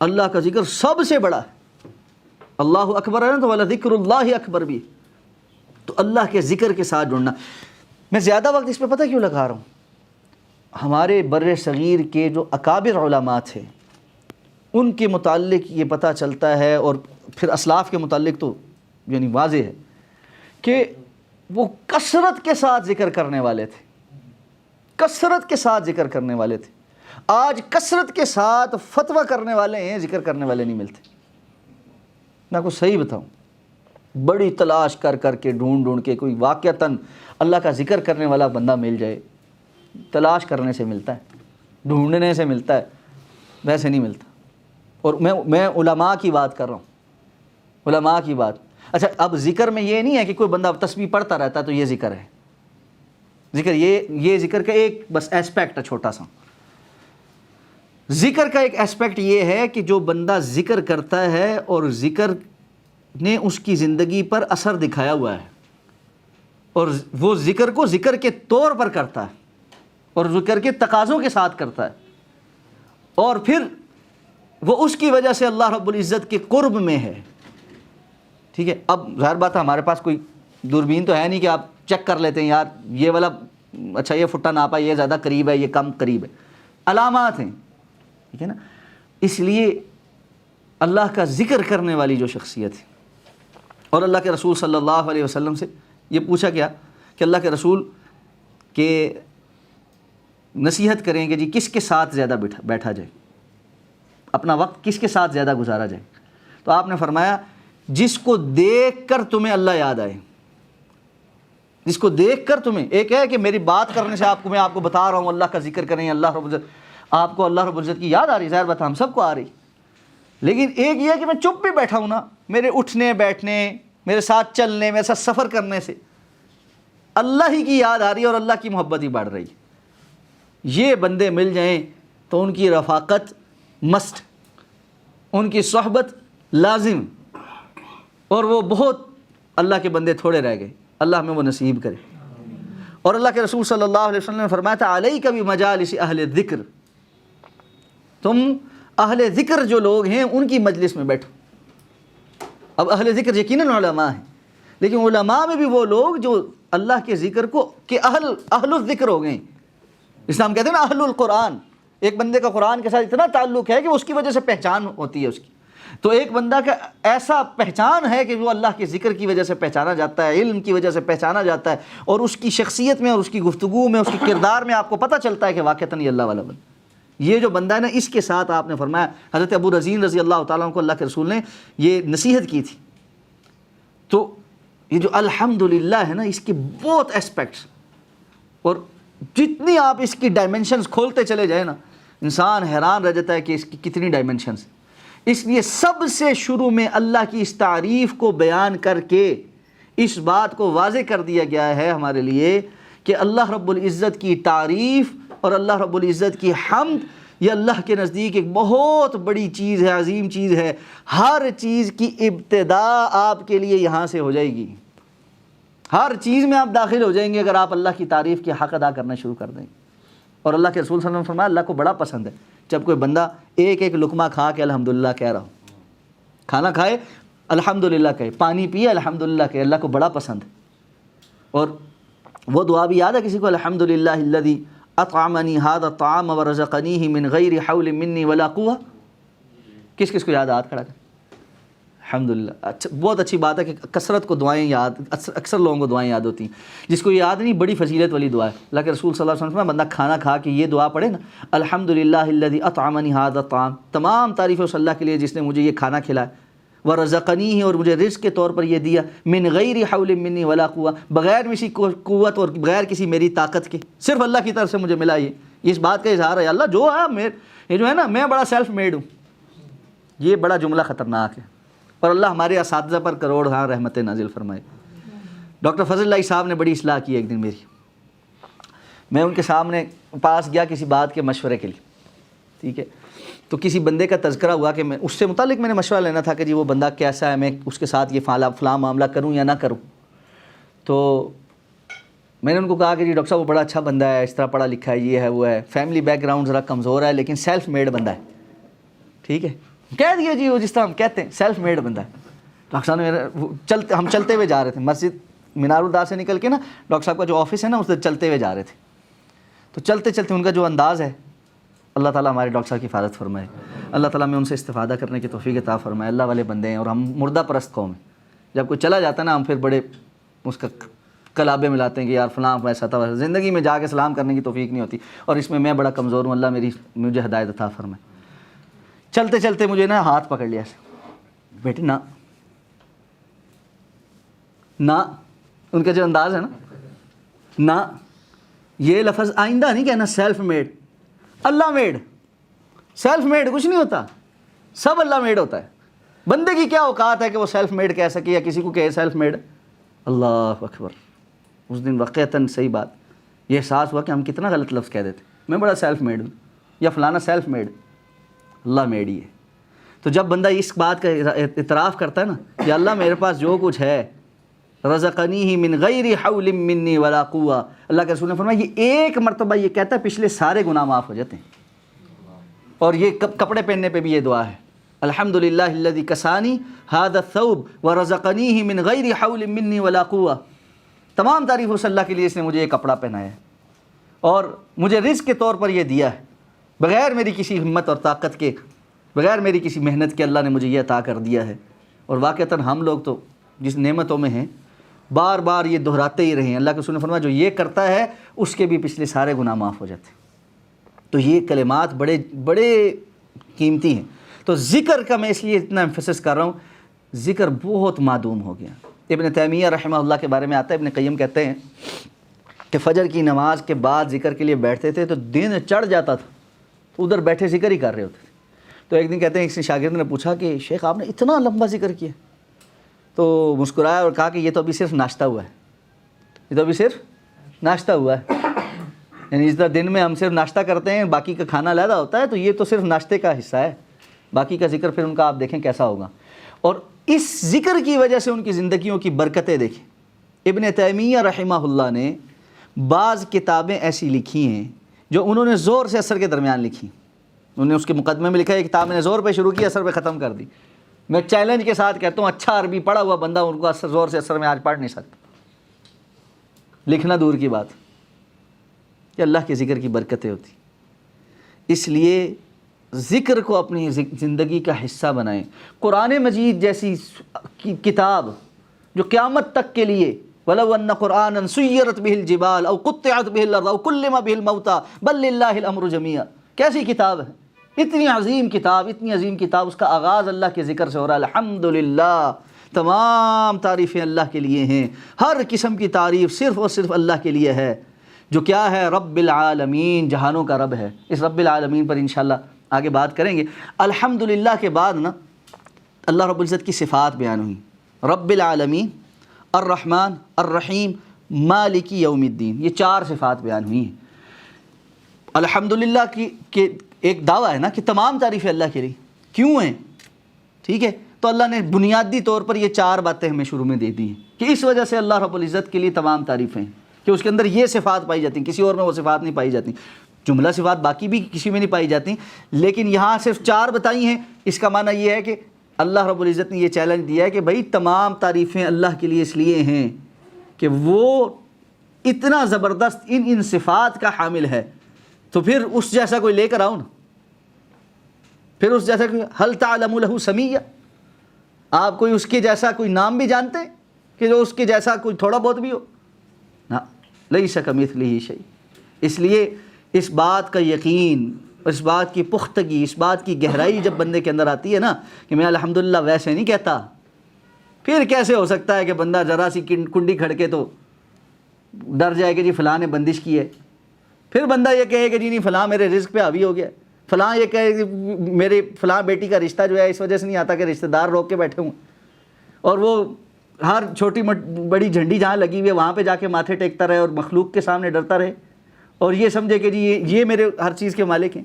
اللہ کا ذکر سب سے بڑا ہے۔ اللہ اکبر ہے نا تو وَلَذِكْرُ اللَّهِ اکبر بھی، تو اللہ کے ذکر کے ساتھ جڑنا۔ میں زیادہ وقت اس پہ پتہ کیوں لگا رہا ہوں، ہمارے بر صغیر کے جو اکابر علماء تھے ان کے متعلق یہ پتہ چلتا ہے، اور پھر اسلاف کے متعلق تو یعنی واضح ہے کہ وہ کثرت کے ساتھ ذکر کرنے والے تھے، کثرت کے ساتھ ذکر کرنے والے تھے۔ آج کثرت کے ساتھ فتویٰ کرنے والے ہیں، ذکر کرنے والے نہیں ملتے۔ میں آپ کو صحیح بتاؤں، بڑی تلاش کر کر کے ڈھونڈ کے کوئی واقعتاً اللہ کا ذکر کرنے والا بندہ مل جائے، تلاش کرنے سے ملتا ہے، ڈھونڈنے سے ملتا ہے، ویسے نہیں ملتا۔ اور میں علماء کی بات کر رہا ہوں، علماء کی بات۔ اچھا، اب ذکر میں یہ نہیں ہے کہ کوئی بندہ تسبیح پڑھتا رہتا ہے تو یہ ذکر ہے، ذکر یہ ذکر کا ایک بس ایسپیکٹ ہے چھوٹا سا۔ ذکر کا ایک ایسپیکٹ یہ ہے کہ جو بندہ ذکر کرتا ہے اور ذکر نے اس کی زندگی پر اثر دکھایا ہوا ہے، اور وہ ذکر کو ذکر کے طور پر کرتا ہے اور ذکر کے تقاضوں کے ساتھ کرتا ہے، اور پھر وہ اس کی وجہ سے اللہ رب العزت کے قرب میں ہے۔ ٹھیک ہے، اب ظاہر بات ہے ہمارے پاس کوئی دوربین تو ہے نہیں کہ آپ چیک کر لیتے ہیں یار یہ والا اچھا یہ فٹا ناپا، یہ زیادہ قریب ہے، یہ کم قریب ہے، علامات ہیں، ٹھیک ہے نا۔ اس لیے اللہ کا ذکر کرنے والی جو شخصیت ہے، اور اللہ کے رسول صلی اللہ علیہ وسلم سے یہ پوچھا گیا کہ اللہ کے رسول کے نصیحت کریں کہ جی کس کے ساتھ زیادہ بیٹھا جائے، اپنا وقت کس کے ساتھ زیادہ گزارا جائے، تو آپ نے فرمایا جس کو دیکھ کر تمہیں اللہ یاد آئے، جس کو دیکھ کر تمہیں، ایک ہے کہ میری بات کرنے سے میں آپ کو بتا رہا ہوں اللہ کا ذکر کریں، اللہ رب العزت، آپ کو اللہ رب العزت کی یاد آ رہی، ظاہر بات ہم سب کو آ رہی، لیکن ایک یہ ہے کہ میں چپ بھی بیٹھا ہوں نا، میرے اٹھنے بیٹھنے، میرے ساتھ چلنے، میرے ساتھ سفر کرنے سے اللہ ہی کی یاد آ رہی ہے اور اللہ کی محبت ہی بڑھ رہی ہے۔ یہ بندے مل جائیں تو ان کی رفاقت مسٹ، ان کی صحبت لازم، اور وہ بہت اللہ کے بندے تھوڑے رہ گئے، اللہ ہمیں وہ نصیب کرے۔ اور اللہ کے رسول صلی اللہ علیہ وسلم نے فرمایا تھا علیک بمجالس اہل الذکر، تم اہل ذکر جو لوگ ہیں ان کی مجلس میں بیٹھو۔ اب اہل ذکر یقیناً علماء ہیں، لیکن علماء میں بھی وہ لوگ جو اللہ کے ذکر کو کہ اہل الذکر ہو گئے، اسلام کہتے ہیں نا اہل القرآن، ایک بندے کا قرآن کے ساتھ اتنا تعلق ہے کہ اس کی وجہ سے پہچان ہوتی ہے اس کی، تو ایک بندہ کا ایسا پہچان ہے کہ وہ اللہ کے ذکر کی وجہ سے پہچانا جاتا ہے، علم کی وجہ سے پہچانا جاتا ہے، اور اس کی شخصیت میں اور اس کی گفتگو میں، اس کی کردار میں آپ کو پتہ چلتا ہے کہ واقعتاً یہ اللہ والا بندہ، یہ جو بندہ ہے نا اس کے ساتھ آپ نے فرمایا، حضرت ابو رزین رضی اللہ تعالیٰ عنہ کو اللہ کے رسول نے یہ نصیحت کی تھی۔ تو یہ جو الحمدللہ ہے نا اس کے بہت اسپیکٹس، اور جتنی آپ اس کی ڈائمنشنز کھولتے چلے جائیں نا انسان حیران رہ جاتا ہے کہ اس کی کتنی ڈائمنشنز۔ اس لیے سب سے شروع میں اللہ کی اس تعریف کو بیان کر کے اس بات کو واضح کر دیا گیا ہے ہمارے لیے کہ اللہ رب العزت کی تعریف اور اللہ رب العزت کی حمد یہ اللہ کے نزدیک ایک بہت بڑی چیز ہے، عظیم چیز ہے۔ ہر چیز کی ابتدا آپ کے لیے یہاں سے ہو جائے گی، ہر چیز میں آپ داخل ہو جائیں گے اگر آپ اللہ کی تعریف کے حق ادا کرنا شروع کر دیں۔ اور اللہ کے رسول صلی اللہ علیہ وسلم نے فرمایا اللہ کو بڑا پسند ہے جب کوئی بندہ ایک ایک لقمہ کھا کے الحمدللہ کہہ رہا ہو، کھانا کھائے الحمدللہ کہے، پانی پیے الحمدللہ کہے، اللہ کو بڑا پسند ہے۔ اور وہ دعا بھی یاد ہے کسی کو، الحمدللہ الذی اطعمنی ھذا الطعام ورزقنیہ من غیر حول منی ولا قوہ، کس کس کو یاد؟ ہاتھ کھڑا کر۔ الحمدللہ، اچھا بہت اچھی بات ہے کہ کثرت کو دعائیں یاد، اکثر لوگوں کو دعائیں یاد ہوتی ہیں، جس کو یاد نہیں بڑی فضیلت والی دعا ہے۔ اللہ کے رسول صلی اللہ علیہ وسلم میں بندہ کھانا کھا کے یہ دعا پڑھے نا، الحمدللہ الذی اطعمنی ھذا الطعام، تمام تعریفیں اس اللہ کے لیے جس نے مجھے یہ کھانا کھلایا، ورزقنی اور مجھے رزق کے طور پر یہ دیا، من غیر حول منی ولا قوہ، بغیر کسی قوت اور بغیر کسی میری طاقت کے، صرف اللہ کی طرف سے مجھے ملا یہ اس بات کا اظہار ہے اللہ جو ہے یہ جو ہے نا میں بڑا سیلف میڈ ہوں، یہ بڑا جملہ خطرناک ہے، اور اللہ ہمارے اساتذہ پر کروڑ رحمت نازل فرمائے۔ ڈاکٹر فضل اللہ صاحب نے بڑی اصلاح کی ایک دن میری، میں ان کے سامنے پاس گیا کسی بات کے مشورے کے لیے، ٹھیک ہے، تو کسی بندے کا تذکرہ ہوا کہ میں اس سے متعلق میں نے مشورہ لینا تھا کہ جی وہ بندہ کیسا ہے، میں اس کے ساتھ یہ فلاں معاملہ کروں یا نہ کروں، تو میں نے ان کو کہا کہ جی ڈاکٹر صاحب وہ بڑا اچھا بندہ ہے، اس طرح پڑھا لکھا ہے، یہ ہے وہ ہے، فیملی بیک گراؤنڈ ذرا کمزور ہے لیکن سیلف میڈ بندہ ہے، ٹھیک ہے، کہہ دیا جی وہ جس طرح ہم کہتے ہیں سیلف میڈ بندہ ہے۔ ڈاکٹر صاحب نے ہم چلتے ہوئے جا رہے تھے مسجد مینار الدا سے نکل کے نا، ڈاکٹر صاحب کا جو آفس ہے نا اس سے چلتے ہوئے جا رہے تھے، تو چلتے چلتے ان کا جو انداز ہے، اللہ تعالیٰ ہمارے ڈاکٹر صاحب کی حفاظت فرمائے، اللہ تعالیٰ میں ان سے استفادہ کرنے کی توفیق عطا فرمائے، اللہ والے بندے ہیں اور ہم مردہ پرست قوم ہیں، جب کوئی چلا جاتا ہے نا ہم پھر بڑے اس کا کلابے ملاتے ہیں کہ یار فلاں ایسا تھا، زندگی میں جا کے سلام کرنے کی توفیق نہیں ہوتی، اور اس میں بڑا کمزور ہوں، اللہ مجھے ہدایت عطا فرمائے۔ چلتے چلتے مجھے نا ہاتھ پکڑ لیا ایسے، بیٹے نہ ان کا جو انداز ہے نا، نہ یہ لفظ آئندہ نہیں کہنا، سیلف میڈ، اللہ میڈ، سیلف میڈ کچھ نہیں ہوتا، سب اللہ میڈ ہوتا ہے، بندے کی کیا اوقات ہے کہ وہ سیلف میڈ کہہ سکے یا کسی کو کہے سیلف میڈ، اللہ اکبر۔ اس دن واقعتاً صحیح بات یہ احساس ہوا کہ ہم کتنا غلط لفظ کہہ دیتے، میں بڑا سیلف میڈ ہوں یا فلانا سیلف میڈ، اللہ میڈ ہی ہے۔ تو جب بندہ اس بات کا اعتراف کرتا ہے نا کہ اللہ میرے پاس جو کچھ ہے، رزقنی من غیر حول منی ولا قوہ، اللہ کے رسول نے فرمایا یہ ایک مرتبہ یہ کہتا ہے پچھلے سارے گناہ معاف ہو جاتے ہیں، اور یہ کپڑے پہننے پہ بھی یہ دعا ہے، الحمدللہ الذی کسانی ھذا الثوب ورزقنیہ من غیر حول منی ولا قوہ، تمام تعریف اس اللہ کے لیے اس نے مجھے یہ کپڑا پہنایا ہے اور مجھے رزق کے طور پر یہ دیا ہے، بغیر میری کسی ہمت اور طاقت کے، بغیر میری کسی محنت کے اللہ نے مجھے یہ عطا کر دیا ہے۔ اور واقعتاً ہم لوگ تو جس نعمتوں میں ہیں بار بار یہ دہراتے ہی رہے ہیں، اللہ کے رسول نے فرمایا جو یہ کرتا ہے اس کے بھی پچھلے سارے گناہ معاف ہو جاتے ہیں۔ تو یہ کلمات بڑے بڑے قیمتی ہیں۔ تو ذکر کا میں اس لیے اتنا ایمفیسس کر رہا ہوں، ذکر بہت معدوم ہو گیا۔ ابن تیمیہ رحمہ اللہ کے بارے میں آتا ہے، ابن قیم کہتے ہیں کہ فجر کی نماز کے بعد ذکر کے لیے بیٹھتے تھے تو دن چڑھ جاتا تھا، ادھر بیٹھے ذکر ہی کر رہے ہوتے تھے۔ تو ایک دن کہتے ہیں کسی شاگرد نے پوچھا کہ شیخ آپ نے اتنا لمبا ذکر کیا؟ تو مسکرایا اور کہا کہ یہ تو ابھی صرف ناشتہ ہوا ہے، یہ تو ابھی صرف ناشتہ ہوا ہے، یعنی اس طرح دن میں ہم صرف ناشتہ کرتے ہیں، باقی کا کھانا علیحدہ ہوتا ہے، تو یہ تو صرف ناشتے کا حصہ ہے، باقی کا ذکر پھر ان کا آپ دیکھیں کیسا ہوگا۔ اور اس ذکر کی وجہ سے ان کی زندگیوں کی برکتیں دیکھیں۔ ابن تیمیہ رحمہ اللہ نے بعض کتابیں ایسی لکھی ہیں جو انہوں نے زور سے اثر کے درمیان لکھی، انہوں نے اس کے مقدمے میں لکھا ہے کتاب میں نے زور پہ شروع کی، اثر پہ ختم کر دی۔ میں چیلنج کے ساتھ کہتا ہوں اچھا عربی پڑھا ہوا بندہ ان کو اثر زور سے اثر میں آج پڑھ نہیں سکتا، لکھنا دور کی بات، کہ اللہ کے ذکر کی برکتیں ہوتی۔ اس لیے ذکر کو اپنی زندگی کا حصہ بنائیں۔ قرآن مجید جیسی کتاب جو قیامت تک کے لیے وَلَوْ أَنَّ قُرْآنًا سُيِّرَتْ بِهِ الْجِبَالُ أَوْ قُطِّعَتْ بِهِ الْأَرْضُ أَوْ كُلِّمَ بِهِ الْمَوْتَى بَلْ لِلَّهِ الْأَمْرُ جَمِيعًا، کیسی کتاب ہے، اتنی عظیم کتاب، اتنی عظیم کتاب، اس کا آغاز اللہ کے ذکر سے ہو رہا ہے، الحمدللہ، تمام تعریفیں اللہ کے لیے ہیں، ہر قسم کی تعریف صرف اور صرف اللہ کے لیے ہے، جو کیا ہے رب العالمین، جہانوں کا رب ہے۔ اس رب العالمین پر انشاءاللہ آگے بات کریں گے۔ الحمدللہ کے بعد نا اللہ رب العزت کی صفات بیان ہوئی، رب العالمین، الرحمن، الرحیم، مالک یوم الدین، یہ چار صفات بیان ہوئی ہیں۔ الحمدللہ کی ایک دعویٰ ہے نا کہ تمام تعریفیں اللہ کے لیے، کیوں ہیں؟ ٹھیک ہے، تو اللہ نے بنیادی طور پر یہ چار باتیں ہمیں شروع میں دے دی ہیں کہ اس وجہ سے اللہ رب العزت کے لیے تمام تعریفیں ہیں، کہ اس کے اندر یہ صفات پائی جاتی ہیں، کسی اور میں وہ صفات نہیں پائی جاتی، جملہ صفات باقی بھی کسی میں نہیں پائی جاتی، لیکن یہاں صرف چار بتائی ہیں۔ اس کا معنی یہ ہے کہ اللہ رب العزت نے یہ چیلنج دیا ہے کہ بھائی تمام تعریفیں اللہ کے لیے اس لیے ہیں کہ وہ اتنا زبردست ان صفات کا حامل ہے، تو پھر اس جیسا کوئی لے کر آؤ نا، پھر اس جیسا کوئی هل تعلم له سمیہ، آپ کوئی اس کے جیسا کوئی نام بھی جانتے ہیں کہ جو اس کے جیسا کوئی تھوڑا بہت بھی ہو؟ نہ، لیس کمثلہ شیء۔ اس لیے اس بات کا یقین اس بات کی پختگی، اس بات کی گہرائی جب بندے کے اندر آتی ہے نا کہ میں الحمدللہ ویسے نہیں کہتا، پھر کیسے ہو سکتا ہے کہ بندہ ذرا سی کنڈی کھڑکے تو ڈر جائے کہ جی فلاں نے بندش کی ہے، پھر بندہ یہ کہے کہ جی نہیں فلاں میرے رزق پہ حاوی ہو گیا، فلاں یہ کہے کہ میرے فلاں بیٹی کا رشتہ جو ہے اس وجہ سے نہیں آتا کہ رشتہ دار روک کے بیٹھے ہوں، اور وہ ہر چھوٹی بڑی جھنڈی جہاں لگی ہوئی ہے وہاں پہ جا کے ماتھے ٹیکتا رہے اور مخلوق کے سامنے ڈرتا رہے اور یہ سمجھے کہ جی یہ میرے ہر چیز کے مالک ہیں۔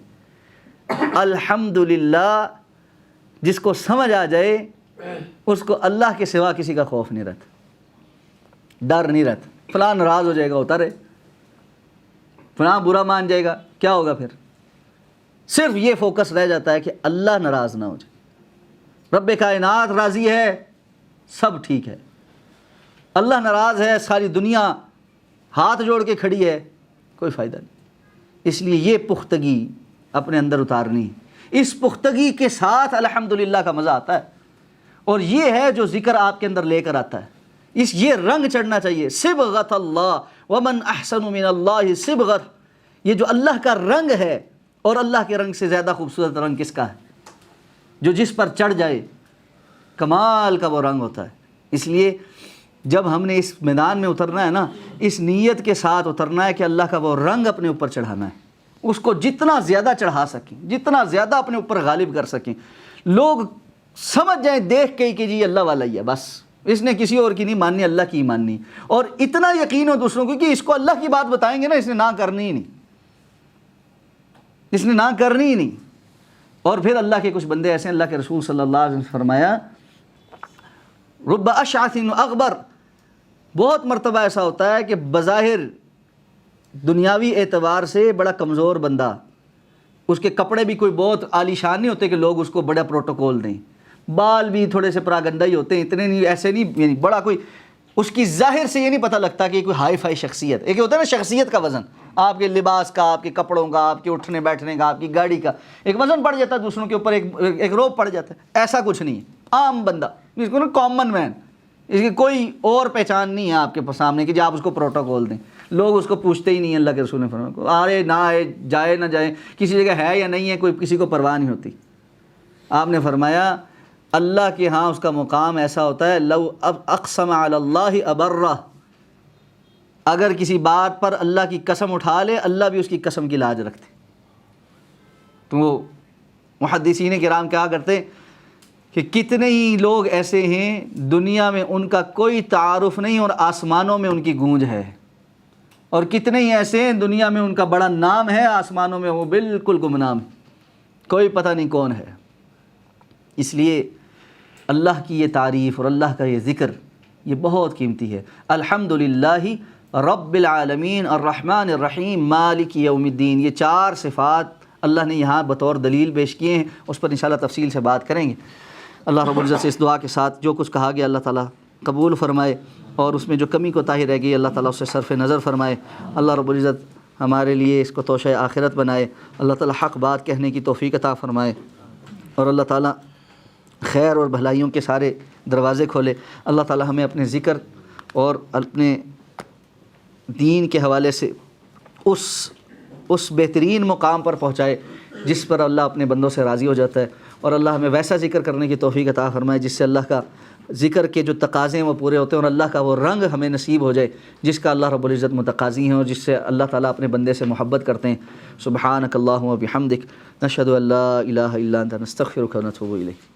الحمدللہ جس کو سمجھ آ جائے اس کو اللہ کے سوا کسی کا خوف نہیں رہتا، ڈر نہیں رہتا۔ فلاں ناراض ہو جائے گا ہوتا رہے، فلاں برا مان جائے گا، کیا ہوگا پھر؟ صرف یہ فوکس رہ جاتا ہے کہ اللہ ناراض نہ ہو جائے، رب کائنات راضی ہے، سب ٹھیک ہے، اللہ ناراض ہے، ساری دنیا ہاتھ جوڑ کے کھڑی ہے، کوئی فائدہ نہیں۔ اس لیے یہ پختگی اپنے اندر اتارنی، اس پختگی کے ساتھ الحمدللہ کا مزہ آتا ہے، اور یہ ہے جو ذکر آپ کے اندر لے کر آتا ہے، یہ رنگ چڑھنا چاہیے۔ صبغۃ اللہ ومن احسن من اللہ صبغۃ، یہ جو اللہ کا رنگ ہے، اور اللہ کے رنگ سے زیادہ خوبصورت رنگ کس کا ہے؟ جو جس پر چڑھ جائے کمال کا وہ رنگ ہوتا ہے۔ اس لیے جب ہم نے اس میدان میں اترنا ہے نا، اس نیت کے ساتھ اترنا ہے کہ اللہ کا وہ رنگ اپنے اوپر چڑھانا ہے، اس کو جتنا زیادہ چڑھا سکیں، جتنا زیادہ اپنے اوپر غالب کر سکیں، لوگ سمجھ جائیں دیکھ کے کہ جی اللہ والا ہی ہے، بس اس نے کسی اور کی نہیں ماننی، اللہ کی ہی ماننی، اور اتنا یقین ہو دوسروں کو کہ اس کو اللہ کی بات بتائیں گے نا، اس نے نہ کرنی ہی نہیں، اس نے نہ کرنی ہی نہیں۔ اور پھر اللہ کے کچھ بندے ایسے ہیں، اللہ کے رسول صلی اللہ علیہ وسلم نے فرمایا رب اشعث اغبر، بہت مرتبہ ایسا ہوتا ہے کہ بظاہر دنیاوی اعتبار سے بڑا کمزور بندہ، اس کے کپڑے بھی کوئی بہت عالی شان نہیں ہوتے کہ لوگ اس کو بڑا پروٹوکول دیں، بال بھی تھوڑے سے پراگندہ ہی ہوتے ہیں، اتنے نہیں، ایسے نہیں، یعنی بڑا کوئی اس کی ظاہر سے یہ نہیں پتہ لگتا کہ کوئی ہائی فائی شخصیت، ایک ہوتا ہے نا شخصیت کا وزن، آپ کے لباس کا، آپ کے کپڑوں کا، آپ کے اٹھنے بیٹھنے کا، آپ کی گاڑی کا ایک وزن پڑ جاتا ہے دوسروں کے اوپر، ایک روب پڑ جاتا ہے، ایسا کچھ نہیں ہے، عام بندہ جس کو نا کامن مین، اس کی کوئی اور پہچان نہیں ہے آپ کے سامنے کہ جی آپ اس کو پروٹوکول دیں، لوگ اس کو پوچھتے ہی نہیں ہیں۔ اللہ کے رسول نے فرمایا آئے نہ آئے، جائے نہ جائے، کسی جگہ ہے یا نہیں ہے، کوئی کسی کو پرواہ نہیں ہوتی۔ آپ نے فرمایا اللہ کے ہاں اس کا مقام ایسا ہوتا ہے لو اقسم علی اللہ ابرہ، اگر کسی بات پر اللہ کی قسم اٹھا لے اللہ بھی اس کی قسم کی لاج رکھتے۔ تو وہ محدثین کرام کیا کرتے کہ کتنے ہی لوگ ایسے ہیں دنیا میں ان کا کوئی تعارف نہیں اور آسمانوں میں ان کی گونج ہے، اور کتنے ہی ایسے ہیں دنیا میں ان کا بڑا نام ہے، آسمانوں میں وہ بالکل گمنام ہے، کوئی پتہ نہیں کون ہے۔ اس لیے اللہ کی یہ تعریف اور اللہ کا یہ ذکر یہ بہت قیمتی ہے۔ الحمدللہ رب العالمین الرحمن الرحیم مالک یوم الدین، یہ 4 صفات اللہ نے یہاں بطور دلیل پیش کیے ہیں، اس پر انشاءاللہ تفصیل سے بات کریں گے۔ اللہ رب العزت سے اس دعا کے ساتھ جو کچھ کہا گیا اللہ تعالیٰ قبول فرمائے، اور اس میں جو کمی کوتاہی رہ گئی اللہ تعالیٰ اس سے صرف نظر فرمائے۔ اللہ رب العزت ہمارے لیے اس کو توشہ آخرت بنائے، اللہ تعالیٰ حق بات کہنے کی توفیق عطا فرمائے، اور اللہ تعالیٰ خیر اور بھلائیوں کے سارے دروازے کھولے۔ اللہ تعالیٰ ہمیں اپنے ذکر اور اپنے دین کے حوالے سے اس بہترین مقام پر پہنچائے جس پر اللہ اپنے بندوں سے راضی ہو جاتا ہے، اور اللہ ہمیں ویسا ذکر کرنے کی توفیق عطا فرمائے جس سے اللہ کا ذکر کے جو تقاضے ہیں وہ پورے ہوتے ہیں، اور اللہ کا وہ رنگ ہمیں نصیب ہو جائے جس کا اللہ رب العزت متقاضی ہیں اور جس سے اللہ تعالیٰ اپنے بندے سے محبت کرتے ہیں۔ سبحانک اللہم و بحمدک، نشہد ان لا الہ الا انت، نستغفرک و نتوب الیک۔